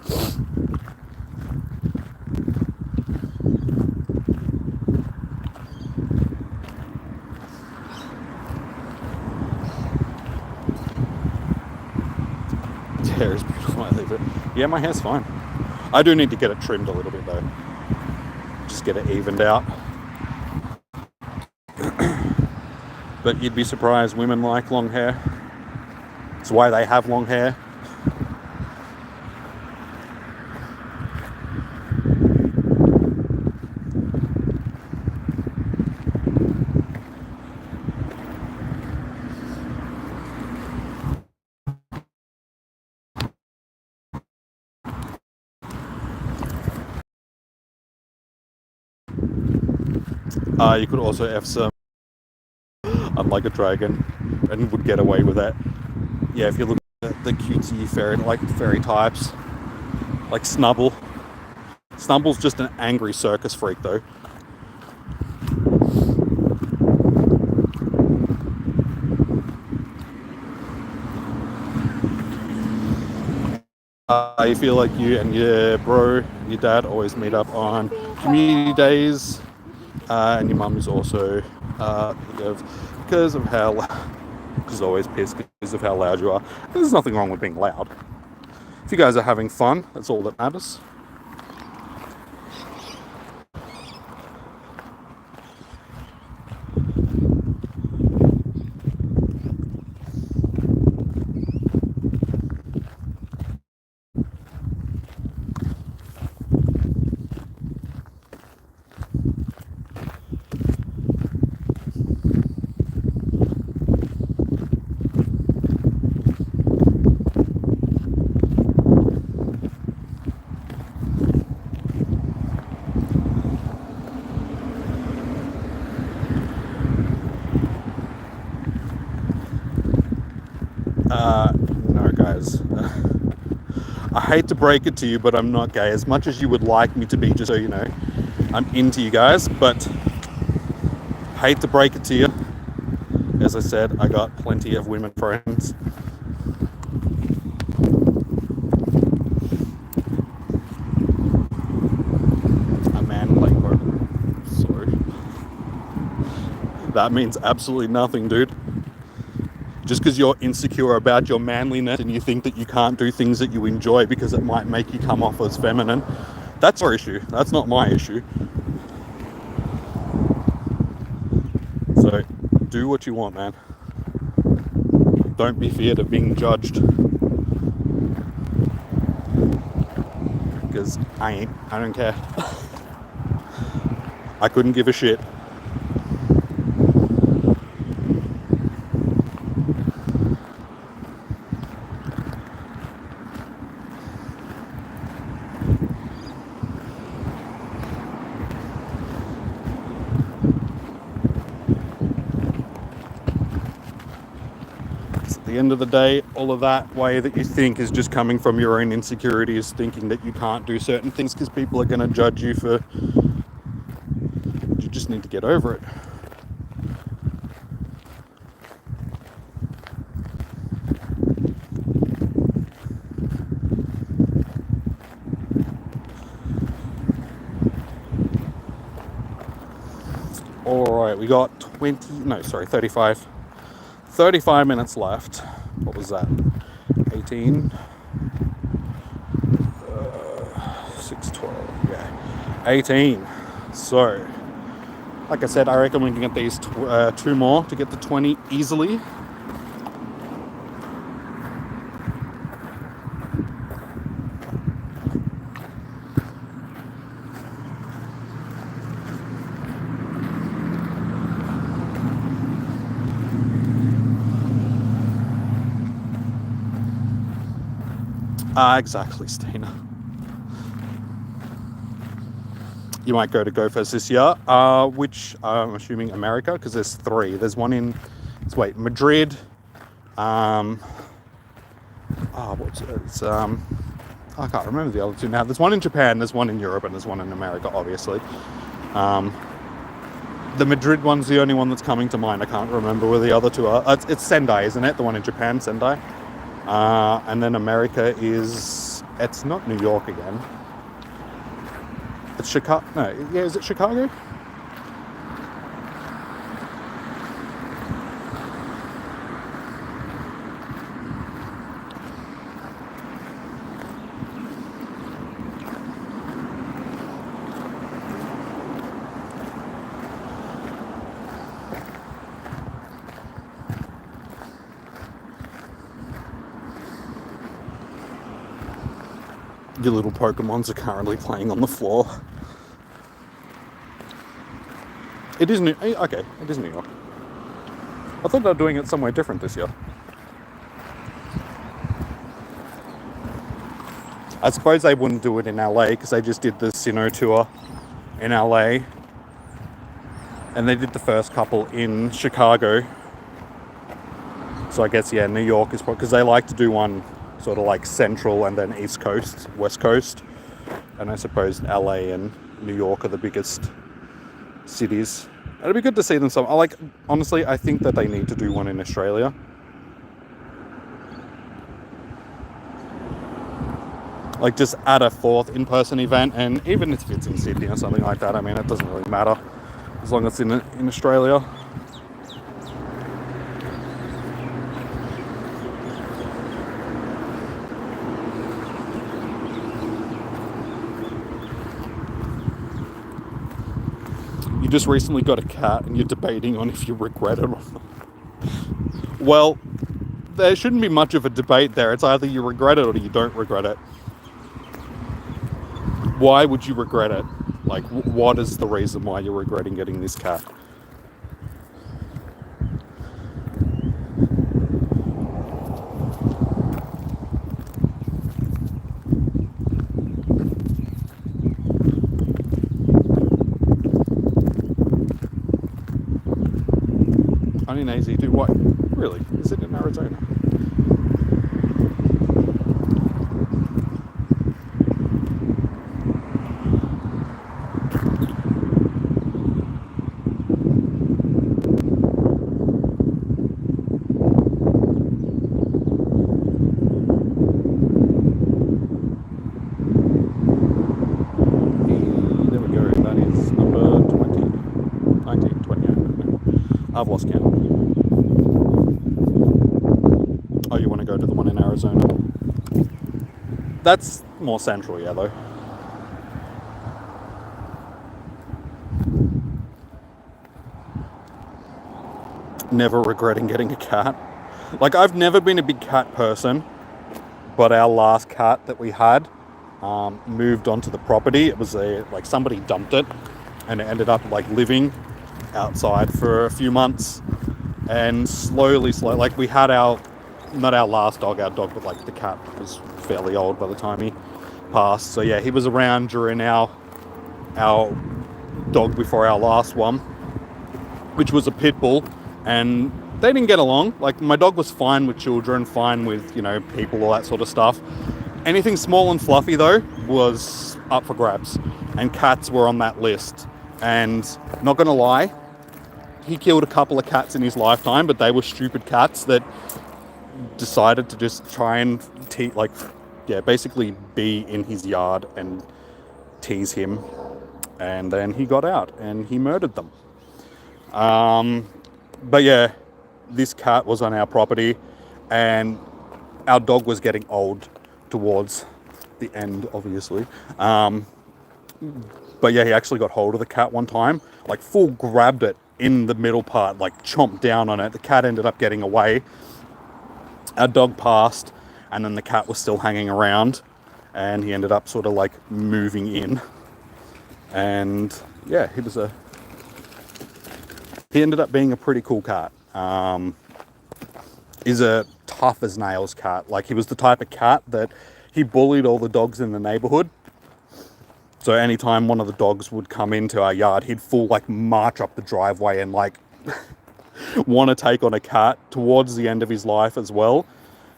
Hair is beautiful. I leave it. Yeah, my hair's fine. I do need to get it trimmed a little bit though. Just get it evened out. But you'd be surprised, women like long hair. It's why they have long hair. You could also F some unlike a dragon and would get away with that. Yeah, if you look at the cutesy fairy types, like Snubble. Snubble's just an angry circus freak though. You feel like you and your bro, your dad always meet up on community days, and your mum is also because of how she's always pissed because of how loud you are. There's nothing wrong with being loud. If you guys are having fun, that's all that matters. No, guys. I hate to break it to you, but I'm not gay. As much as you would like me to be, just so you know, I'm into you guys, but hate to break it to you. As I said, I got plenty of women friends. A man playing Pokemon. Sorry. That means absolutely nothing, dude. Just because you're insecure about your manliness and you think that you can't do things that you enjoy because it might make you come off as feminine, that's your issue. That's not my issue. So, do what you want, man. Don't be feared of being judged. Because I ain't. I don't care. I couldn't give a shit. At the end of the day, all of that way that you think is just coming from your own insecurities, thinking that you can't do certain things because people are going to judge you for. You just need to get over it. Alright, we got 35 minutes left. What was that? 18? 6, 12, yeah. 18. So, like I said, I reckon we can get these 2 more to get to 20 easily. Exactly, Stina. You might go to GoFest this year, which I'm assuming America, because there's 3. There's one in, Madrid. I can't remember the other 2 now. There's one in Japan, there's one in Europe, and there's one in America, obviously. The Madrid one's the only one that's coming to mind. I can't remember where the other 2 are. It's Sendai, isn't it? The one in Japan, Sendai. And then America is... It's not New York again. It's Chicago. No, yeah, is it Chicago? Your little Pokemons are currently playing on the floor. It is New York. I thought they were doing it somewhere different this year. I suppose they wouldn't do it in LA because they just did the Sinnoh tour in LA. And they did the first couple in Chicago. So I guess, yeah, New York is probably, because they like to do one sort of like central and then East Coast, West Coast. And I suppose LA and New York are the biggest cities. It'd be good to see them some. Honestly, I think that they need to do one in Australia. Like, just add a fourth in-person event, and even if it's in Sydney or something like that, I mean, it doesn't really matter as long as it's in Australia. You just recently got a cat and you're debating on if you regret it or not. Well, there shouldn't be much of a debate there. It's either you regret it or you don't regret it. Why would you regret it? Like, what is the reason why you're regretting getting this cat? Honey and AZ do what? Really? Is it in Arizona? There we go. That is number 20. 19, 20. I don't know. I've lost count. Oh, you want to go to the one in Arizona? That's more central, yeah, though. Never regretting getting a cat. Like, I've never been a big cat person, but our last cat that we had moved onto the property. It was somebody dumped it, and it ended up like living outside for a few months, and slowly, like, we had not our last dog, but like the cat was fairly old by the time he passed. So yeah, he was around during our dog before our last one, which was a pit bull, and they didn't get along. Like, my dog was fine with children, fine with, people, all that sort of stuff. Anything small and fluffy, though, was up for grabs, and cats were on that list. And not gonna lie, he killed a couple of cats in his lifetime, but they were stupid cats that decided to just try and basically be in his yard and tease him. And then he got out and he murdered them. But yeah, this cat was on our property, and our dog was getting old towards the end, obviously. But yeah, he actually got hold of the cat one time, like full grabbed it in the middle part, like chomped down on it. The cat ended up getting away. Our dog passed, and then the cat was still hanging around, and he ended up sort of like moving in. And yeah, he ended up being a pretty cool cat. He's a tough as nails cat. Like, he was the type of cat that he bullied all the dogs in the neighborhood. So anytime one of the dogs would come into our yard, he'd full like march up the driveway and like want to take on a cat. Towards the end of his life as well,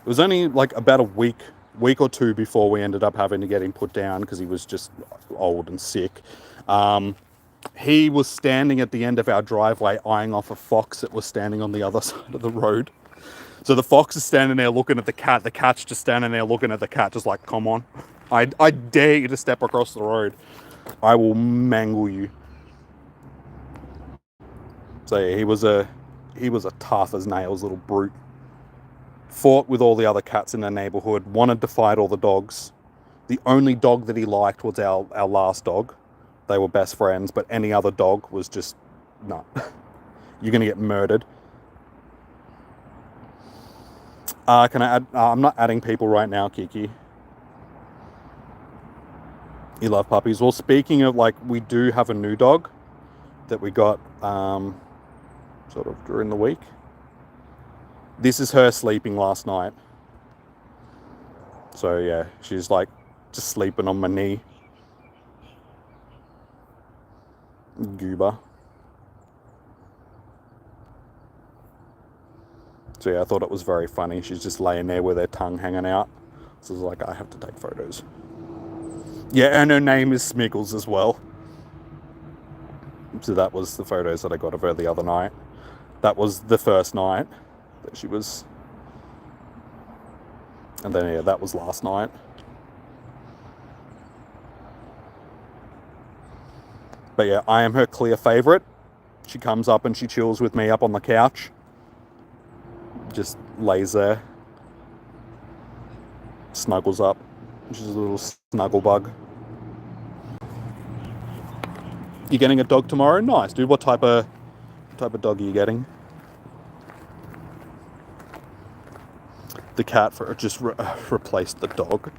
it was only like about a week or two before we ended up having to get him put down because he was just old and sick. He was standing at the end of our driveway eyeing off a fox that was standing on the other side of the road. So the fox is standing there looking at the cat. The cat's just standing there looking at the cat, just like, come on. I dare you to step across the road. I will mangle you. So yeah, he was a tough as nails little brute. Fought with all the other cats in the neighborhood, wanted to fight all the dogs. The only dog that he liked was our last dog. They were best friends, but any other dog was just, no. You're going to get murdered. Can I add? I'm not adding people right now, Kiki. You love puppies. Well, speaking of, like, we do have a new dog that we got sort of during the week. This is her sleeping last night. So yeah, she's like just sleeping on my knee. Goober. So yeah, I thought it was very funny. She's just laying there with her tongue hanging out. So I was like, I have to take photos. Yeah, and her name is Smiggles as well. So that was the photos that I got of her the other night. That was the first night that she was... And then, yeah, that was last night. But yeah, I am her clear favourite. She comes up and she chills with me up on the couch. Just lays there. Snuggles up. She's a little snuggle bug. You getting a dog tomorrow? Nice, dude. What type of dog are you getting? The cat just replaced the dog.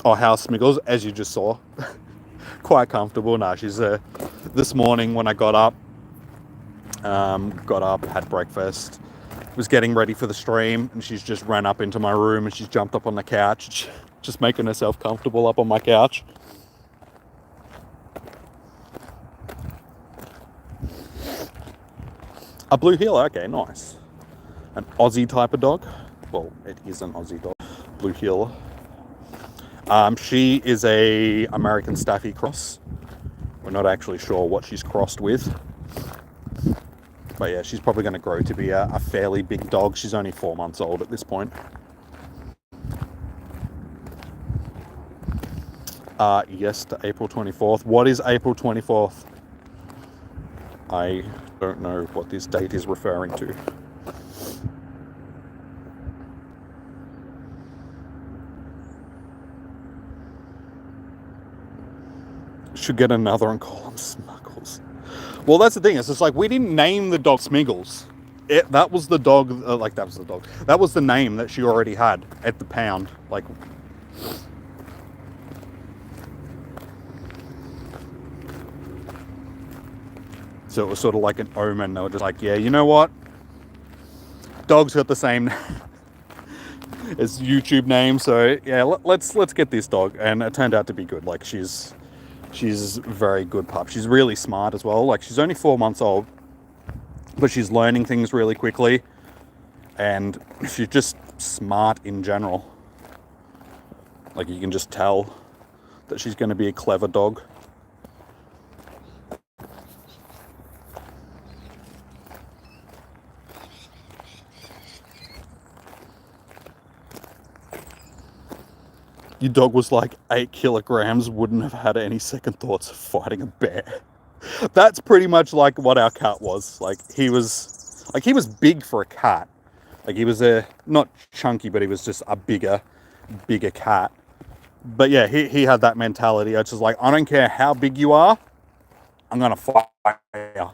Oh, how's Smiggles? As you just saw, quite comfortable. Nah, she's this morning when I got up, had breakfast, was getting ready for the stream, and she's just ran up into my room and she's jumped up on the couch, just making herself comfortable up on my couch. A blue heeler, okay, nice. An Aussie type of dog. Well, it is an Aussie dog. Blue heeler. She is a American Staffy cross. We're not actually sure what she's crossed with. But yeah, she's probably going to grow to be a fairly big dog. She's only 4 months old at this point. Yes, to April 24th. What is April 24th? I don't know what this date is referring to. Should get another and call him Smuggles. Well, that's the thing. It's just like, we didn't name the dog Smiggles. That was the dog, that was the name that she already had at the pound. Like, so it was sort of like an omen. They were just like, yeah, you know what? Dog's got the same as YouTube name, so yeah, let's get this dog. And it turned out to be good. Like, she's a very good pup. She's really smart as well. Like, she's only 4 months old, but she's learning things really quickly, and she's just smart in general. Like, you can just tell that she's going to be a clever dog. Your dog was like 8 kilograms, wouldn't have had any second thoughts of fighting a bear. That's pretty much like what our cat was. Like, he was big for a cat. Like, he was not chunky, but he was just a bigger cat. But yeah, he had that mentality. It's just like, I don't care how big you are, I'm gonna fight you.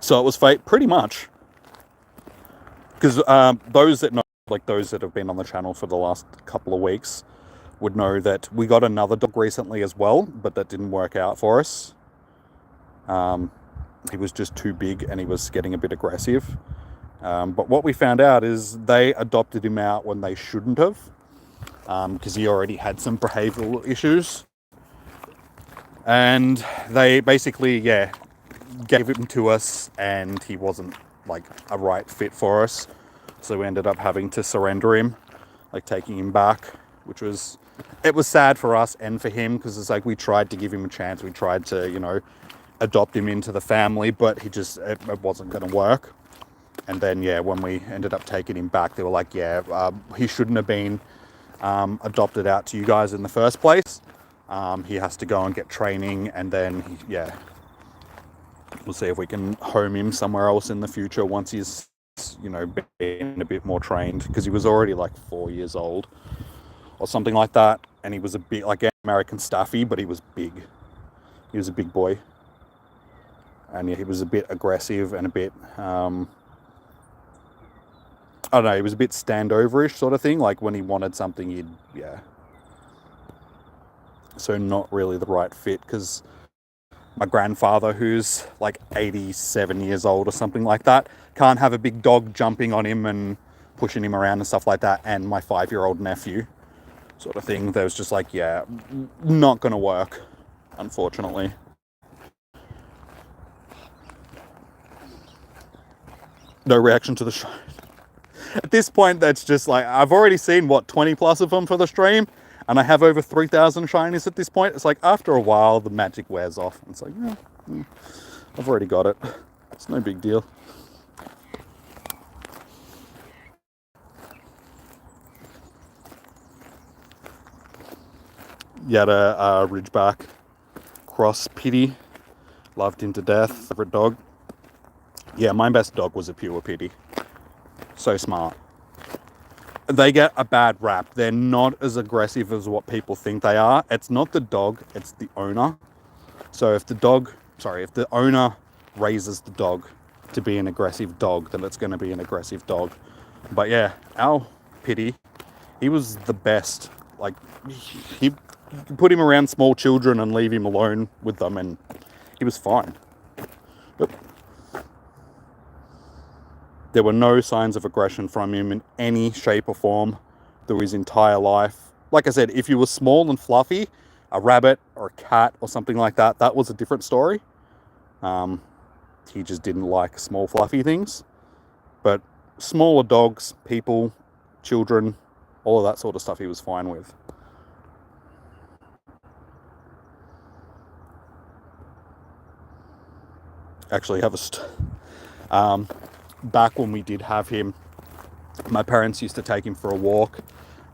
So it was fate, pretty much. Because those that know, like those that have been on the channel for the last couple of weeks, would know that we got another dog recently as well, but that didn't work out for us. He was just too big and he was getting a bit aggressive. But what we found out is they adopted him out when they shouldn't have, because he already had some behavioral issues. And they basically, yeah, gave him to us, and he wasn't like a right fit for us. So we ended up having to surrender him, like taking him back, which was, it was sad for us and for him, because it's like, we tried to give him a chance. We tried to, you know, adopt him into the family, but it wasn't going to work. And then, yeah, when we ended up taking him back, they were like, yeah, he shouldn't have been adopted out to you guys in the first place. He has to go and get training, and then, yeah, we'll see if we can home him somewhere else in the future once he's, you know, been a bit more trained, because he was already like 4 years old or something like that. And he was a bit like an American Staffy, but he was big. He was a big boy. And yeah, he was a bit aggressive and a bit, I don't know, he was a bit standoverish sort of thing. Like, when he wanted something, he'd, yeah. So not really the right fit, because my grandfather, who's like 87 years old or something like that, can't have a big dog jumping on him and pushing him around and stuff like that. And my 5-year-old nephew. sort of thing. There was just like, yeah, not going to work, unfortunately. No reaction to the show. At this point, that's just like, I've already seen, what, 20 plus of them for the stream, and I have over 3,000 shinies at this point. It's like, after a while, the magic wears off. It's like, yeah, I've already got it. It's no big deal. You had a Ridgeback cross pity. Loved him to death. Favorite dog. Yeah, my best dog was a pure pity. So smart. They get a bad rap. They're not as aggressive as what people think they are. It's not the dog, it's the owner. So if the owner raises the dog to be an aggressive dog, then it's going to be an aggressive dog. But yeah, our pity, he was the best. Like, he put him around small children and leave him alone with them, and he was fine. But there were no signs of aggression from him in any shape or form through his entire life. Like I said, if you were small and fluffy, a rabbit or a cat or something like that, that was a different story. He just didn't like small fluffy things. But smaller dogs, people, children, all of that sort of stuff he was fine with. Actually have back when we did have him, my parents used to take him for a walk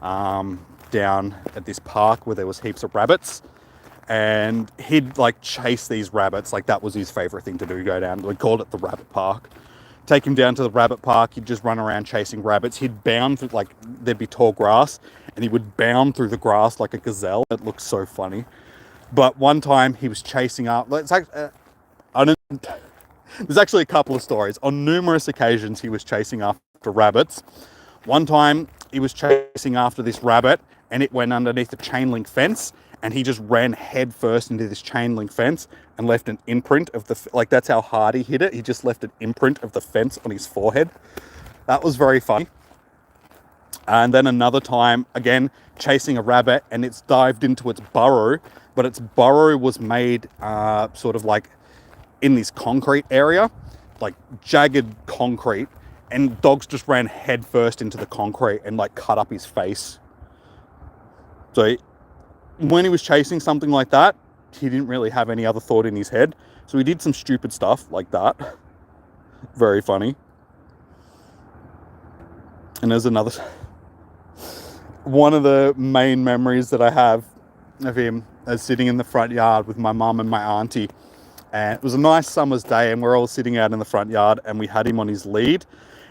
down at this park where there was heaps of rabbits, and he'd like chase these rabbits. Like, that was his favorite thing to do, go down. We called it the rabbit park. Take him down to the rabbit park, he'd just run around chasing rabbits. He'd bound through, like, there'd be tall grass, and he would bound through the grass like a gazelle. It looked so funny. But one time he was chasing up, it's like, there's actually a couple of stories. On numerous occasions, he was chasing after rabbits. One time, he was chasing after this rabbit, and it went underneath a chain link fence, and he just ran head first into this chain link fence and left an imprint of the, like, that's how hard he hit it. He just left an imprint of the fence on his forehead. That was very funny. And then another time, again, chasing a rabbit, and it's dived into its burrow, but its burrow was made sort of like in this concrete area, like jagged concrete, and dogs just ran head first into the concrete and like cut up his face. So when he was chasing something like that, he didn't really have any other thought in his head. So he did some stupid stuff like that. Very funny. And there's another, one of the main memories that I have of him is sitting in the front yard with my mum and my auntie. And it was a nice summer's day, and we're all sitting out in the front yard, and we had him on his lead,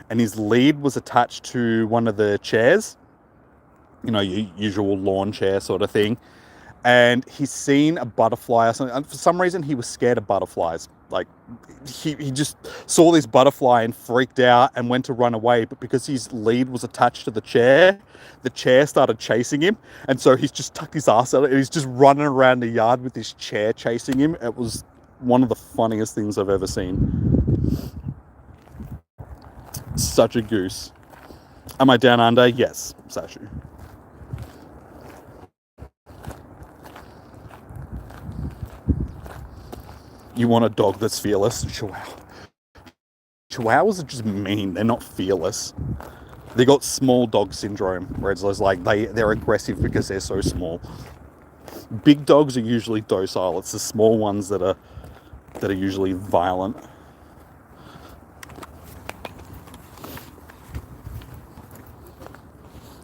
and his lead was attached to one of the chairs, you know, your usual lawn chair sort of thing. And he's seen a butterfly or something. And for some reason, he was scared of butterflies. Like, he just saw this butterfly and freaked out and went to run away. But because his lead was attached to the chair started chasing him. And so he's just tucked his ass out, and he's just running around the yard with this chair chasing him. It was one of the funniest things I've ever seen. Such a goose. Am I down under? Yes, Sashu. You want a dog that's fearless? Chihuahuas are just mean. They're not fearless. They got small dog syndrome, where it's like they're aggressive because they're so small. Big dogs are usually docile. It's the small ones that are usually violent.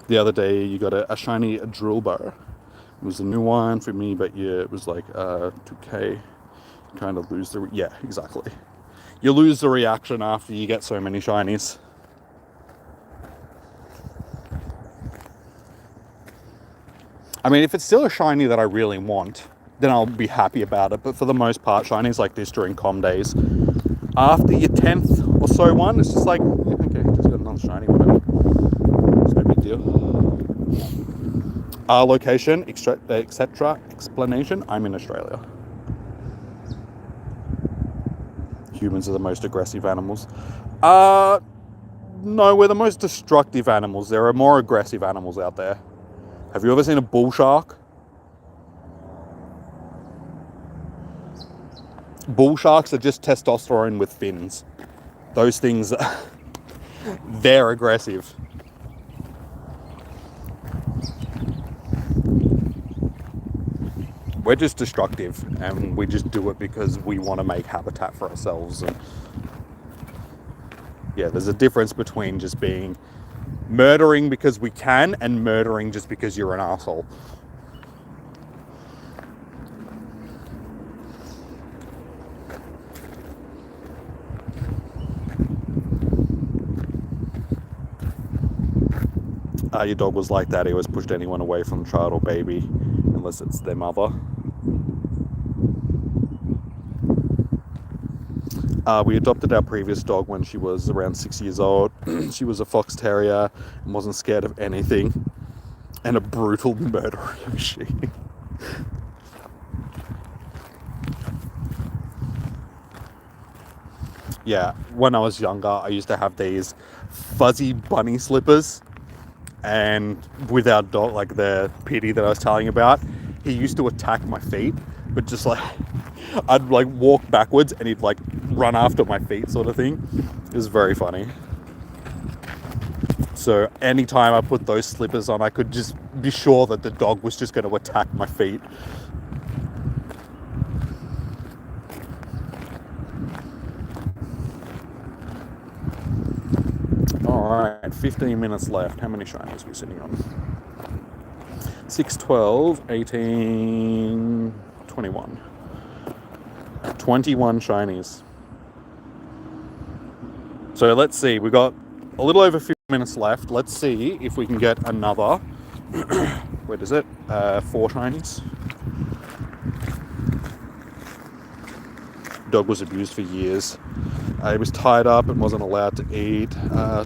The other day, you got a shiny drill bar. It was a new one for me, but yeah, it was like 2K. Kind of lose the, yeah, exactly. You lose the reaction after you get so many shinies. I mean, if it's still a shiny that I really want, then I'll be happy about it. But for the most part, shinies like this during com days, after your 10th or so one, it's just like, yeah, okay, just got another shiny, whatever. It's no big deal. Location, etc. Explanation, I'm in Australia. Humans are the most aggressive animals. No, we're the most destructive animals. There are more aggressive animals out there. Have you ever seen a bull shark? Bull sharks are just testosterone with fins. Those things, they're aggressive. We're just destructive, and we just do it because we want to make habitat for ourselves. And yeah, there's a difference between just being murdering because we can and murdering just because you're an asshole. Your dog was like that. He always pushed anyone away from the child or baby, unless it's their mother. We adopted our previous dog when she was around 6 years old. She was a fox terrier and wasn't scared of anything, and a brutal murdering machine. Yeah, when I was younger, I used to have these fuzzy bunny slippers, and with our dog, like the Pitty that I was telling you about, he used to attack my feet, but just like I'd like walk backwards and he'd like run after my feet, sort of thing. It was very funny. So anytime I put those slippers on, I could just be sure that the dog was just going to attack my feet. Alright, 15 minutes left. How many shinies are we sitting on? 6, 12, 18, 21. 21 shinies. So let's see, we've got a little over 50 minutes left. Let's see if we can get another, what is it, 4 shinies. Dog was abused for years. He was tied up and wasn't allowed to eat.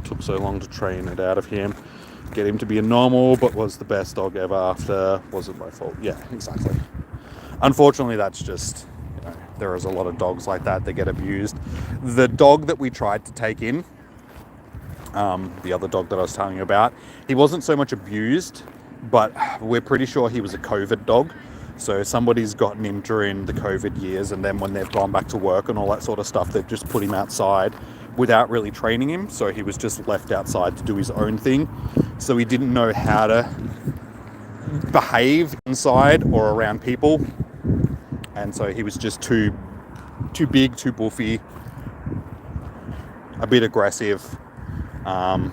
Took so long to train it out of him. Get him to be a normal, but was the best dog ever after. Wasn't my fault. Yeah, exactly. Unfortunately, that's just, you know, there is a lot of dogs like that that get abused. The dog that we tried to take in, the other dog that I was telling you about, he wasn't so much abused, but we're pretty sure he was a COVID dog. So somebody's gotten him during the COVID years, and then when they've gone back to work and all that sort of stuff, they've just put him outside without really training him. So he was just left outside to do his own thing. So he didn't know how to behave inside or around people. And so he was just too big, too buffy, a bit aggressive. So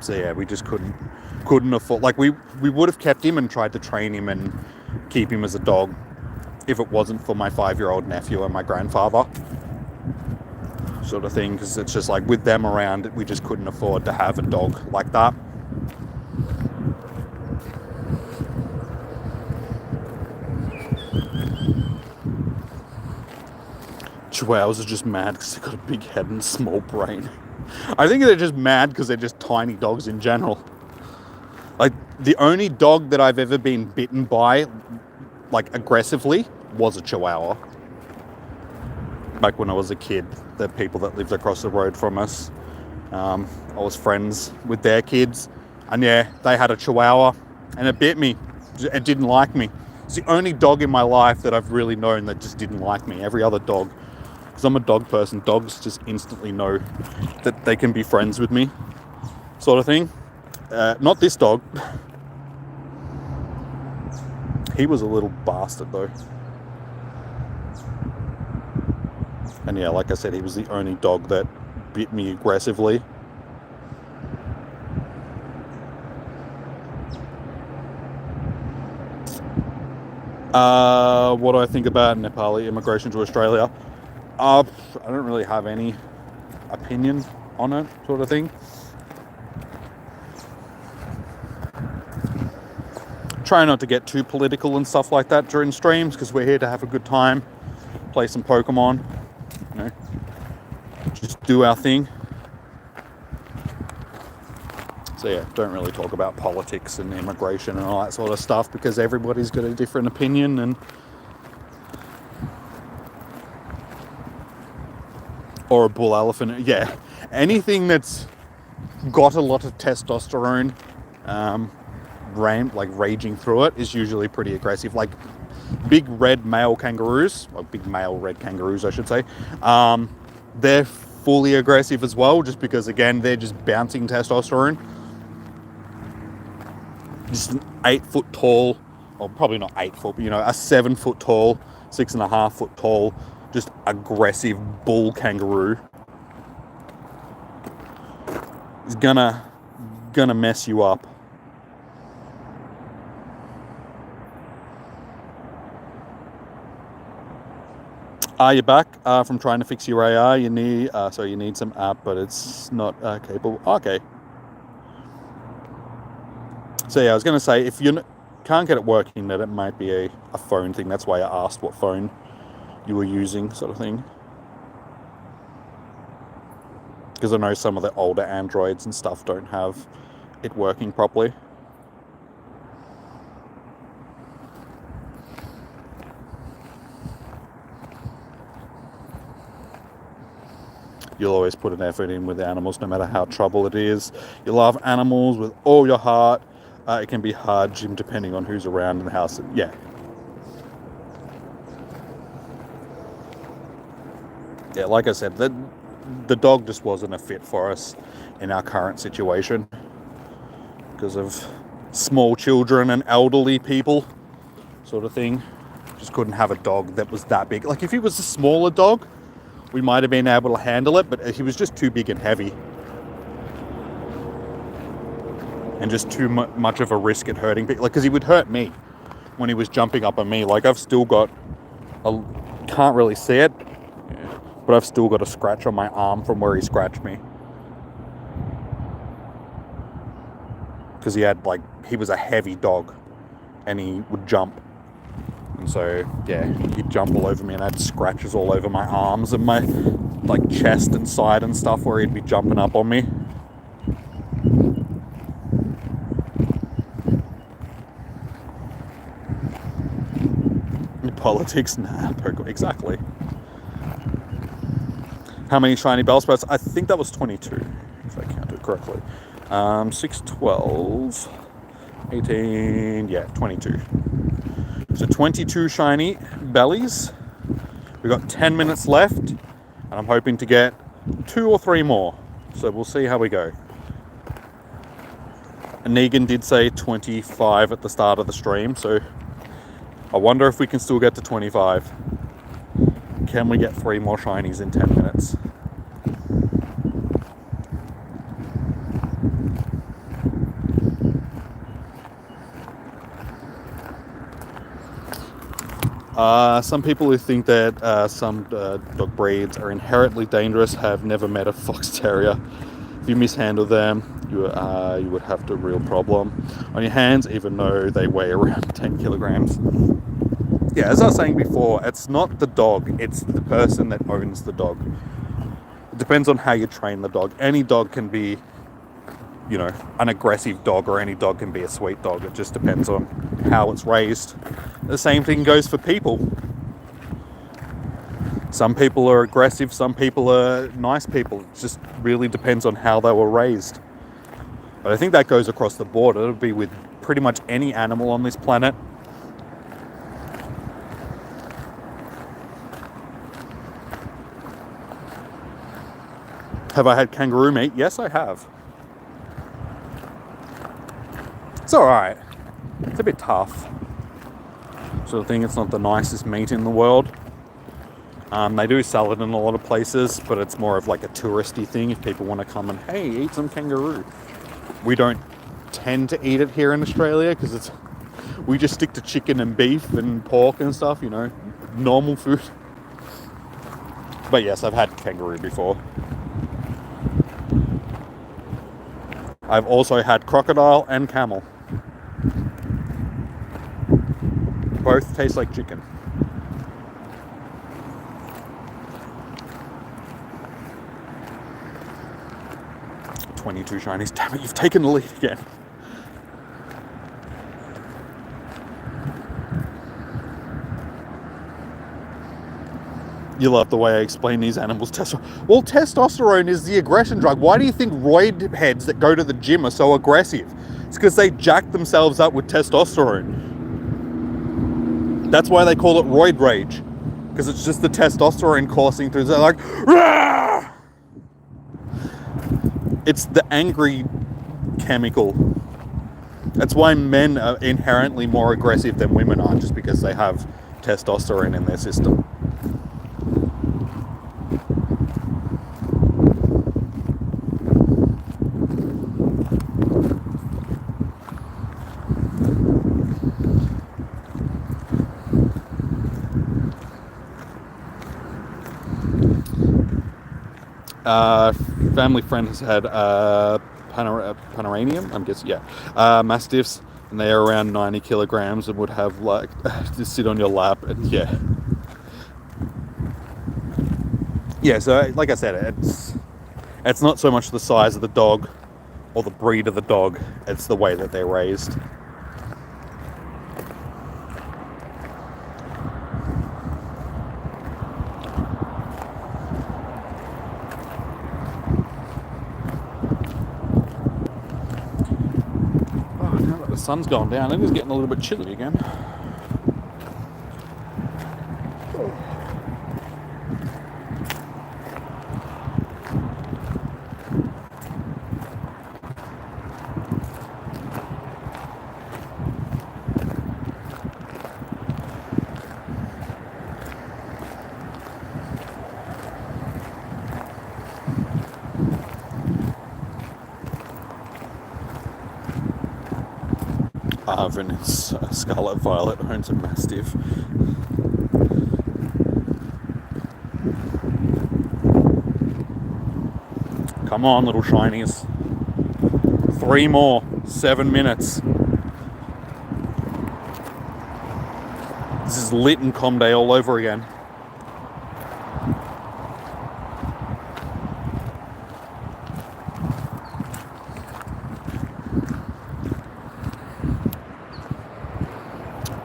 yeah, we just couldn't afford, like we would have kept him and tried to train him and keep him as a dog if it wasn't for my 5-year-old nephew and my grandfather, sort of thing, because it's just like with them around, we just couldn't afford to have a dog like that. Chihuahuas are just mad because they've got a big head and a small brain. I think they're just mad because they're just tiny dogs in general. Like, the only dog that I've ever been bitten by, like, aggressively, was a Chihuahua. Back when I was a kid, the people that lived across the road from us, I was friends with their kids, and yeah, they had a Chihuahua, and it bit me. It didn't like me. It's the only dog in my life that I've really known that just didn't like me. Every other dog, because I'm a dog person, dogs just instantly know that they can be friends with me, sort of thing. Not this dog. He was a little bastard though. And yeah, like I said, he was the only dog that bit me aggressively. What do I think about Nepali immigration to Australia? I don't really have any opinion on it, sort of thing. Try not to get too political and stuff like that during streams, because we're here to have a good time, play some Pokemon, you know, just do our thing. So yeah, don't really talk about politics and immigration and all that sort of stuff, because everybody's got a different opinion. And or a bull elephant, yeah, anything that's got a lot of testosterone, raging through it is usually pretty aggressive. Like big red male kangaroos, or big male red kangaroos, I should say. They're fully aggressive as well, just because again they're just bouncing testosterone. Just an 8 foot tall, or probably not 8 foot, but a 7 foot tall, 6.5 foot tall, just aggressive bull kangaroo. Is gonna mess you up. Are you back from trying to fix your AR? You need some app, but it's not capable. Okay. So yeah, I was going to say, if you can't get it working, that it might be a phone thing. That's why I asked what phone you were using, sort of thing. Because I know some of the older Androids and stuff don't have it working properly. You'll always put an effort in with animals, no matter how trouble it is. You love animals with all your heart. It can be hard, Jim, depending on who's around in the house. Yeah. Yeah, like I said, the dog just wasn't a fit for us in our current situation because of small children and elderly people, sort of thing. Just couldn't have a dog that was that big. Like if he was a smaller dog, we might have been able to handle it, but he was just too big and heavy. And just too much of a risk at hurting people. Like, because he would hurt me when he was jumping up on me. Like, I've still got can't really see it, but I've still got a scratch on my arm from where he scratched me. Because he was a heavy dog, and he would jump. And so, yeah, he'd jump all over me, and I had scratches all over my arms and my, chest and side and stuff where he'd be jumping up on me. Politics? Nah, exactly. How many shiny Bellsprouts? I think that was 22, if I counted correctly. 6, 12, 18, yeah, 22. So 22 shiny bellies. We've got 10 minutes left, and I'm hoping to get 2 or 3 more. So we'll see how we go. And Negan did say 25 at the start of the stream, so I wonder if we can still get to 25. Can we get 3 more shinies in 10 minutes? Some people who think that some dog breeds are inherently dangerous have never met a fox terrier. If you mishandle them, you would have a real problem on your hands, even though they weigh around 10 kilograms. Yeah, as I was saying before, it's not the dog, it's the person that owns the dog. It depends on how you train the dog. Any dog can be, an aggressive dog, or any dog can be a sweet dog. It just depends on how it's raised. The same thing goes for people. Some people are aggressive, some people are nice people. It just really depends on how they were raised. But I think that goes across the board. It'll be with pretty much any animal on this planet. Have I had kangaroo meat? Yes, I have. It's alright. It's a bit tough. Sort of thing. It's not the nicest meat in the world. They do sell it in a lot of places, but it's more of like a touristy thing if people want to come and, hey, eat some kangaroo. We don't tend to eat it here in Australia because we just stick to chicken and beef and pork and stuff, normal food. But yes, I've had kangaroo before. I've also had crocodile and camel. Both taste like chicken. "22 shinies. Damn it, you've taken the lead again." You love the way I explain these animals' testosterone. Well, testosterone is the aggression drug. Why do you think roid heads that go to the gym are so aggressive? It's because they jack themselves up with testosterone. That's why they call it roid rage. Because it's just the testosterone coursing through. They're like, Rah! It's the angry chemical. That's why men are inherently more aggressive than women are, just because they have testosterone in their system. Family friend has had Pomeranian, I'm guessing, yeah, Mastiffs, and they are around 90 kilograms and would have like to sit on your lap, and yeah. So like I said, it's not so much the size of the dog or the breed of the dog, it's the way that they're raised. The sun's gone down, it is getting a little bit chilly again. Arvin is Scarlet Violet, owns a Mastiff. Come on, little shinies. 3 more. 7 minutes. This is lit and Com Day all over again.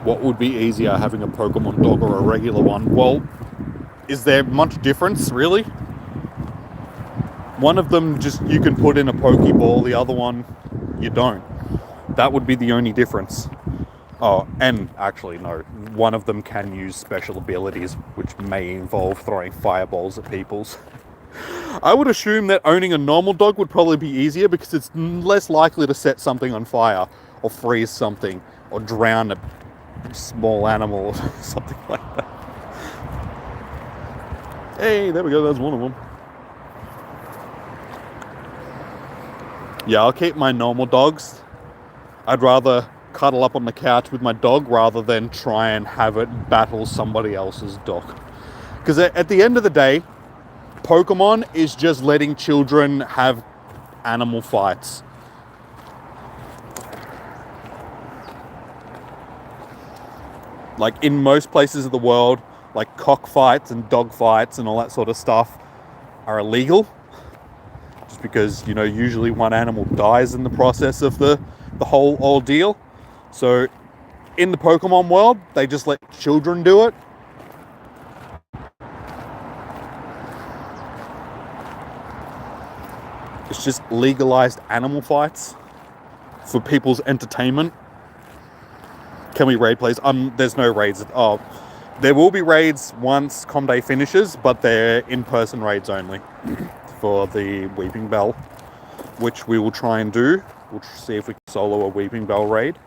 What would be easier, having a Pokemon dog or a regular one? Well, is there much difference, really? One of them just you can put in a Pokeball, the other one you don't. That would be the only difference. Oh, and actually no, one of them can use special abilities, which may involve throwing fireballs at people's. I would assume that owning a normal dog would probably be easier because it's less likely to set something on fire or freeze something or drown a small animal or something like that. Hey, there we go, that's one of them. Yeah, I'll keep my normal dogs. I'd rather cuddle up on the couch with my dog rather than try and have it battle somebody else's dog. Because at the end of the day, Pokemon is just letting children have animal fights. Like in most places of the world, like cockfights and dog fights and all that sort of stuff are illegal. Just because, you know, usually one animal dies in the process of the whole ordeal. So in the Pokemon world, they just let children do it. It's just legalized animal fights for people's entertainment. Can we raid, please? There's no raids. Oh, there will be raids once Com Day finishes, but they're in-person raids only for the Weeping Bell, which we will try and do. We'll see if we can solo a Weeping Bell raid.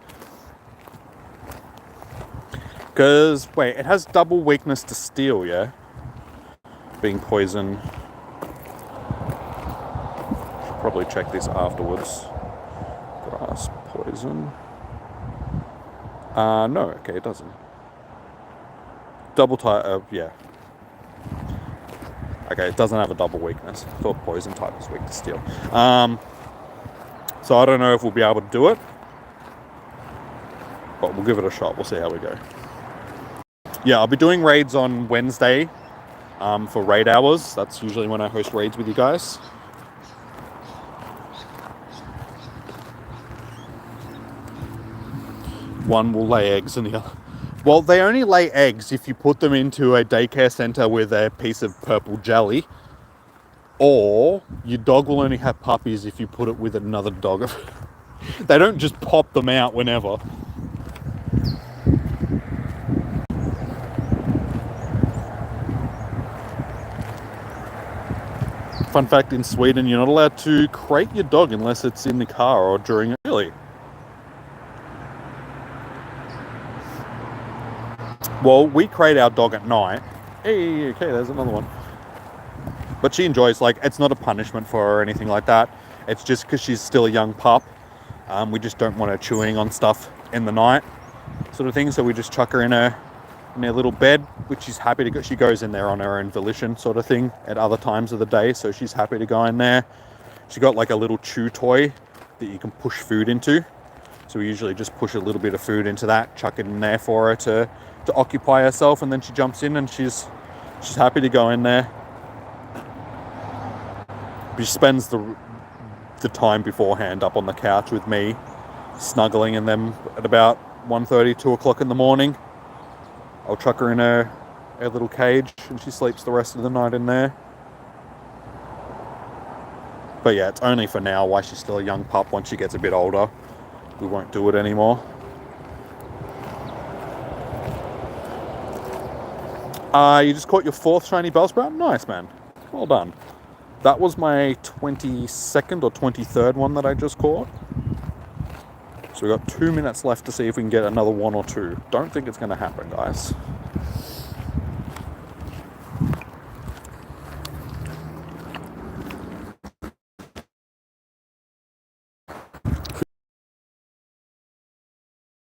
Because, wait, it has double weakness to steel, yeah? Being poison. Should probably check this afterwards. Grass, poison. No, okay, it doesn't. Double type, yeah. Okay, it doesn't have a double weakness. I thought poison type was weak to steel. So I don't know if we'll be able to do it, but we'll give it a shot. We'll see how we go. Yeah, I'll be doing raids on Wednesday for raid hours. That's usually when I host raids with you guys. One will lay eggs and the other... Well, they only lay eggs if you put them into a daycare center with a piece of purple jelly. Or your dog will only have puppies if you put it with another dog. They don't just pop them out whenever. Fun fact, in Sweden, you're not allowed to crate your dog unless it's in the car or during... Really? Well, we crate our dog at night. Hey, okay, there's another one. But she enjoys, like, it's not a punishment for her or anything like that. It's just because she's still a young pup. We just don't want her chewing on stuff in the night, sort of thing. So we just chuck her in her little bed, which she's happy to go. She goes in there on her own volition, sort of thing, at other times of the day. So she's happy to go in there. She got like a little chew toy that you can push food into. So we usually just push a little bit of food into that, chuck it in there for her to occupy herself, and then she jumps in and she's happy to go in there. She spends the time beforehand up on the couch with me, snuggling in them at about 1:30, 2 o'clock in the morning. I'll chuck her in her little cage and she sleeps the rest of the night in there. But yeah, it's only for now, while she's still a young pup. Once she gets a bit older, we won't do it anymore. You just caught your 4th shiny Bellsprout? Nice, man. Well done. That was my 22nd or 23rd one that I just caught. So we've got 2 minutes left to see if we can get another 1 or 2. Don't think it's going to happen, guys.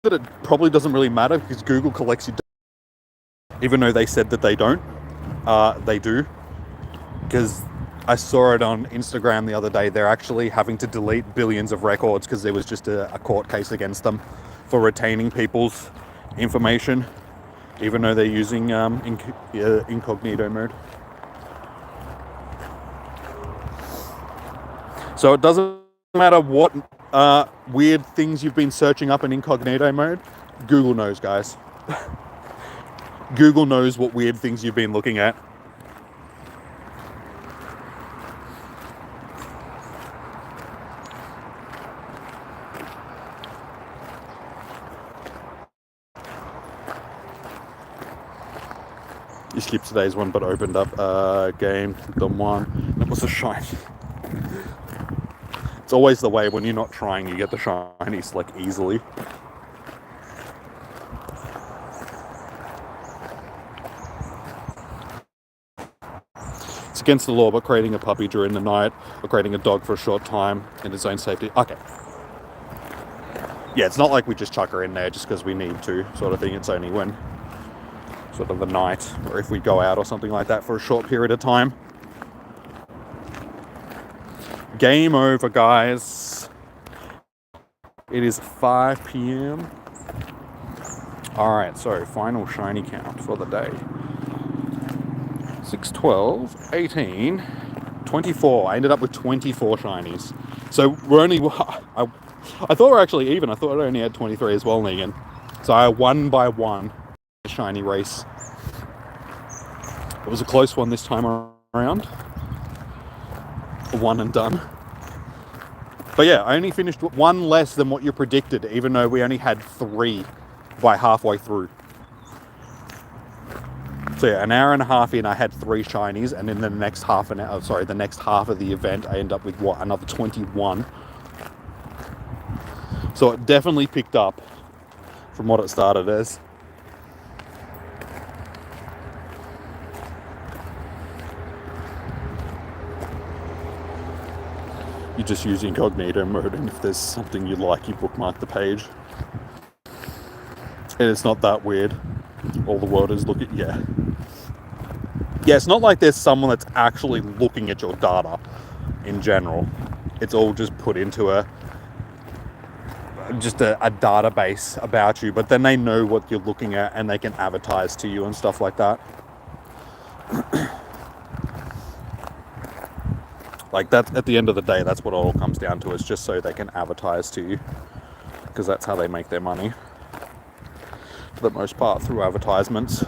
That it probably doesn't really matter because Google collects your data, even though they said that they don't. They do, because I saw it on Instagram the other day. They're actually having to delete billions of records because there was just a court case against them for retaining people's information, even though they're using incognito mode. So it doesn't matter what weird things you've been searching up in incognito mode. Google knows, guys. Google knows what weird things you've been looking at. You skipped today's one, but opened up a game, the one that was a shiny. It's always the way when you're not trying, you get the shinies like easily. It's against the law, but creating a puppy during the night or creating a dog for a short time in its own safety. Okay. Yeah, it's not like we just chuck her in there just because we need to, sort of thing. It's only when sort of the night, or if we go out or something like that for a short period of time. Game over, guys. It is 5 p.m. Alright, so final shiny count for the day. 6, 12, 18, 24. I ended up with 24 shinies. So we're only... I thought we were actually even. I thought I only had 23 as well, Negan. So I won by 1. Shiny race. It was a close one this time around. A one and done. But yeah, I only finished 1 less than what you predicted, even though we only had 3 by halfway through. So yeah, an hour and a half in, I had 3 shinies, and in the next half of the event, I end up with what, another 21. So it definitely picked up from what it started as. You just use incognito mode, and if there's something you like, you bookmark the page. And it's not that weird. All the world is looking, yeah. Yeah, it's not like there's someone that's actually looking at your data in general. It's all just put into a database about you, but then they know what you're looking at and they can advertise to you and stuff like that. Like that, at the end of the day, that's what it all comes down to. It's just so they can advertise to you, because that's how they make their money, for the most part, through advertisements.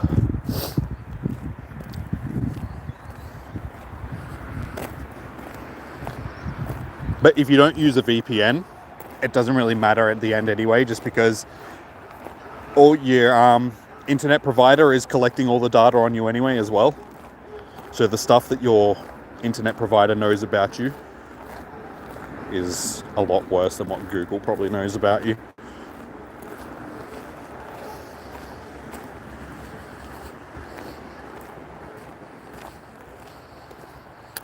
But if you don't use a VPN, it doesn't really matter at the end anyway, just because all your internet provider is collecting all the data on you anyway as well. So the stuff that your internet provider knows about you is a lot worse than what Google probably knows about you.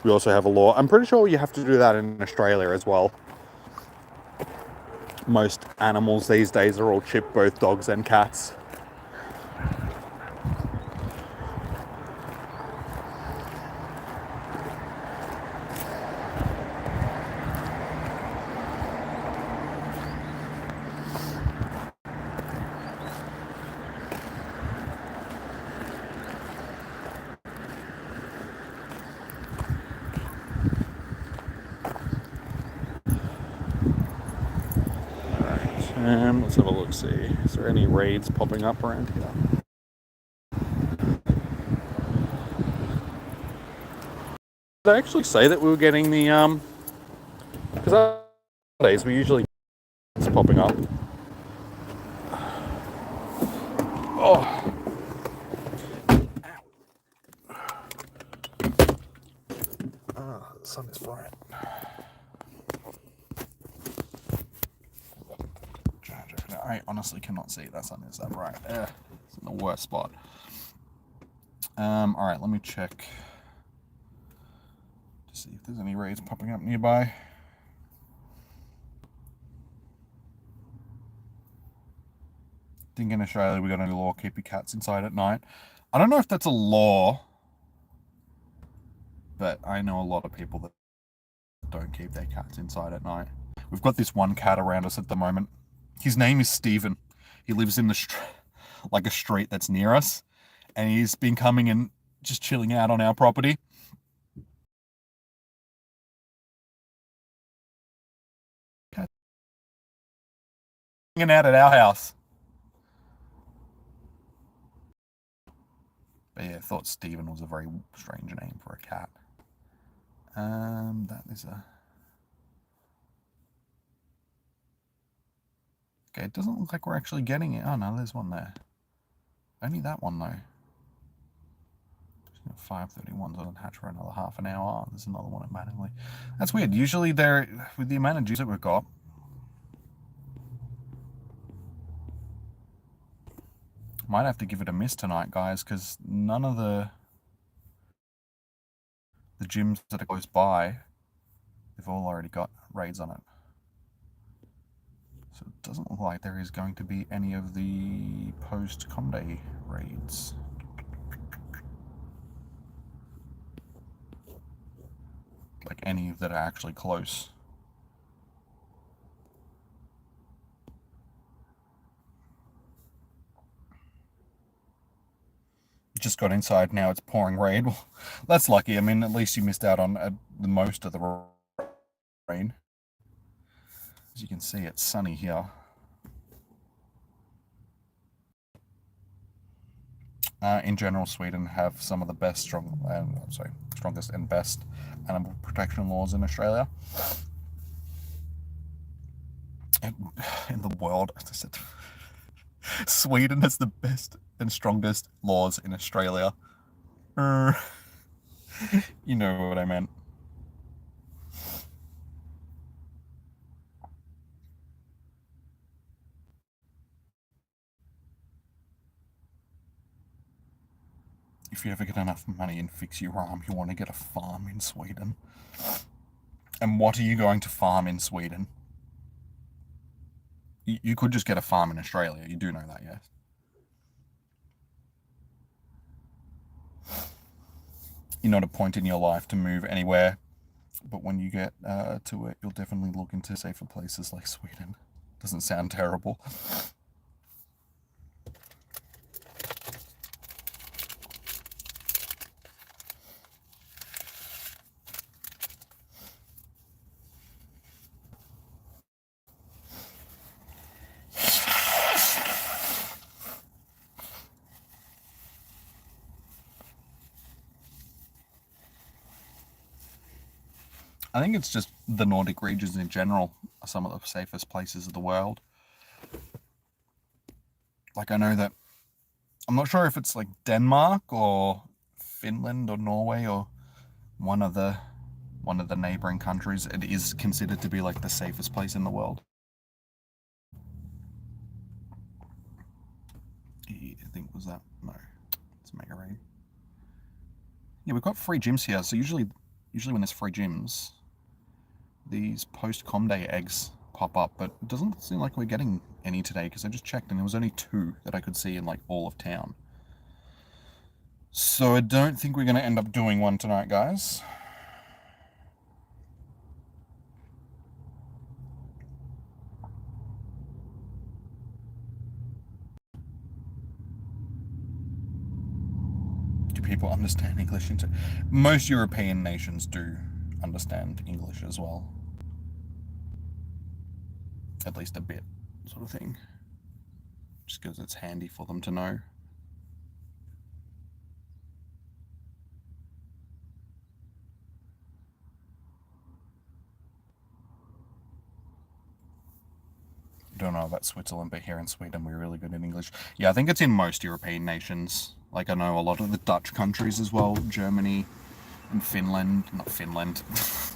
We also have a law. I'm pretty sure you have to do that in Australia as well. Most animals these days are all chipped, both dogs and cats. Let's have a look, see. Is there any raids popping up around here? Did I actually say that we were getting the, because nowadays we usually it's popping up. Oh. Ah, the sun is bright. I honestly cannot see that sun is that bright. It's in the worst spot. Alright, let me check to see if there's any raids popping up nearby. I think in Australia we got a new law, keep your cats inside at night. I don't know if that's a law, but I know a lot of people that don't keep their cats inside at night. We've got this one cat around us at the moment. His name is Stephen. He lives in the like a street that's near us, and he's been coming and just chilling out on our property. Hanging out at our house. But yeah, I thought Stephen was a very strange name for a cat. That is a... Okay, it doesn't look like we're actually getting it. Oh no, there's one there. Only that one though. 5:31 doesn't hatch for another half an hour. Oh, there's another one at Mattingly. That's weird. Usually they're, with the amount of juice that we've got, might have to give it a miss tonight, guys, because none of the gyms that are close by, they've all already got raids on it. So it doesn't look like there is going to be any of the post-Comday raids. Like any that are actually close. Just got inside, now it's pouring rain. Well, that's lucky. I mean, at least you missed out on the most of the rain. As you can see, it's sunny here. In general, Sweden have some of the best, strongest and best animal protection laws in Australia. In the world, as I said, Sweden has the best and strongest laws in Australia. You know what I meant. If you ever get enough money and fix your arm, you want to get a farm in Sweden. And what are you going to farm in Sweden? You could just get a farm in Australia. You do know that, yes? You're not a point in your life to move anywhere, but when you get to it, you'll definitely look into safer places like Sweden. Doesn't sound terrible. I think it's just the Nordic regions in general. are some of the safest places in the world. Like, I know that, I'm not sure if it's like Denmark or Finland or Norway or one of the neighboring countries, it is considered to be like the safest place in the world. I think, was that? No, it's Mega Raid. Yeah, we've got free gyms here, so usually when there's free gyms, these post-com day eggs pop up, but it doesn't seem like we're getting any today, because I just checked and there was only 2 that I could see in like all of town. So I don't think we're going to end up doing one tonight, guys. Do people understand English? Most European nations do understand English as well. At least a bit, sort of thing. Just because it's handy for them to know. Don't know about Switzerland, but here in Sweden we're really good in English. Yeah, I think it's in most European nations. Like, I know a lot of the Dutch countries as well, Germany and Finland, not Finland,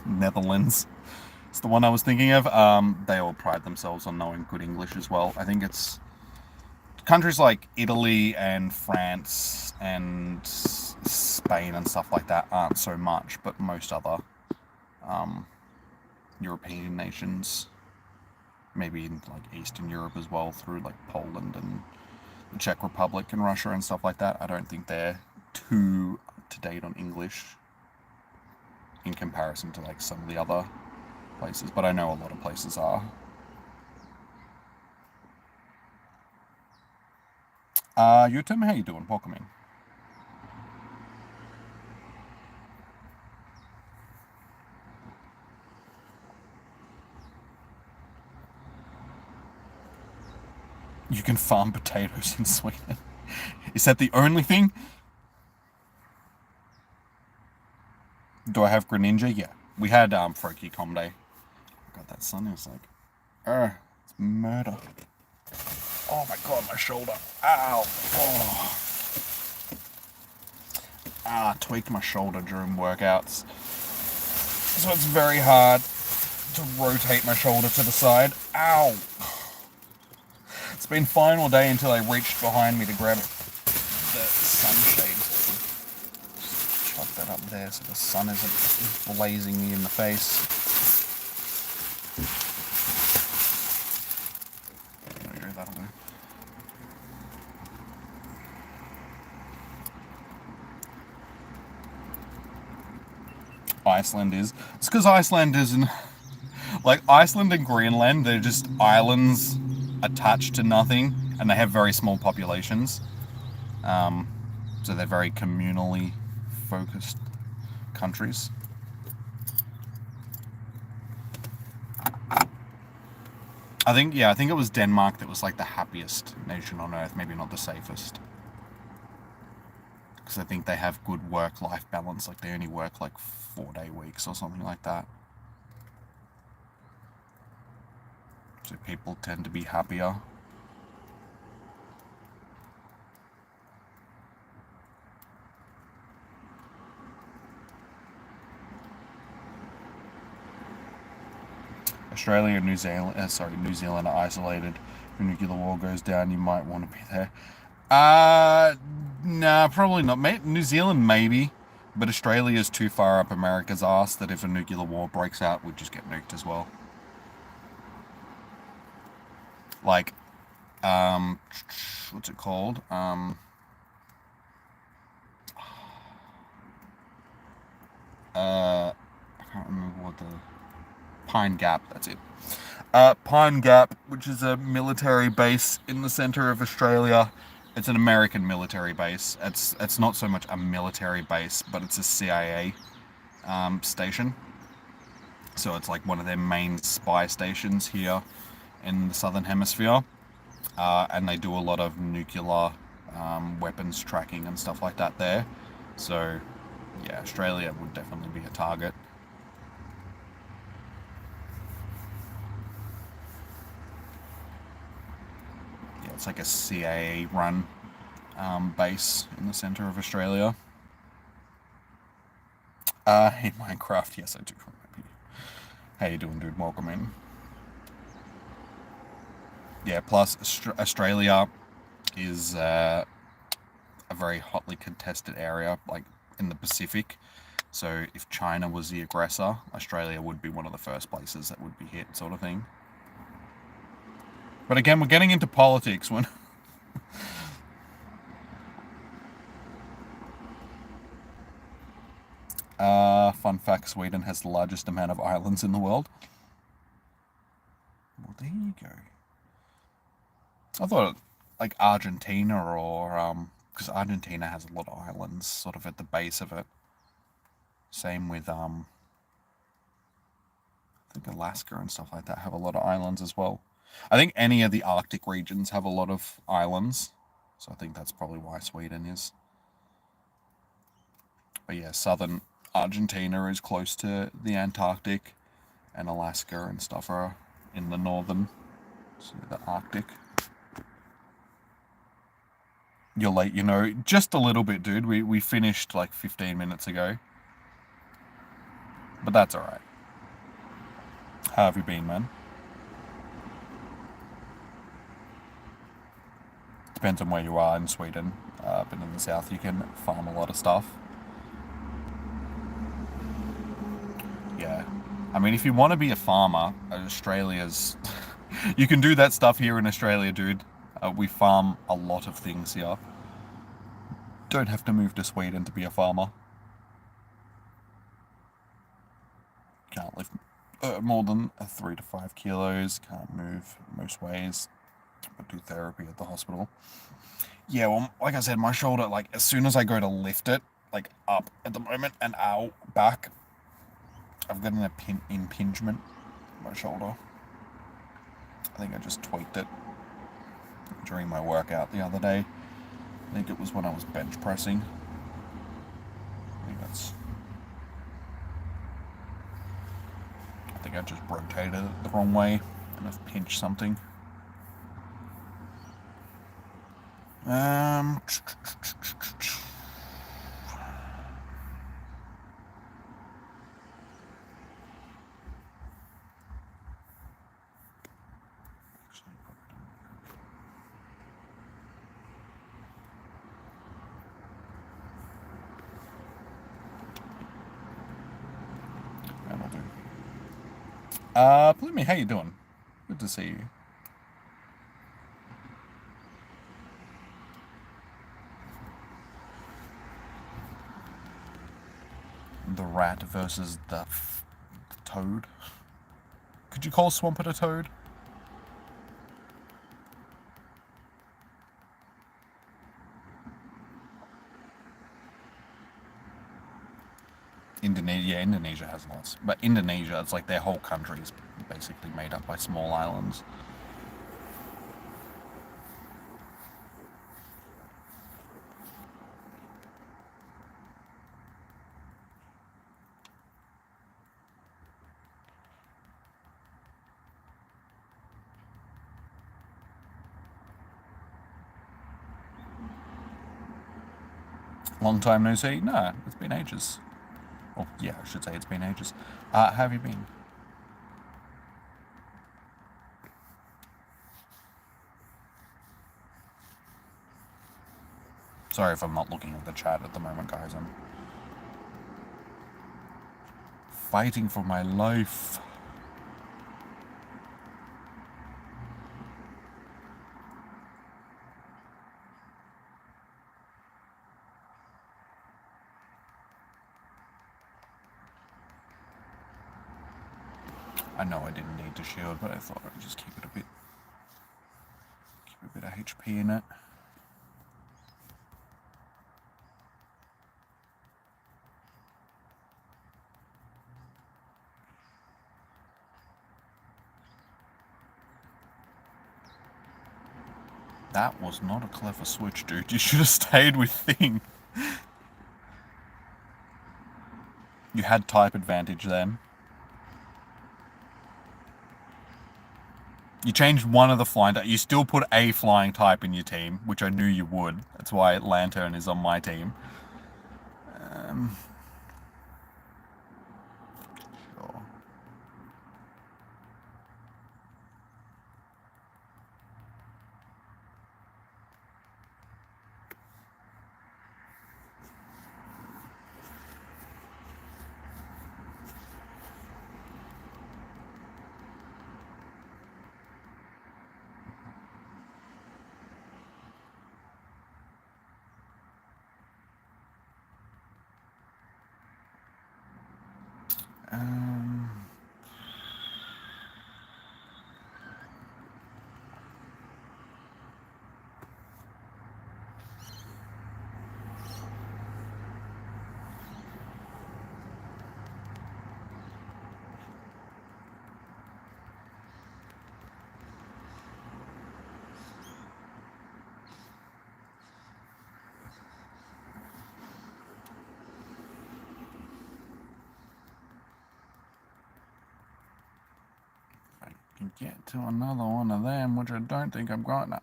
Netherlands. It's the one I was thinking of. They all pride themselves on knowing good English as well. I think it's countries like Italy and France and Spain and stuff like that aren't so much, but most other European nations, maybe in like Eastern Europe as well, through like Poland and the Czech Republic and Russia and stuff like that, I don't think they're too up to date on English in comparison to like some of the other places, but I know a lot of places are. You tell me how you doing, Pokemon. You can farm potatoes in Sweden. Is that the only thing? Do I have Greninja? Yeah. We had Froakie Comday. God, that sun is like, it's murder. Oh my god, my shoulder. Ow. Oh. Tweaked my shoulder during workouts. So it's very hard to rotate my shoulder to the side. Ow. It's been fine all day until I reached behind me to grab the sunshade. Just chuck that up there so the sun isn't blazing me in the face. There we go, that'll do. Iceland is. It's because Iceland isn't... Like, Iceland and Greenland, they're just islands attached to nothing, and they have very small populations. So they're very communally focused countries. I think it was Denmark that was like the happiest nation on earth, maybe not the safest. Because I think they have good work-life balance, like they only work like 4-day weeks or something like that. So people tend to be happier. Australia and New Zealand are isolated. If a nuclear war goes down, you might want to be there. Nah, probably not. New Zealand, maybe. But Australia is too far up America's arse that if a nuclear war breaks out, we'd just get nuked as well. Like, what's it called? I can't remember what the... Pine Gap, that's it. Pine Gap, which is a military base in the center of Australia. It's an American military base. It's not so much a military base, but it's a CIA station. So it's like one of their main spy stations here in the Southern Hemisphere. And they do a lot of nuclear weapons tracking and stuff like that there. So, yeah, Australia would definitely be a target. it's like a CIA-run base in the center of Australia. Hey, Minecraft, yes I do. How you doing, dude? Welcome in. Yeah, plus Australia is a very hotly contested area, like in the Pacific. So if China was the aggressor, Australia would be one of the first places that would be hit, sort of thing. But again, we're getting into politics when... Fun fact, Sweden has the largest amount of islands in the world. Well, there you go. I thought, like, Argentina or, because Argentina has a lot of islands sort of at the base of it. Same with, I think Alaska and stuff like that have a lot of islands as well. I think any of the Arctic regions have a lot of islands. So I think that's probably why Sweden is. But yeah, southern Argentina is close to the Antarctic, and Alaska and stuff are in the northern, so the Arctic. You're late, you know, just a little bit, dude. We finished like 15 minutes ago. But that's alright. How have you been, man? Depends on where you are in Sweden. But in the south you can farm a lot of stuff. Yeah. I mean, if you want to be a farmer, Australia's... you can do that stuff here in Australia, dude. We farm a lot of things here. Don't have to move to Sweden to be a farmer. Can't lift more than 3 to 5 kilos. Can't move most ways. But do therapy at the hospital. Yeah, well, like I said, my shoulder, like, as soon as I go to lift it, like, up at the moment and out, back, I've got an impingement in my shoulder. I think I just tweaked it during my workout the other day. I think it was when I was bench pressing. I think I just rotated it the wrong way and I've pinched something. That'll do. Plumi, how you doing? Good to see you. The rat versus the toad. Could you call Swampert a toad? Indonesia has lots. But Indonesia, it's like their whole country is basically made up by small islands. Long time no see? No, it's been ages. Well, yeah, I should say it's been ages. How have you been? Sorry if I'm not looking at the chat at the moment, guys. I'm fighting for my life. I know I didn't need to shield, but I thought I'd just keep a bit of HP in it. That was not a clever switch, dude. You should have stayed with Thing. You had type advantage then. You changed one of the flying type. You still put a flying type in your team, which I knew you would. That's why Lantern is on my team. Sure. Can get to another one of them, which I don't think I'm going to.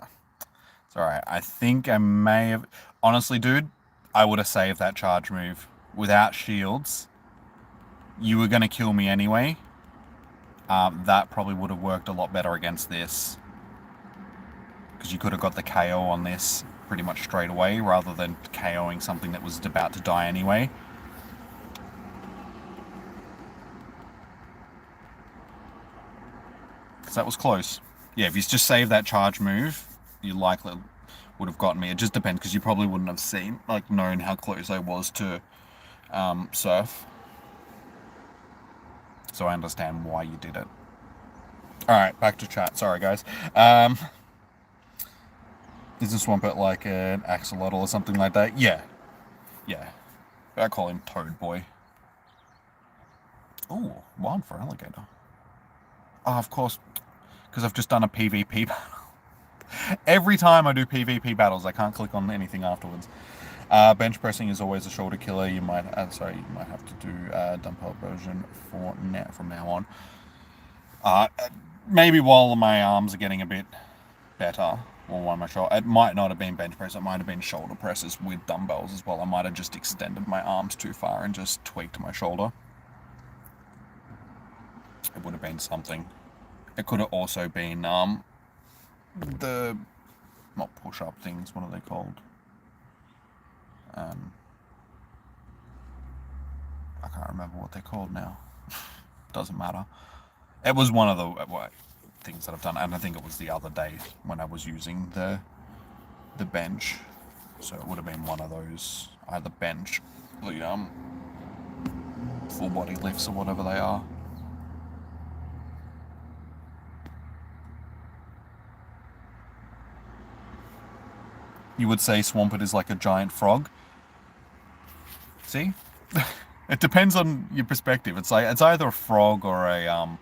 It's alright. I think I may have... Honestly, dude, I would have saved that charge move. Without shields, you were going to kill me anyway. That probably would have worked a lot better against this. Because you could have got the KO on this pretty much straight away, rather than KOing something that was about to die anyway. Because that was close. Yeah, if you just saved that charge move, you likely would have gotten me. It just depends, because you probably wouldn't have seen, like, known how close I was to Surf. So I understand why you did it. Alright, back to chat. Sorry, guys. Isn't Swampert like an axolotl or something like that? Yeah. Yeah. I call him Toad Boy. Ooh, wild for alligator. Oh, of course. Because I've just done a PvP battle. Every time I do PvP battles, I can't click on anything afterwards. Bench pressing is always a shoulder killer. You might, have to do dumbbell version from now on. Maybe while my arms are getting a bit better, or while my shoulder, it might not have been bench press. It might have been shoulder presses with dumbbells as well. I might have just extended my arms too far and just tweaked my shoulder. It would have been something. It could have also been the not push-up things. What are they called? I can't remember what they're called now. Doesn't matter. It was one of the things that I've done, and I think it was the other day when I was using the bench. So it would have been one of those, either bench, the full body lifts or whatever they are. You would say Swampert is like a giant frog. See? It depends on your perspective. It's either a frog or an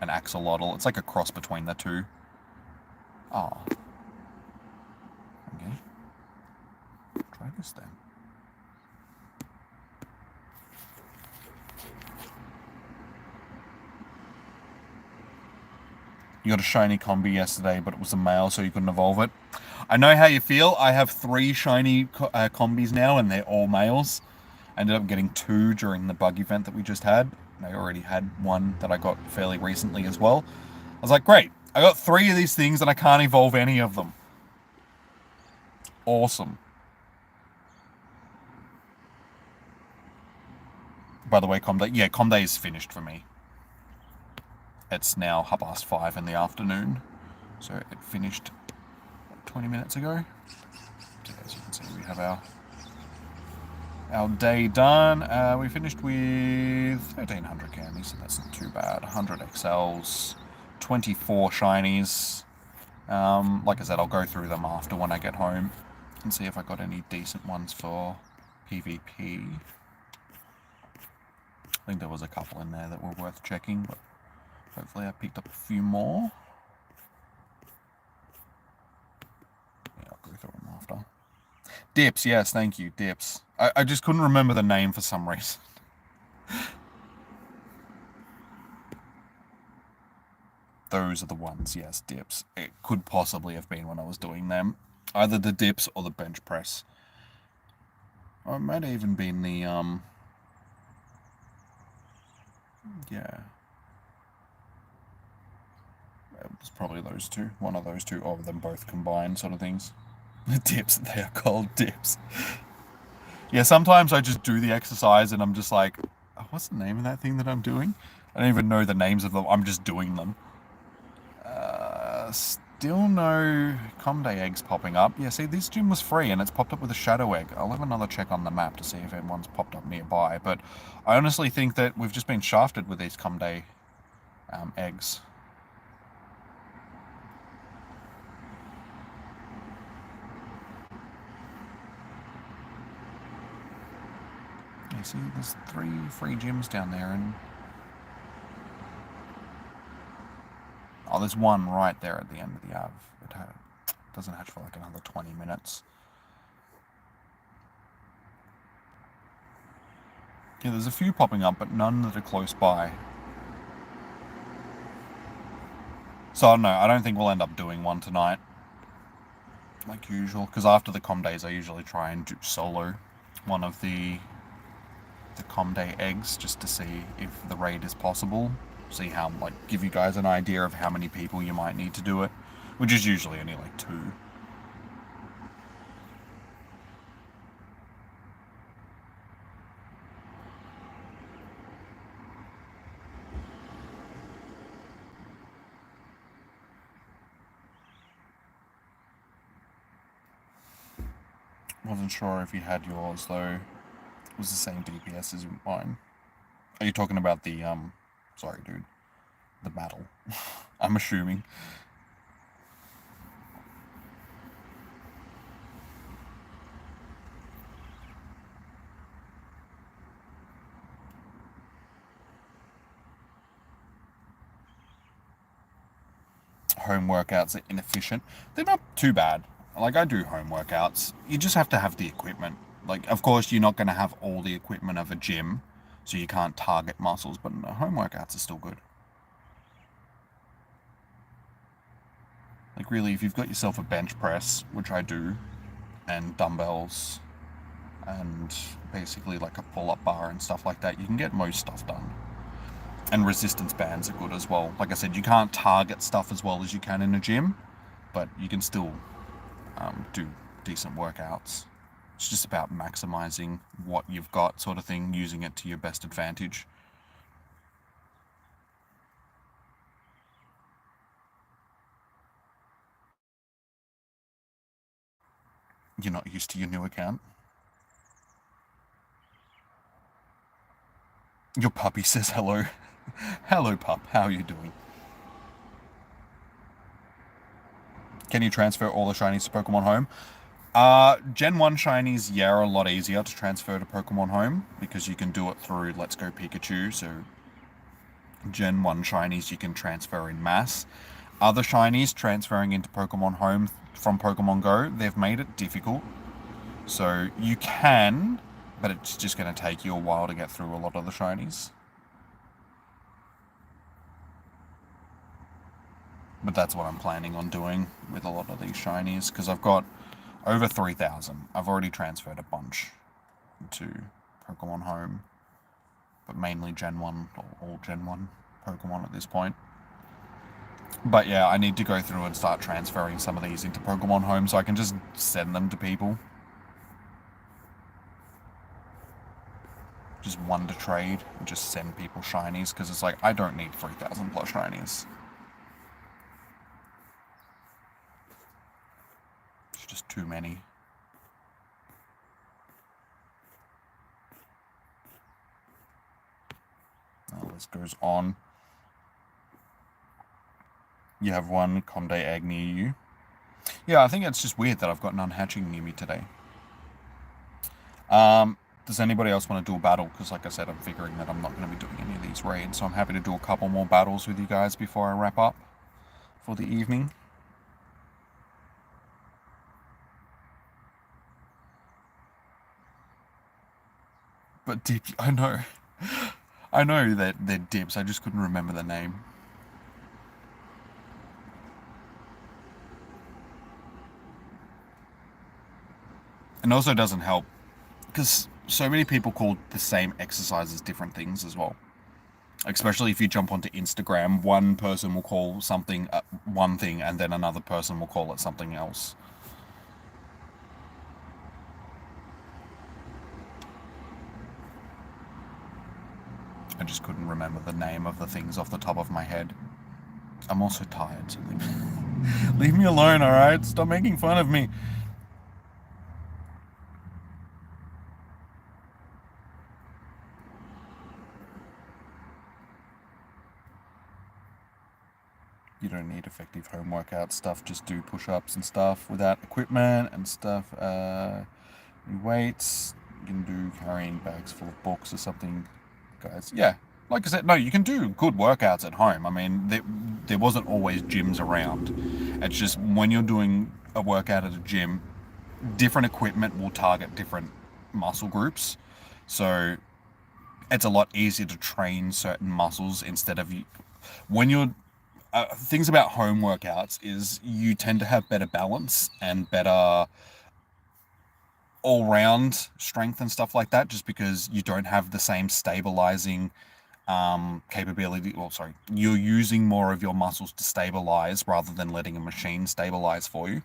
axolotl. It's like a cross between the two. Oh. Okay. Try this then. You got a shiny combi yesterday, but it was a male, so you couldn't evolve it. I know how you feel. I have 3 shiny combis now, and they're all males. I ended up getting 2 during the bug event that we just had. I already had 1 that I got fairly recently as well. I was like, great. I got 3 of these things, and I can't evolve any of them. Awesome. By the way, Comday. Yeah, Comday is finished for me. It's now 5:30 in the afternoon. So it finished 20 minutes ago. So as you can see, we have our day done. We finished with 1,300 candies, so that's not too bad. 100 XLs, 24 shinies. Like I said, I'll go through them after when I get home and see if I got any decent ones for PvP. I think there was a couple in there that were worth checking, but hopefully I picked up a few more. Yeah, I'll go through them after. Dips, yes, thank you, Dips. I just couldn't remember the name for some reason. Those are the ones, yes, dips. It could possibly have been when I was doing them. Either the dips or the bench press. Or it might have even been the, yeah. It was probably those two. One of those two, or them both combined sort of things. The dips, they are called dips. Yeah, sometimes I just do the exercise and I'm just like, oh, what's the name of that thing that I'm doing? I don't even know the names of them. I'm just doing them. Still no Comday eggs popping up. Yeah, see, this gym was free and it's popped up with a shadow egg. I'll have another check on the map to see if anyone's popped up nearby. But I honestly think that we've just been shafted with these Comday eggs. You see, there's 3 free gyms down there, and oh, there's one right there at the end of the Ave. It doesn't hatch for like another 20 minutes. Yeah, there's a few popping up, but none that are close by. So I don't know, I don't think we'll end up doing one tonight, like usual, because after the com days I usually try and do solo one of the Comday eggs just to see if the raid is possible. See how, like, give you guys an idea of how many people you might need to do it, which is usually only like 2. Wasn't sure if you had yours though. It was the same DPS as mine. Are you talking about the sorry dude, the battle? I'm assuming. Home workouts are inefficient. They're not too bad. Like, I do home workouts. You just have to have the equipment. Like, of course, you're not going to have all the equipment of a gym, so you can't target muscles, but no, home workouts are still good. Like, really, if you've got yourself a bench press, which I do, and dumbbells, and basically like a pull-up bar and stuff like that, you can get most stuff done. And resistance bands are good as well. Like I said, you can't target stuff as well as you can in a gym, but you can still do decent workouts. It's just about maximizing what you've got, sort of thing, using it to your best advantage. You're not used to your new account. Your puppy says hello. Hello, pup. How are you doing? Can you transfer all the shinies to Pokemon Home? Gen 1 shinies, yeah, are a lot easier to transfer to Pokemon Home because you can do it through Let's Go Pikachu. So Gen 1 shinies you can transfer in mass. Other shinies transferring into Pokemon Home from Pokemon Go, they've made it difficult. So you can, but it's just going to take you a while to get through a lot of the shinies. But that's what I'm planning on doing with a lot of these shinies, because I've got over 3,000. I've already transferred a bunch to Pokemon Home, but mainly Gen 1, or all Gen 1 Pokemon at this point. But yeah, I need to go through and start transferring some of these into Pokemon Home so I can just send them to people. Just one to trade and just send people shinies, because it's like, I don't need 3,000 plus shinies. It's just too many. Now this goes on. You have one Comday egg near you. Yeah, I think it's just weird that I've got none hatching near me today. Does anybody else want to do a battle? Because like I said, I'm figuring that I'm not going to be doing any of these raids, so I'm happy to do a couple more battles with you guys before I wrap up for the evening. But Dip, I know that they're Dips, I just couldn't remember the name. And also doesn't help because so many people call the same exercises different things as well. Especially if you jump onto Instagram, one person will call something one thing, and then another person will call it something else. I just couldn't remember the name of the things off the top of my head. I'm also tired, so leave me alone, alright? Stop making fun of me. You don't need effective home workout stuff, just do push-ups and stuff without equipment and stuff. Weights, you can do carrying bags full of books or something, guys. Yeah, like I said, no, you can do good workouts at home. I mean, there wasn't always gyms around. It's just when you're doing a workout at a gym, different equipment will target different muscle groups. So it's a lot easier to train certain muscles instead of when you're things about home workouts is you tend to have better balance and better all-round strength and stuff like that, just because you don't have the same stabilizing capability. Well, sorry, you're using more of your muscles to stabilize rather than letting a machine stabilize for you.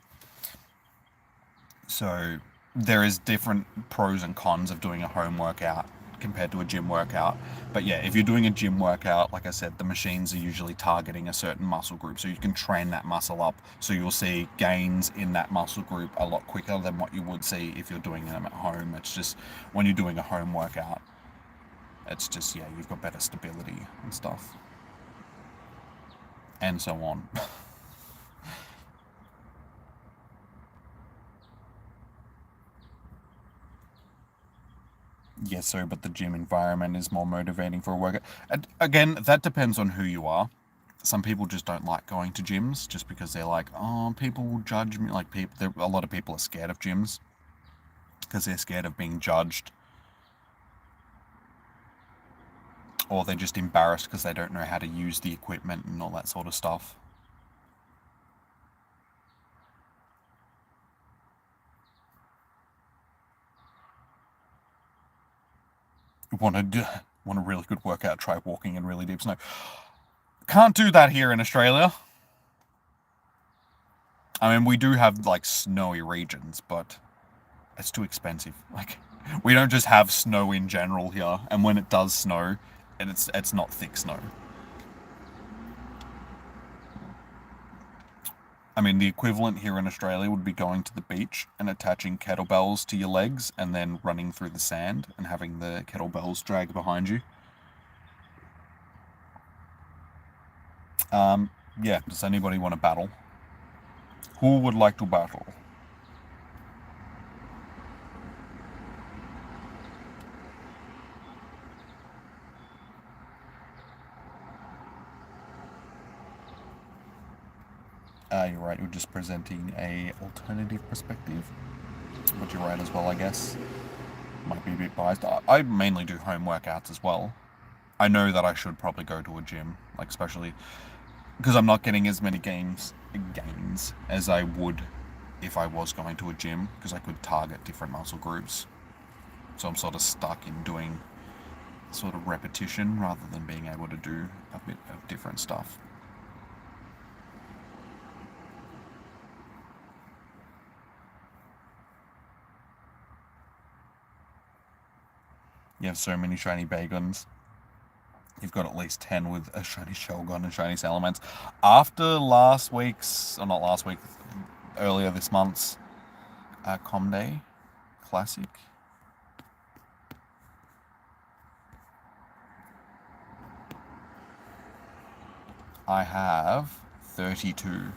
So there is different pros and cons of doing a home workout compared to a gym workout. But yeah, if you're doing a gym workout, like I said, the machines are usually targeting a certain muscle group, so you can train that muscle up, so you'll see gains in that muscle group a lot quicker than what you would see if you're doing them at home. It's just when you're doing a home workout, it's just, yeah, you've got better stability and stuff and so on. Yes, sir, but the gym environment is more motivating for a workout. And again, that depends on who you are. Some people just don't like going to gyms just because they're like, oh, people will judge me. Like, a lot of people are scared of gyms because they're scared of being judged. Or they're just embarrassed because they don't know how to use the equipment and all that sort of stuff. Want a really good workout, try walking in really deep snow. Can't do that here in Australia. I mean, we do have like snowy regions, but it's too expensive. Like, we don't just have snow in general here, and when it does snow, and it's not thick snow. I mean, the equivalent here in Australia would be going to the beach and attaching kettlebells to your legs and then running through the sand and having the kettlebells drag behind you. Yeah, does anybody want to battle? Who would like to battle? You're right, you're just presenting a alternative perspective. But you're right as well, I guess. Might be a bit biased. I mainly do home workouts as well. I know that I should probably go to a gym, like especially because I'm not getting as many gains as I would if I was going to a gym, because I could target different muscle groups. So I'm sort of stuck in doing sort of repetition rather than being able to do a bit of different stuff. You have so many shiny Bagons. You've got at least 10 with a shiny Shelgon and shiny Salamence. After last week's, or not last week, earlier this month's Comday Classic, I have 32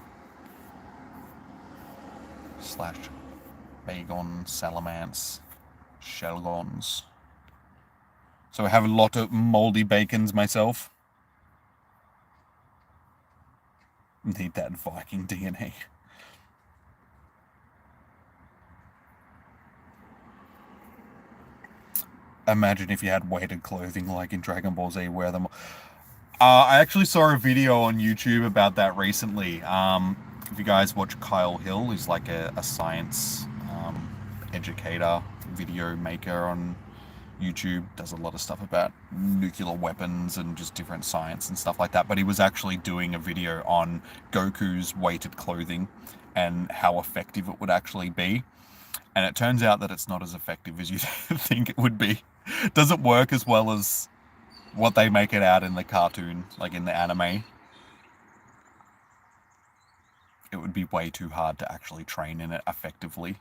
slash Bagon, Salamence, Shelgons. So I have a lot of moldy bacons myself. Need that Viking DNA. Imagine if you had weighted clothing like in Dragon Ball Z, wear them. I actually saw a video on YouTube about that recently. If you guys watch Kyle Hill, he's like a science educator, video maker on YouTube, does a lot of stuff about nuclear weapons and just different science and stuff like that. But he was actually doing a video on Goku's weighted clothing and how effective it would actually be. And it turns out that it's not as effective as you think it would be. It doesn't work as well as what they make it out in the cartoon, like in the anime. It would be way too hard to actually train in it effectively.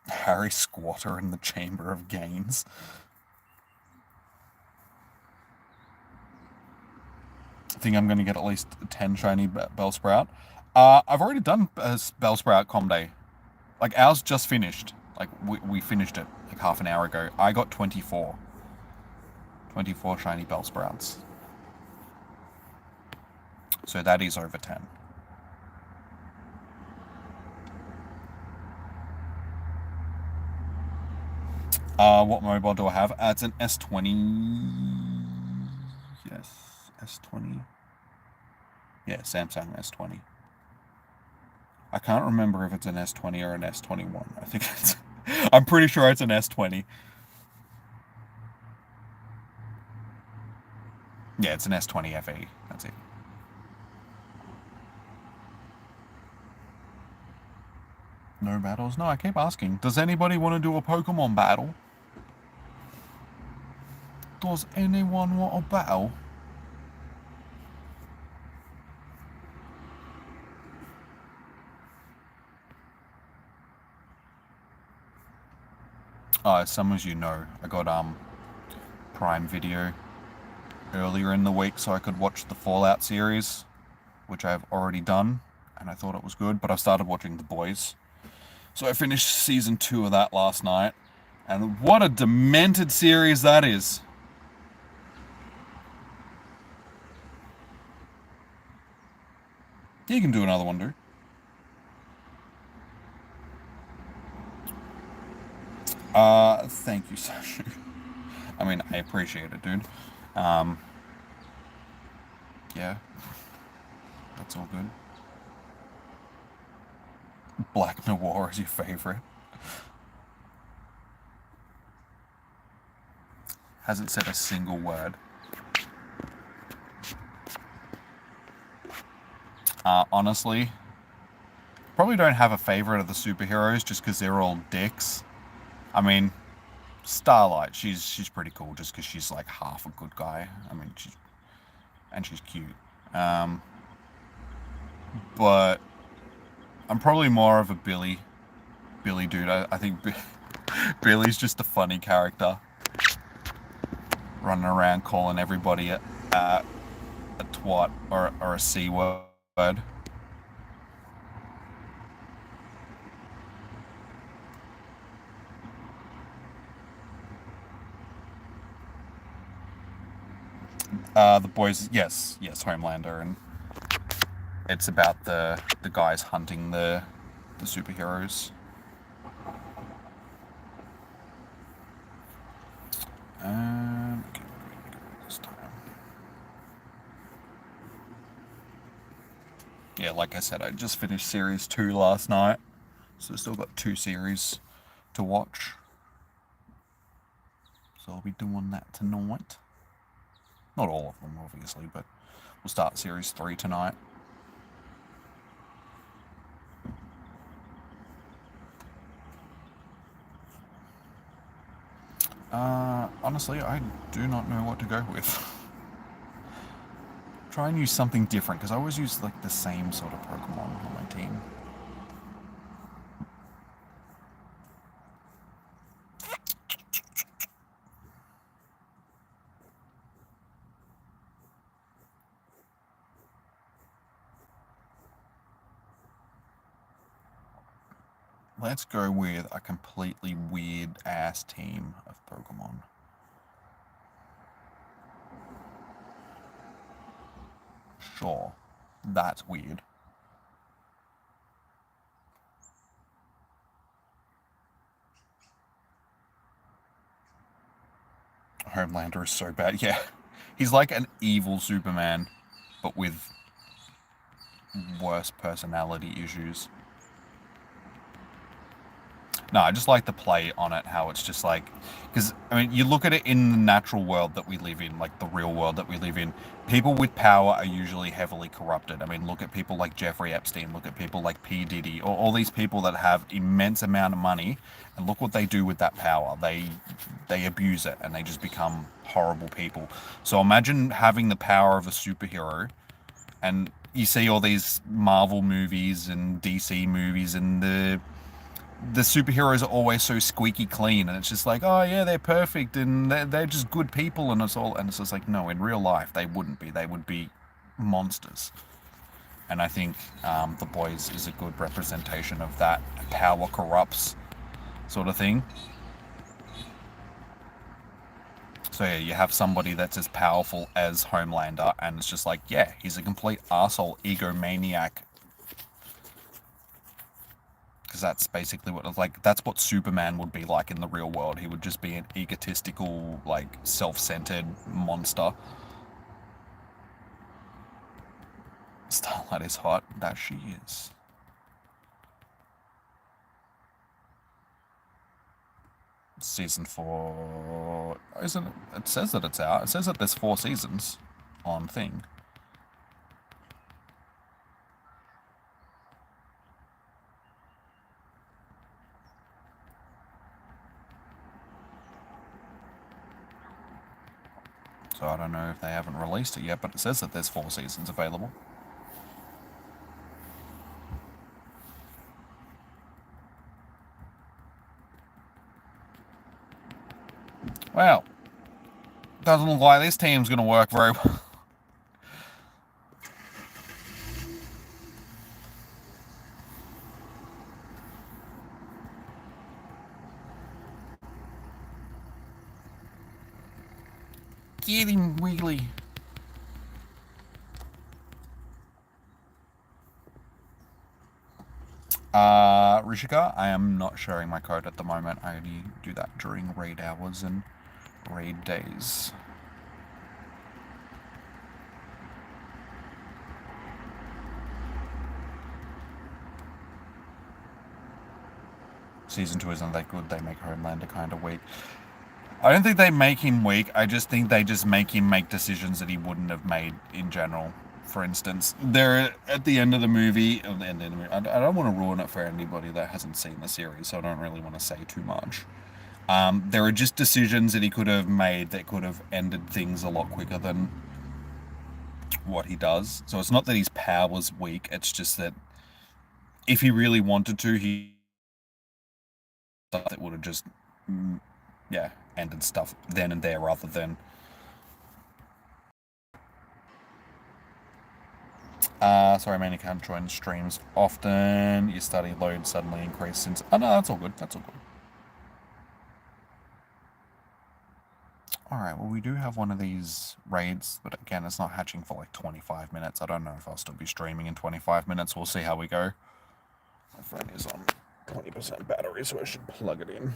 Harry Squatter in the Chamber of Gains. I think I'm going to get at least 10 shiny Bellsprout. I've already done Bellsprout Com Day. Like, ours just finished. Like, we finished it like half an hour ago. I got 24. 24 shiny Bellsprouts. So that is over 10. What mobile do I have? It's an S20. Yes, S20. Yeah, Samsung S20. I can't remember if it's an S20 or an S21. I think it's... I'm pretty sure it's an S20. Yeah, it's an S20 FE. That's it. No battles? No, I keep asking. Does anybody want to do a Pokemon battle? Does anyone want a battle? As some of you know, I got Prime Video earlier in the week so I could watch the Fallout series, which I've already done, and I thought it was good, but I started watching The Boys. So I finished season 2 of that last night, and what a demented series that is. You can do another one, dude. Thank you, Sasha. I mean, I appreciate it, dude. Yeah. That's all good. Black Noir is your favorite. Hasn't said a single word. Honestly, probably don't have a favorite of the superheroes just because they're all dicks. I mean, Starlight, she's pretty cool just because she's like half a good guy. I mean, she's cute. But I'm probably more of a Billy dude. I think Billy's just a funny character, running around calling everybody a twat or a C word. The Boys, yes, Homelander, and it's about the guys hunting the superheroes. Okay, what do we do this time? Yeah, like I said, I just finished series 2 last night, so still got 2 series to watch. So I'll be doing that tonight. Not all of them, obviously, but we'll start series 3 tonight. Honestly, I do not know what to go with. Try and use something different, because I always use like the same sort of Pokemon on my team. Let's go with a completely weird-ass team of Pokemon. Sure, that's weird. Homelander is so bad. Yeah, he's like an evil Superman, but with worse personality issues. No, I just like the play on it, how it's just like, because, I mean, you look at it in the natural world that we live in, like the real world that we live in, people with power are usually heavily corrupted. I mean, look at people like Jeffrey Epstein, look at people like P. Diddy, or all these people that have immense amount of money, and look what they do with that power. They abuse it, and they just become horrible people. So imagine having the power of a superhero, and you see all these Marvel movies and DC movies, and the superheroes are always so squeaky clean, and it's just like, oh yeah, they're perfect and they're just good people, and it's just like, no, in real life they wouldn't be. They would be monsters. And I think The Boys is a good representation of that power corrupts sort of thing. So yeah, you have somebody that's as powerful as Homelander, and it's just like, yeah, he's a complete arsehole, egomaniac. Because that's basically what it's like. That's what Superman would be like in the real world. He would just be an egotistical, like, self-centered monster. Starlight is hot. That she is. Season 4... Isn't it? It says that it's out. It says that there's 4 seasons on thing. So I don't know if they haven't released it yet, but it says that there's 4 seasons available. Well, doesn't look like this team's going to work very well. Get him, Wiggly. Rishika, I am not sharing my code at the moment. I only do that during raid hours and raid days. Season 2 isn't that good. They make Homelander kind of weak. I don't think they make him weak. I just think they just make him make decisions that he wouldn't have made in general. For instance, they're at the end of the movie. I don't want to ruin it for anybody that hasn't seen the series, so I don't really want to say too much. There are just decisions that he could have made that could have ended things a lot quicker than what he does. So it's not that his power was weak. It's just that if he really wanted to, that would have just, ended stuff then and there rather than. Sorry, man, you can't join streams often. Your study load suddenly increased since. Oh no, that's all good. That's all good. Alright, well, we do have one of these raids, but again, it's not hatching for like 25 minutes. I don't know if I'll still be streaming in 25 minutes. We'll see how we go. My phone is on 20% battery, so I should plug it in.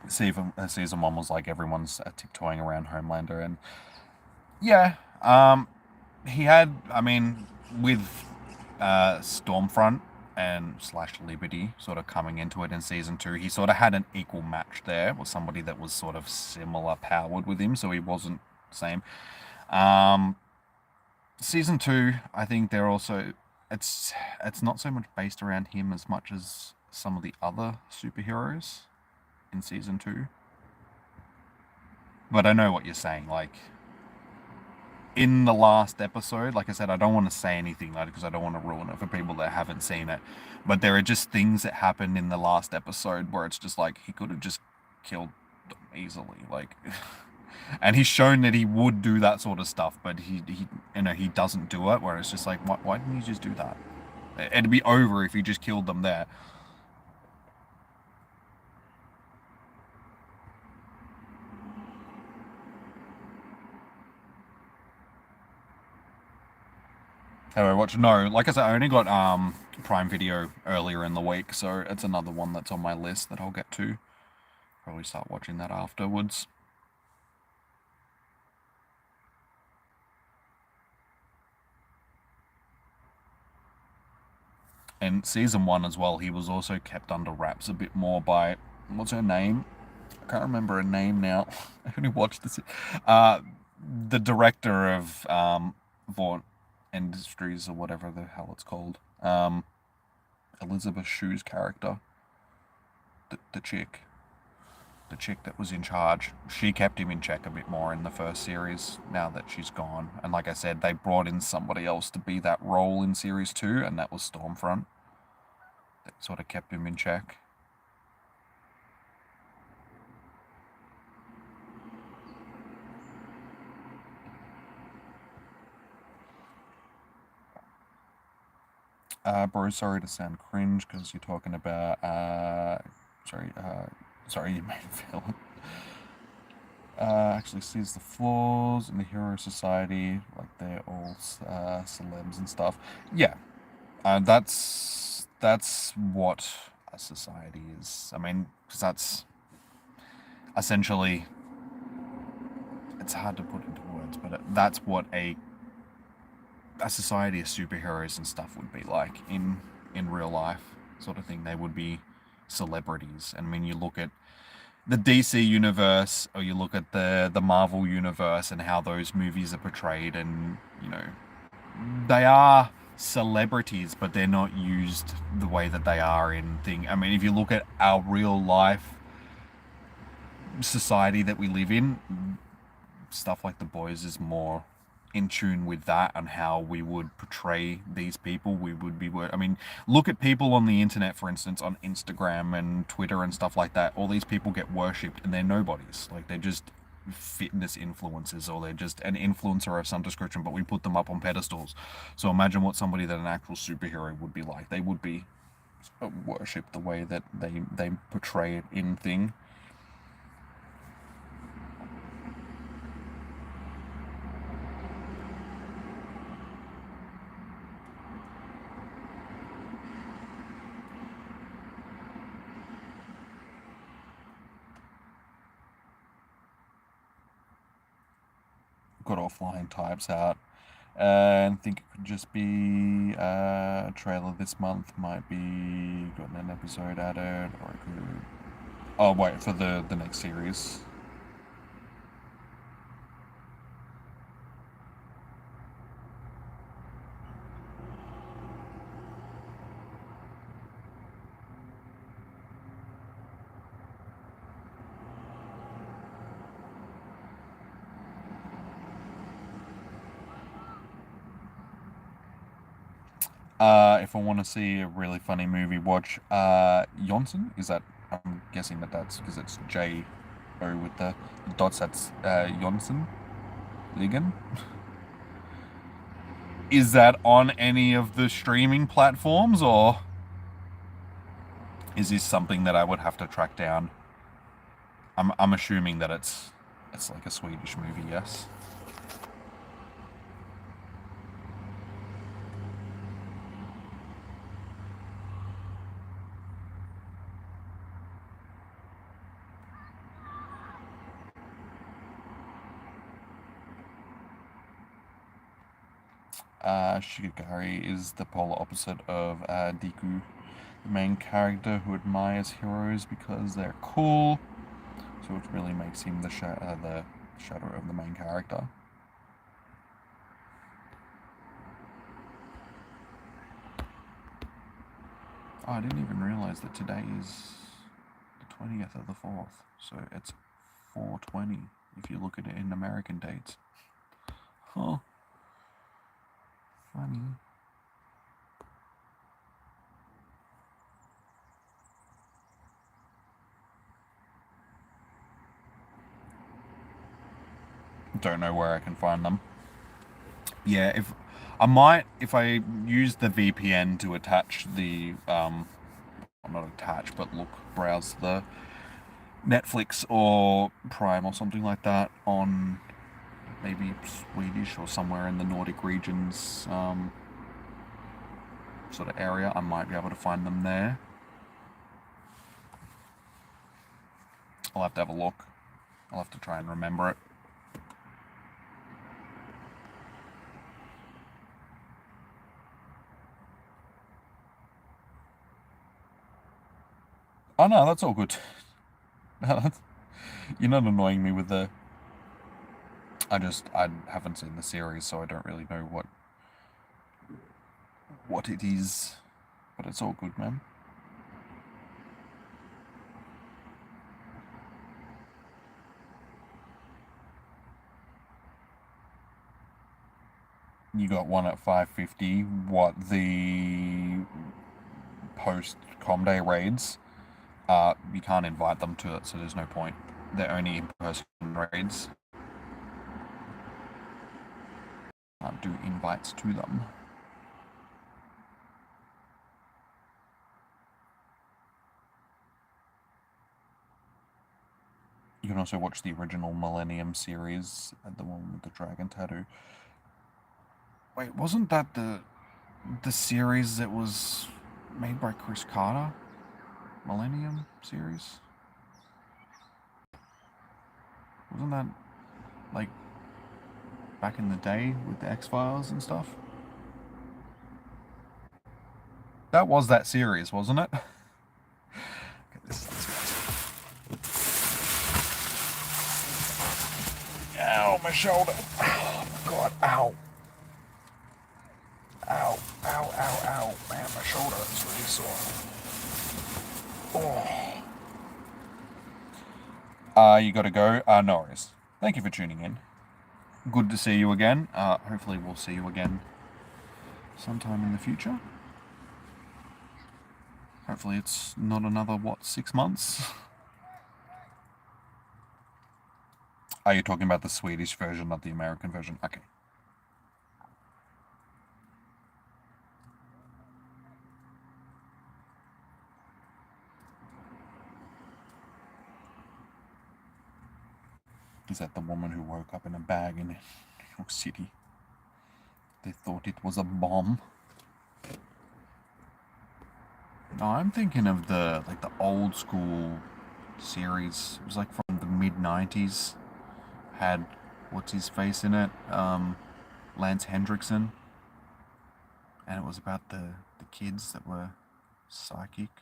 Season 1 was like everyone's tiptoeing around Homelander, and yeah, he had, I mean, with Stormfront and / Liberty sort of coming into it in Season 2, he sort of had an equal match there with somebody that was sort of similar powered with him, so he wasn't the same. Season 2, I think they're also, it's not so much based around him as much as some of the other superheroes in Season 2. But I know what you're saying, like, in the last episode, like I said, I don't want to say anything because I don't want to ruin it for people that haven't seen it, but there are just things that happened in the last episode where it's just like, he could have just killed them easily, like, and he's shown that he would do that sort of stuff, but he doesn't do it, where it's just like, why didn't you just do that? It'd be over if you just killed them there. Have I watched? No, like I said, I only got Prime Video earlier in the week, so it's another one that's on my list that I'll get to. Probably start watching that afterwards. And season 1 as well, he was also kept under wraps a bit more by, what's her name? I can't remember her name now. I only watched this. The director of Vaught Industries, or whatever the hell it's called. Elizabeth Shue's character. The chick that was in charge. She kept him in check a bit more in the first series, now that she's gone. And like I said, they brought in somebody else to be that role in series 2, and that was Stormfront. That sort of kept him in check. Bro, sorry to sound cringe, because you're talking about, sorry, you made a villain. Actually sees the flaws in the hero society, like they're all celebs and stuff. Yeah, that's what a society is. I mean, because that's essentially, it's hard to put into words, but that's what a society of superheroes and stuff would be like in real life, sort of thing. They would be celebrities. And I mean, you look at the DC universe, or you look at the Marvel universe and how those movies are portrayed, and you know, they are celebrities, but they're not used the way that they are in thing. I mean, if you look at our real life society that we live in, stuff like The Boys is more in tune with that, and how we would portray these people. We would be, I mean, look at people on the internet, for instance, on Instagram and Twitter and stuff like that. All these people get worshipped, and they're nobodies. Like, they're just fitness influencers, or they're just an influencer of some description, but we put them up on pedestals. So imagine what somebody that an actual superhero would be like. They would be worshipped the way that they portray it in thing. Got offline types out, and think it could just be a trailer this month. Might be gotten an episode added, or it could. Oh wait, for the next series. If I want to see a really funny movie, watch Jonsen. Is that? I'm guessing that's because it's J-O with the dots. That's Jonsen. Ligon. Is that on any of the streaming platforms, or is this something that I would have to track down? I'm assuming that it's like a Swedish movie, yes. Shigekari is the polar opposite of Deku, the main character who admires heroes because they're cool. So it really makes him the shadow of the main character. Oh, I didn't even realize that today is the 20th of the 4th. So it's 4/20 if you look at it in American dates. Huh. Funny. Don't know where I can find them. Yeah, if I use the VPN to attach the not attach, but browse the Netflix or Prime or something like that on maybe Swedish or somewhere in the Nordic regions sort of area, I might be able to find them there. I'll have to have a look. I'll have to try and remember it. Oh no, that's all good. You're not annoying me with the... I haven't seen the series, so I don't really know what it is. But it's all good, man. You got one at 550. What, the post-Com Day raids? You can't invite them to it, so there's no point. They're only in-person raids. Can't do invites to them. You can also watch the original Millennium series, the one with the dragon tattoo. Wait, wasn't that the series that was made by Chris Carter? Millennium series? Wasn't that, like, back in the day with the X-Files and stuff? That was that series, wasn't it? Ow, my shoulder. Oh, my God, ow. Ow, ow, ow, ow. Man, my shoulder is really sore. Oh. You gotta go? No worries. Thank you for tuning in. Good to see you again. Hopefully we'll see you again sometime in the future. Hopefully it's not another, 6 months? Are you talking about the Swedish version, not the American version? Okay. Is that the woman who woke up in a bag in New York City? They thought it was a bomb. No, I'm thinking of the old school series. It was like from the mid-90s. Had what's his face in it? Lance Hendrickson. And it was about the kids that were psychic.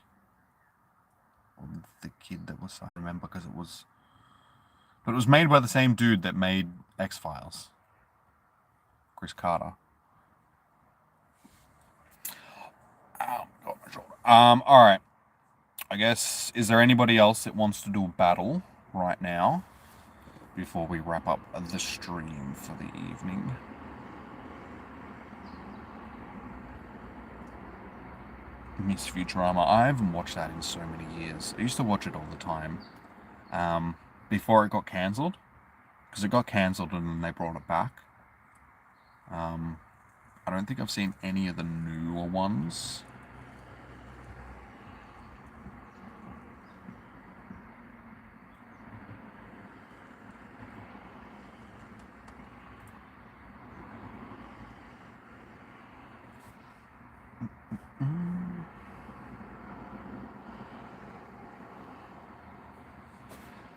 Or the kid that was psychic. I remember because it was... But it was made by the same dude that made X-Files. Chris Carter. Oh, God, my shoulder. Alright. I guess, is there anybody else that wants to do a battle right now? Before we wrap up the stream for the evening. Miss Futurama. I haven't watched that in so many years. I used to watch it all the time. Before it got cancelled. Because it got cancelled and then they brought it back. I don't think I've seen any of the newer ones.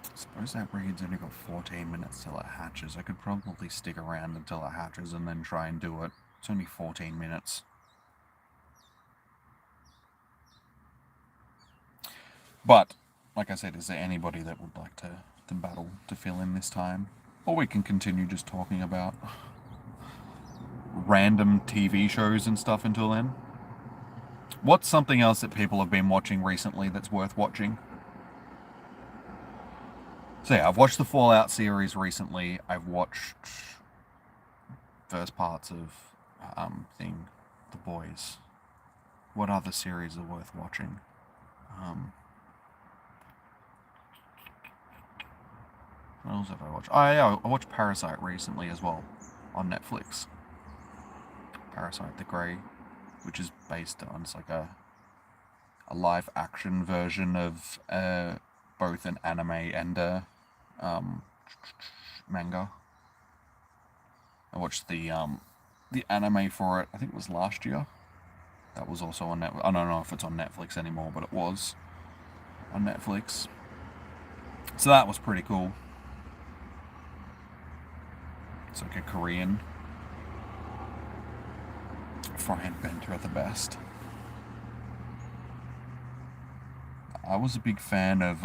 I suppose that breed's only got 14 minutes till it hatches. I could probably stick around until it hatches and then try and do it. It's only 14 minutes. But, like I said, is there anybody that would like to battle to fill in this time? Or we can continue just talking about random TV shows and stuff until then. What's something else that people have been watching recently that's worth watching? So yeah, I've watched the Fallout series recently. I've watched first parts of The Boys. What other series are worth watching? What else have I watched? Oh yeah, I watched Parasite recently as well on Netflix. Parasite the Grey, which is based on, it's like a live action version of both an anime and a manga. I watched the anime for it, I think it was last year. That was also on Netflix. I don't know if it's on Netflix anymore, but it was on Netflix. So that was pretty cool. It's like a Korean. Fry and Benter are the best. I was a big fan of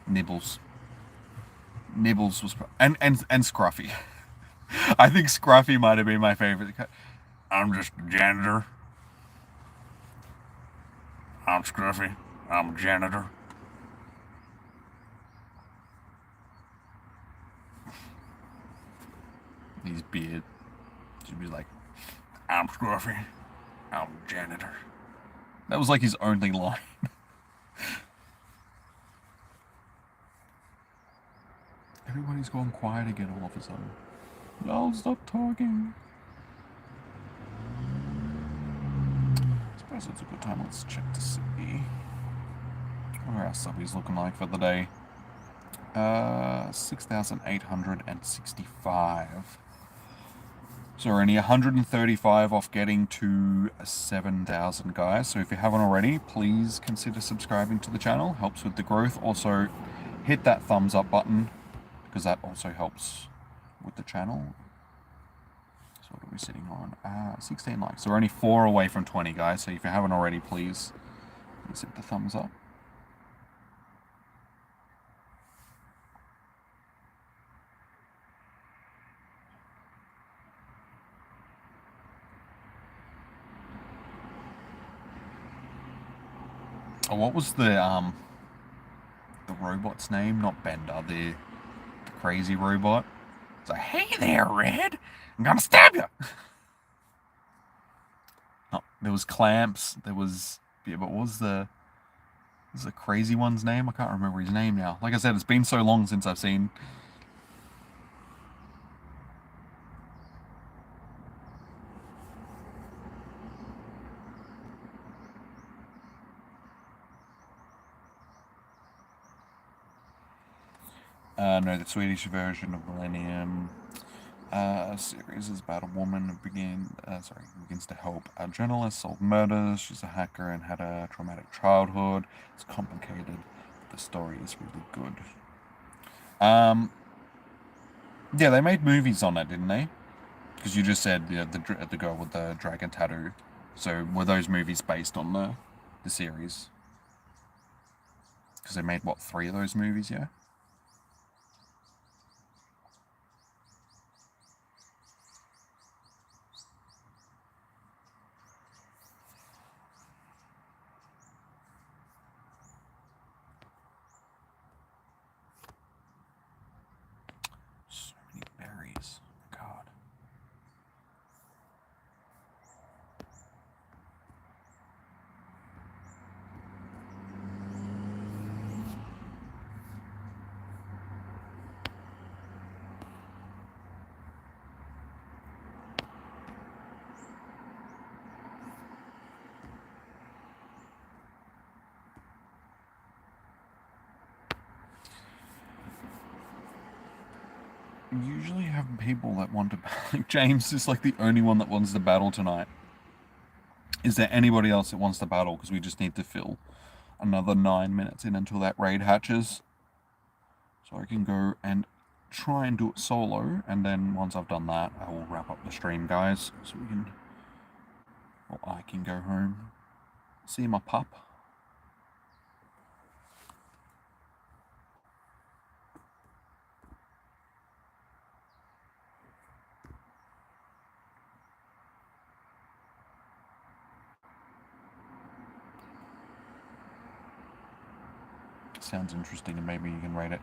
Nibbles. Nibbles was and Scruffy. I think Scruffy might have been my favorite. I'm just a janitor. I'm Scruffy. I'm a janitor. His beard. She'd be like, I'm Scruffy. I'm a janitor. That was like his only line. Everybody's gone quiet again all of a sudden. No, stop talking. I suppose it's a good time. Let's check to see what are our subbies looking like for the day. 6,865. So we're only 135 off getting to 7,000, guys. So if you haven't already, please consider subscribing to the channel. Helps with the growth. Also, hit that thumbs up button, because that also helps with the channel. So what are we sitting on? 16 likes. So we're only 4 away from 20, guys. So if you haven't already, please hit the thumbs up. Oh, what was the robot's name? Not Bender, the crazy robot. It's like, hey there, Red! I'm gonna stab you! Oh, there was Clamps, there was... Yeah, but what was the crazy one's name? I can't remember his name now. Like I said, it's been so long since I've seen... no, the Swedish version of Millennium series is about a woman who begins to help a journalist solve murders. She's a hacker and had a traumatic childhood. It's complicated. The story is really good. Yeah, they made movies on it, didn't they? Because you just said the girl with the dragon tattoo. So were those movies based on the series? Because they made, what, 3 of those movies, yeah? So many berries. God. Usually have people that want to... Like James is like the only one that wants to battle tonight. Is there anybody else that wants to battle? Because we just need to fill another 9 minutes in until that raid hatches. So I can go and try and do it solo, and then once I've done that, I will wrap up the stream, guys, so we can... Well, I can go home, see my pup. Sounds interesting, and maybe you can rate it.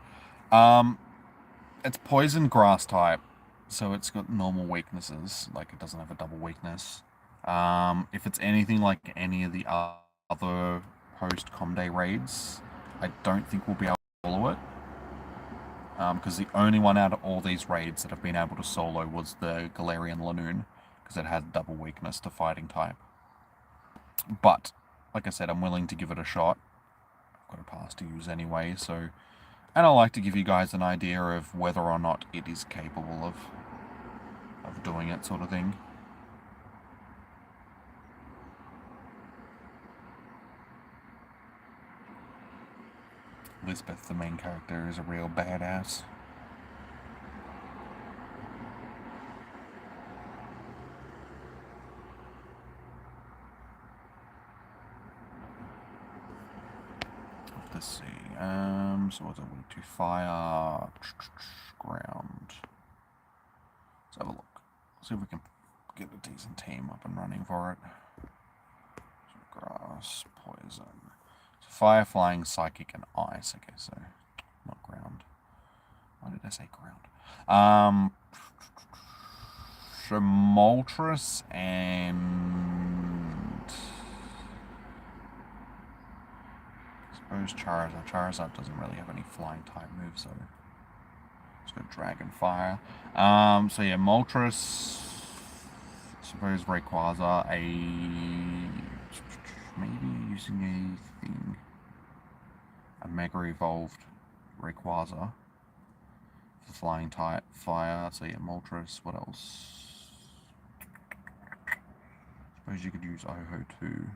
It's poison grass type, so it's got normal weaknesses, like it doesn't have a double weakness. If it's anything like any of the other post-Comday raids, I don't think we'll be able to follow it. Because the only one out of all these raids that have been able to solo was the Galarian Lanoon, because it had double weakness to fighting type. But, like I said, I'm willing to give it a shot. Got a pass to use anyway, so... And I like to give you guys an idea of whether or not it is capable of doing it, sort of thing. Lisbeth, the main character, is a real badass. Let's see. So what's it? Week 2 fire, ground. Let's have a look. See if we can get a decent team up and running for it. So grass, poison. So fire, flying, psychic, and ice. Okay, so not ground. Why did I say ground? So Moltres and I suppose Charizard. Charizard doesn't really have any flying type moves, so let's go Dragon Fire. So yeah, Moltres. I suppose Rayquaza. Maybe using a Mega Evolved Rayquaza for flying type fire. So yeah, Moltres. What else? I suppose you could use Ho-Oh too.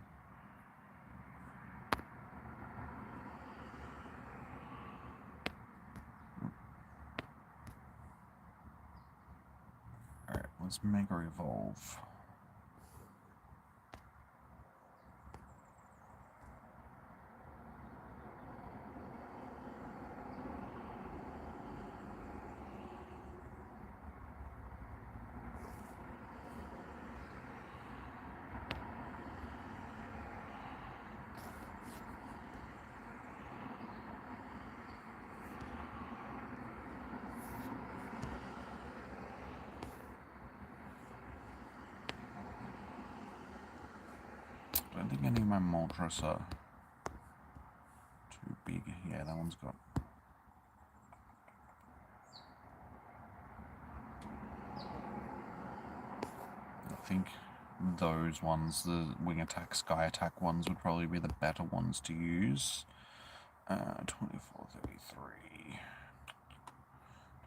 Alright, let's Mega Evolve. I don't think any of my Moltres are too big. Yeah, that one's got... I think those ones, the Wing Attack, Sky Attack ones, would probably be the better ones to use. 24, 33.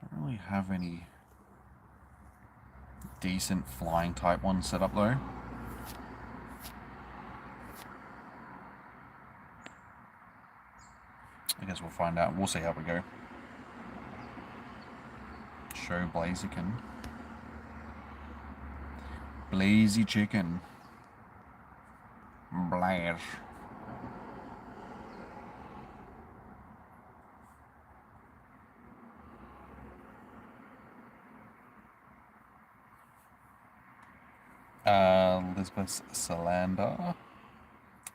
Don't really have any decent flying type ones set up though. I guess we'll find out. We'll see how we go. Show Blaziken. Blazy Chicken. Blaze. Lisbeth Salander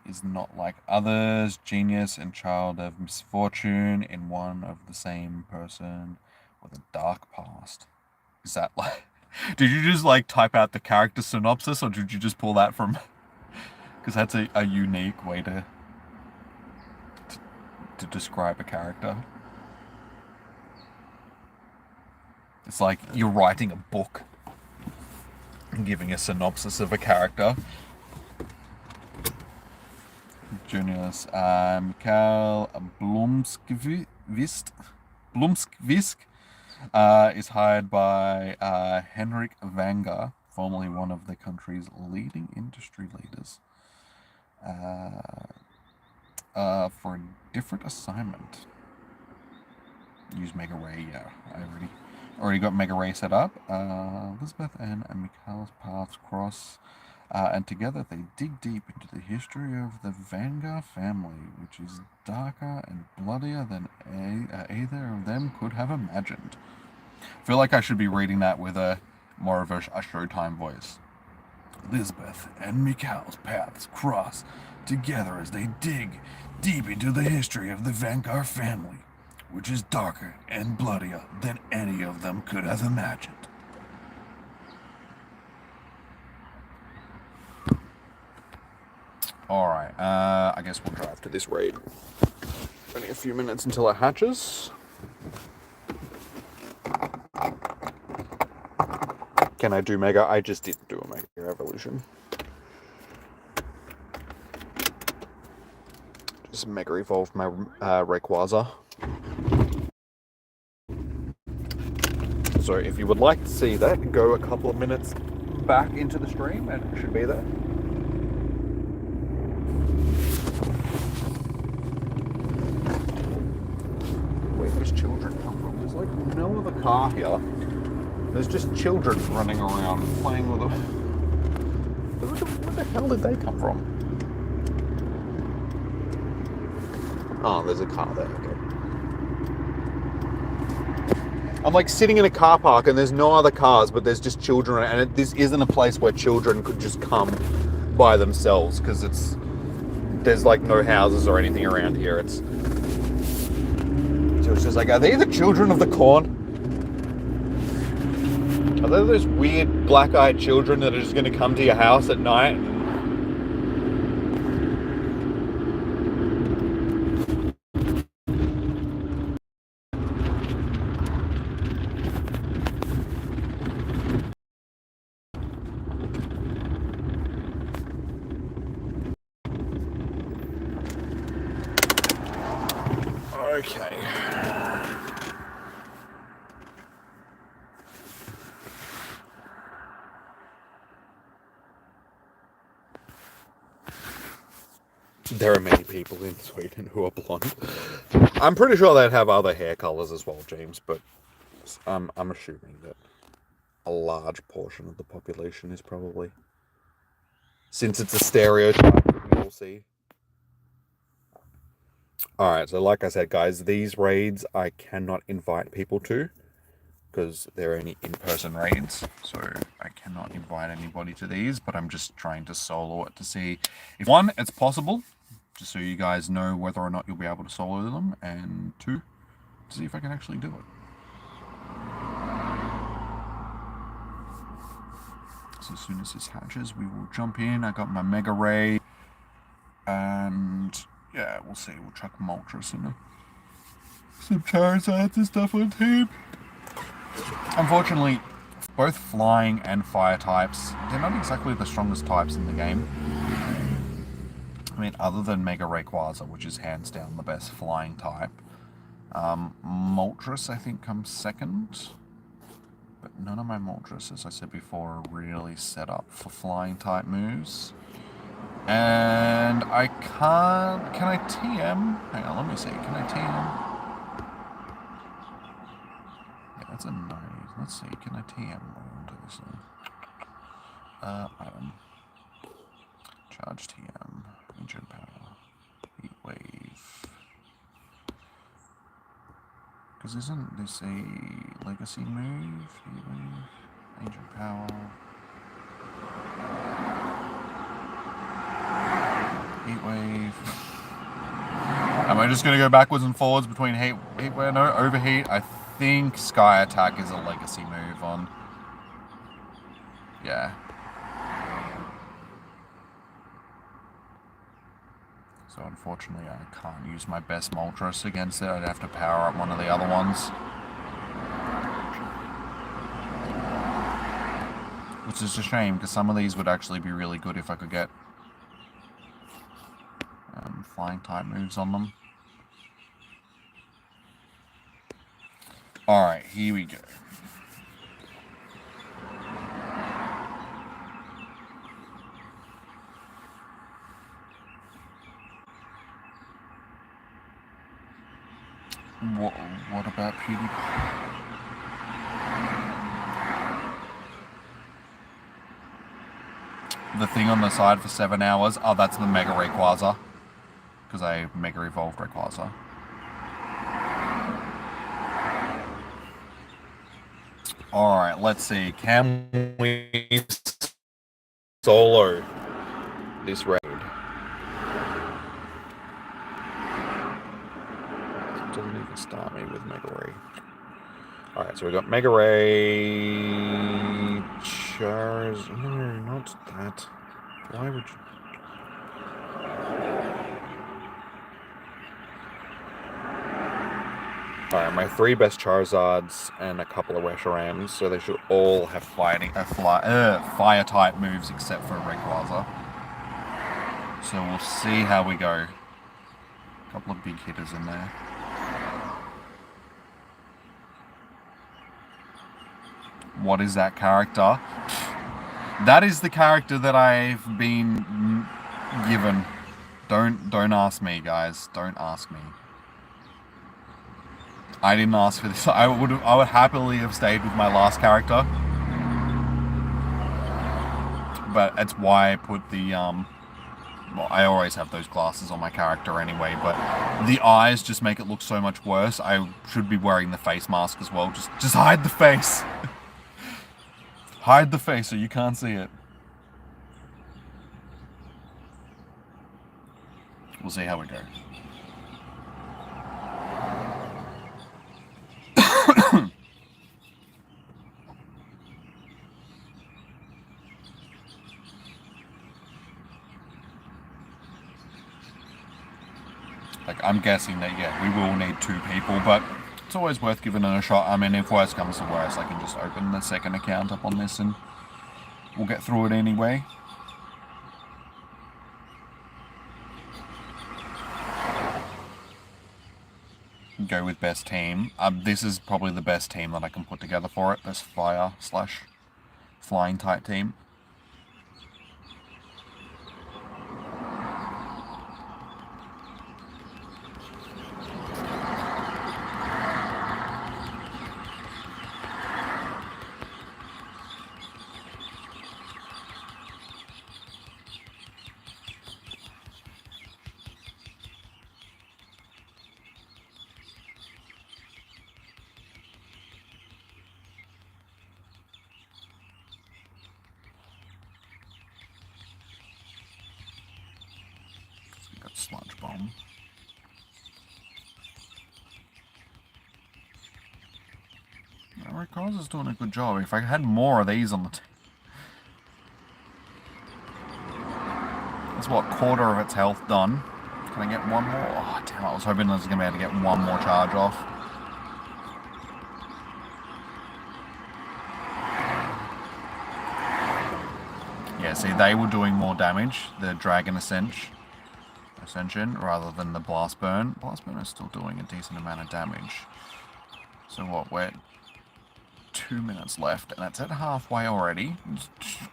is not like others, genius and child of misfortune in one of the same person with a dark past. Is that like... Did you just like type out the character synopsis, or did you just pull that from... Because that's a unique way to describe a character. It's like you're writing a book and giving a synopsis of a character. Junius, Mikael Blomqvist is hired by Henrik Vanger, formerly one of the country's leading industry leaders, for a different assignment. Use Mega Ray. Yeah, I already got Mega Ray set up. Elizabeth and Mikael's paths cross. And together they dig deep into the history of the Vanger family, which is darker and bloodier than either of them could have imagined. I feel like I should be reading that with more of a Showtime voice. Elizabeth and Mikael's paths cross together as they dig deep into the history of the Vanger family, which is darker and bloodier than any of them could have imagined. Alright, I guess we'll drive to this raid. Only a few minutes until it hatches. Can I do Mega? I just didn't do a Mega Evolution. Just Mega Evolved my Rayquaza. So if you would like to see that, go a couple of minutes back into the stream and it should be there. car here. There's just children running around playing with them. Where the hell did they come from? Oh, there's a car there. Okay. I'm like sitting in a car park and there's no other cars, but there's just children, and this isn't a place where children could just come by themselves because there's like no houses or anything around here. So it's just like, are they the children of the corn? Are they those weird black-eyed children that are just going to come to your house at night? Okay. There are many people in Sweden who are blonde. I'm pretty sure they'd have other hair colors as well, James, but I'm assuming that a large portion of the population is probably, since it's a stereotype that we all see. Alright, so like I said, guys, these raids I cannot invite people to because they're only in-person raids, so I cannot invite anybody to these, but I'm just trying to solo it to see if, one, it's possible, just so you guys know whether or not you'll be able to solo them, and two, to see if I can actually do it. So as soon as this hatches, we will jump in. I got my Mega Ray, and yeah, we'll see. We'll chuck Moltres and some Charizards and stuff on team. Unfortunately, both flying and fire types, they're not exactly the strongest types in the game. I mean, other than Mega Rayquaza, which is hands down the best flying type. Moltres, I think, comes second. But none of my Moltres, as I said before, are really set up for flying type moves. And I can't... Can I TM? Hang on, let me see. Can I TM? Yeah, that's a 90. Let's see. Can I TM onto this thing? Item. Charge TM. Ancient Power. Heat Wave. Because isn't this a legacy move? Heat Wave. Ancient Power. Heat Wave. Am I just going to go backwards and forwards between Heat Wave? No, Overheat. I think Sky Attack is a legacy move on. Yeah. So unfortunately I can't use my best Moltres against it. I'd have to power up one of the other ones. Which is a shame, because some of these would actually be really good if I could get flying type moves on them. Alright, here we go. What about PewDiePie? The thing on the side for 7 hours? Oh, that's the Mega Rayquaza. Because I Mega Evolved Rayquaza. Alright, let's see. Can we solo this raid? It doesn't even start me with Mega Ray. Alright, so we got Mega Ray... Charizard... No, not that. Why would you... Alright, my 3 best Charizards and a couple of Reshurams, so they should all have fire type moves except for Rayquaza. So we'll see how we go. A couple of big hitters in there. What is that character? That is the character that I've been given. Don't ask me, guys. Don't ask me. I didn't ask for this. I would happily have stayed with my last character. But that's why I put the, well, I always have those glasses on my character anyway, but the eyes just make it look so much worse. I should be wearing the face mask as well. Just hide the face. Hide the face so you can't see it. We'll see how we go. Like, I'm guessing that, yeah, we will need 2 people, but it's always worth giving it a shot. I mean, if worse comes to worse, I can just open the second account up on this and we'll get through it anyway. Go with best team. This is probably the best team that I can put together for it. This fire/flying type team. Sludge bomb. Rayquaza is doing a good job. If I had more of these on the team. That's what, quarter of its health done. Can I get one more? Oh damn, I was hoping I was going to be able to get one more charge off. Yeah, see, they were doing more damage, the Dragon Ascension, rather than the Blast Burn. Blast Burn is still doing a decent amount of damage. So what, we're 2 minutes left, and it's at halfway already.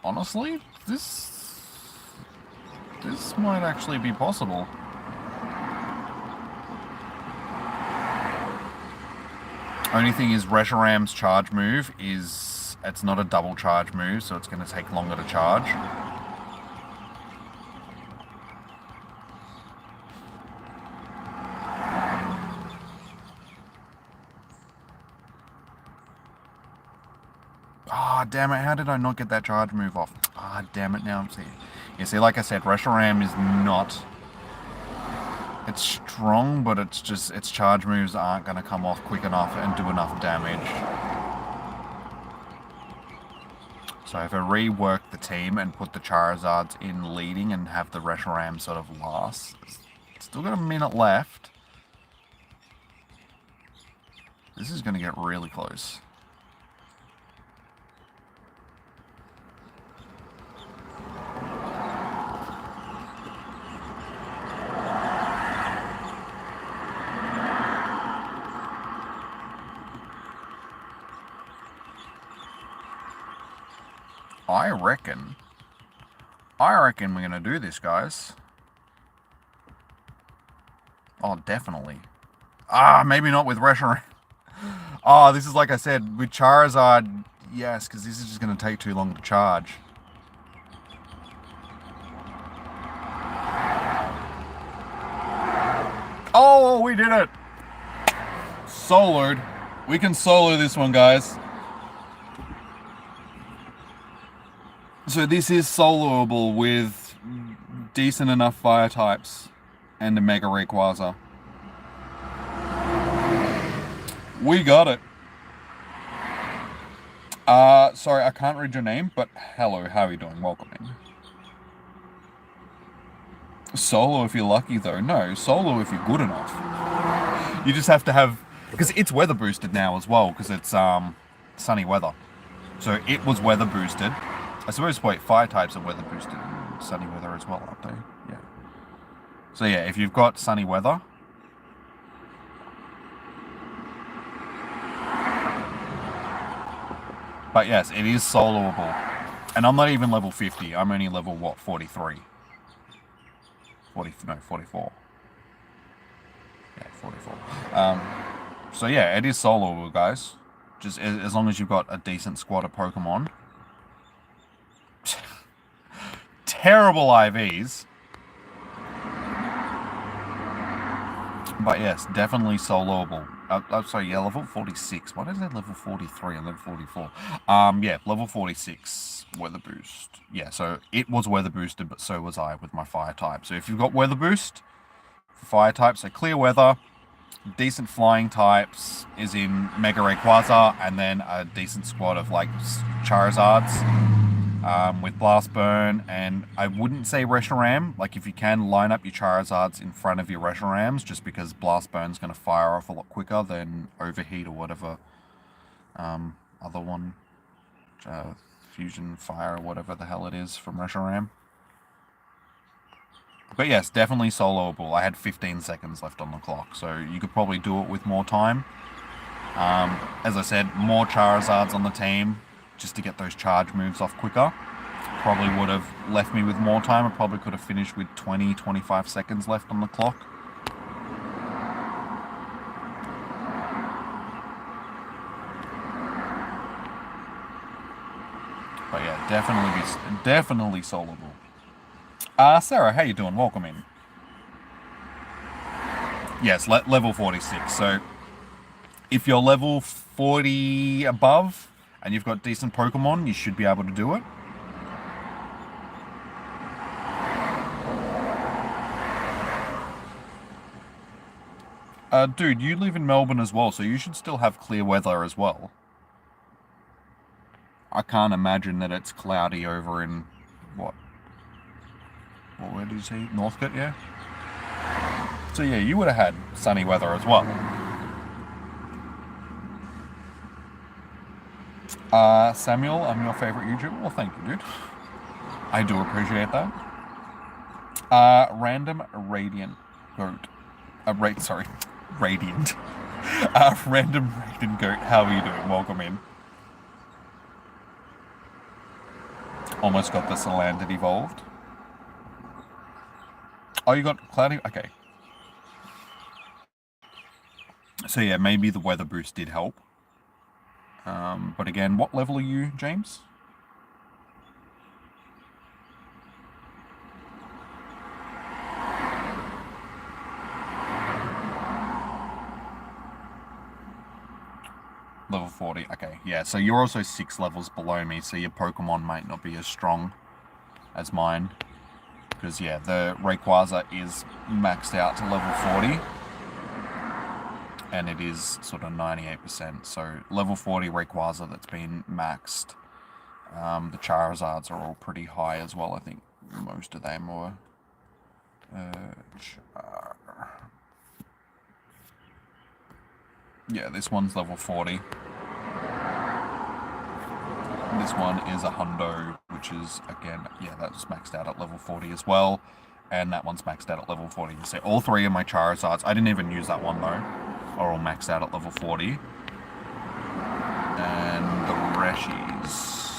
Honestly, this might actually be possible. Only thing is, Reshiram's charge move is, it's not a double charge move, so it's going to take longer to charge. Ah, oh, damn it, how did I not get that charge move off? Ah, oh, damn it, now I'm seeing. Yeah, see, like I said, Reshiram is not... It's strong, but it's just, its charge moves aren't going to come off quick enough and do enough damage. So if I rework the team and put the Charizards in leading and have the Reshiram sort of last, still got a minute left. This is going to get really close. I reckon we're going to do this, guys. Oh, definitely. Ah, maybe not with Reshiram. Oh, this is like I said, with Charizard, yes, because this is just going to take too long to charge. Oh, we did it! Soloed. We can solo this one, guys. So this is soloable with decent enough fire types and a Mega Rayquaza. We got it. Sorry, I can't read your name, but hello, how are you doing? Welcome in. Solo if you're lucky, though. No, solo if you're good enough. You just have to have... Because it's weather boosted now as well, because it's sunny weather. So it was weather boosted. I suppose, wait, fire types are weather boosted and sunny weather as well, aren't they? Yeah. So yeah, if you've got sunny weather... But yes, it is soloable. And I'm not even level 50. I'm only level, what, 43? 44. Yeah, 44. So yeah, it is soloable, guys. Just as long as you've got a decent squad of Pokemon. Terrible IVs. But yes, definitely soloable. I'm sorry, yeah, level 46. Why did I say level 43 and level 44? Yeah, level 46 weather boost. Yeah, so it was weather boosted, but so was I with my fire type. So if you've got weather boost for fire type, so clear weather, decent flying types is in Mega Rayquaza, and then a decent squad of like Charizards. With Blast Burn, and I wouldn't say Reshiram. Like, if you can, line up your Charizards in front of your Reshirams, just because Blast Burn's going to fire off a lot quicker than Overheat or whatever other one, Fusion Fire or whatever the hell it is from Reshiram. But yes, definitely soloable. I had 15 seconds left on the clock, so you could probably do it with more time. As I said, more Charizards on the team, just to get those charge moves off quicker. Probably would have left me with more time. I probably could have finished with 20-25 seconds left on the clock. But yeah, definitely soloable. Sarah, how you doing? Welcome in. Yes, level 46. So if you're level 40 above and you've got decent Pokemon, you should be able to do it. Dude, you live in Melbourne as well, so you should still have clear weather as well. I can't imagine that it's cloudy over in, what? Where did you say? Northcote, yeah? So yeah, you would have had sunny weather as well. Samuel, I'm your favorite YouTuber. Well, thank you, dude. I do appreciate that. Random Radiant Goat. Radiant. Random Radiant Goat, how are you doing? Welcome in. Almost got the Salandit evolved. Oh, you got Cloudy? Okay. So yeah, maybe the weather boost did help. But again, what level are you, James? Level 40, okay. Yeah, so you're also 6 levels below me, so your Pokemon might not be as strong as mine. Because, yeah, the Rayquaza is maxed out to level 40. And it is sort of 98%. So, level 40 Rayquaza that's been maxed. The Charizards are all pretty high as well. I think most of them were... yeah, this one's level 40. This one is a Hundo, which is, again, yeah, that's maxed out at level 40 as well. And that one's maxed out at level 40. So all 3 of my Charizards, I didn't even use that one though, are all maxed out at level 40. And the Reshies,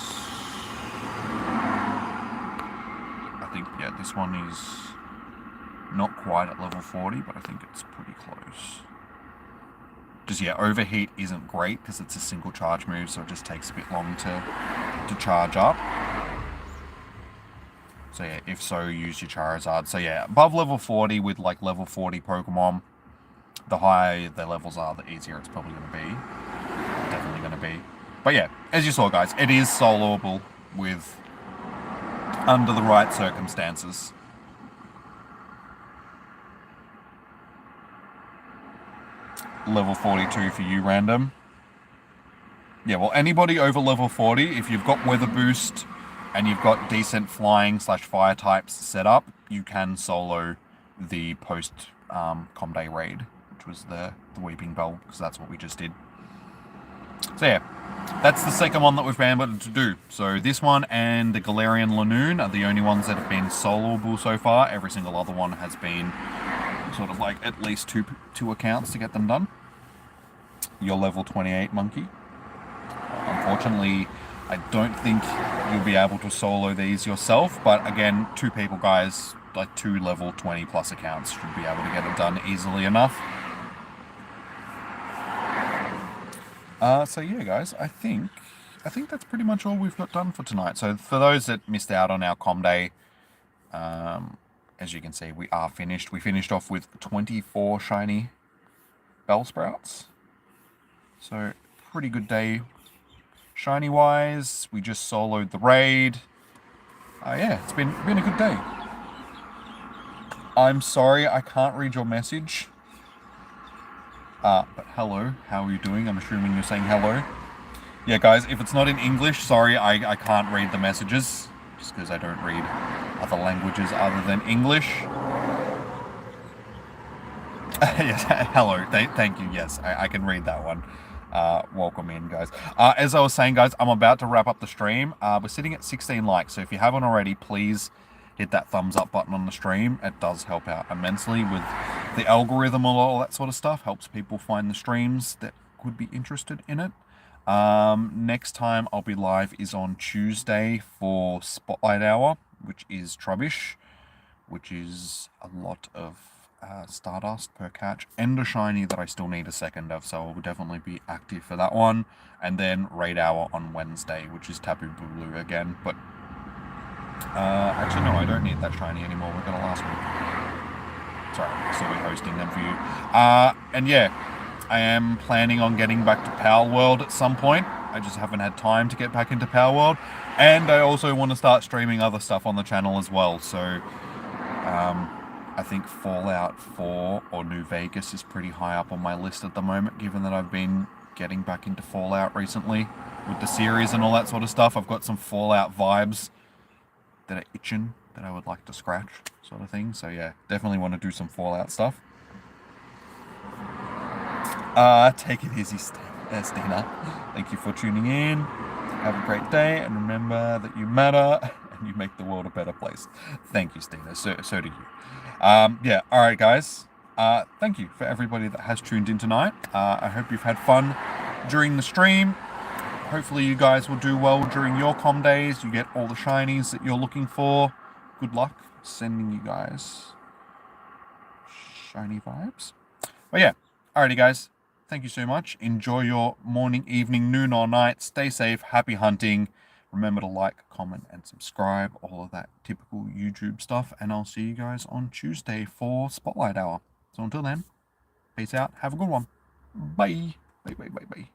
I think, yeah, this one is not quite at level 40, but I think it's pretty close. Just, yeah, Overheat isn't great because it's a single charge move, so it just takes a bit long to charge up. So yeah, if so, use your Charizard. So yeah, above level 40 with like level 40 Pokemon, the higher their levels are, the easier it's probably going to be. Definitely going to be. But yeah, as you saw, guys, it is soloable with under the right circumstances. Level 42 for you, random. Yeah, well, anybody over level 40, if you've got weather boost and you've got decent flying / fire types set up, you can solo the post Com Day raid, which was the Weeping Bell, because that's what we just did. So yeah, that's the second one that we've been able to do. So this one and the Galarian Lanoon are the only ones that have been soloable so far. Every single other one has been sort of like at least two accounts to get them done. You're level 28, Monkey. Unfortunately, I don't think you'll be able to solo these yourself, but again, 2 people, guys, like 2 level 20 plus accounts should be able to get it done easily enough. So yeah, guys, I think that's pretty much all we've got done for tonight. So for those that missed out on our com day, as you can see, we are finished. We finished off with 24 shiny Bellsprouts. So pretty good day. Shiny wise, we just soloed the raid. Yeah, it's been a good day. I'm sorry I can't read your message. But hello, how are you doing? I'm assuming you're saying hello. Yeah, guys, if it's not in English, sorry, I can't read the messages. Just because I don't read other languages other than English. Yes, hello, thank you, yes, I can read that one. Welcome in, guys. As I was saying, guys, I'm about to wrap up the stream. We're sitting at 16 likes, so if you haven't already, please hit that thumbs up button on the stream. It does help out immensely with the algorithm and all that sort of stuff. Helps people find the streams that could be interested in it. Next time I'll be live is on Tuesday for Spotlight Hour, which is Trubbish, which is a lot of Stardust per catch and a shiny that I still need a second of, so I'll definitely be active for that one. And then Raid Hour on Wednesday, which is Tapu Bulu again, but actually no, I don't need that shiny anymore. We're gonna last week. Sorry, I'll still be hosting them for you. And yeah, I am planning on getting back to Power World at some point. I just haven't had time to get back into Power World, and I also want to start streaming other stuff on the channel as well. So I think Fallout 4 or New Vegas is pretty high up on my list at the moment, given that I've been getting back into Fallout recently with the series and all that sort of stuff. I've got some Fallout vibes that are itching that I would like to scratch, sort of thing. So yeah, definitely want to do some Fallout stuff. Take it easy, Stina. Thank you for tuning in. Have a great day, and remember that you matter and you make the world a better place. Thank you, Stina. So do you. Yeah, alright guys. Thank you for everybody that has tuned in tonight. I hope you've had fun during the stream. Hopefully you guys will do well during your com days. You get all the shinies that you're looking for. Good luck sending you guys shiny vibes. But yeah, alrighty guys. Thank you so much. Enjoy your morning, evening, noon, or night. Stay safe. Happy hunting. Remember to like, comment, and subscribe. All of that typical YouTube stuff. And I'll see you guys on Tuesday for Spotlight Hour. So until then, peace out. Have a good one. Bye. Bye, bye, bye, bye.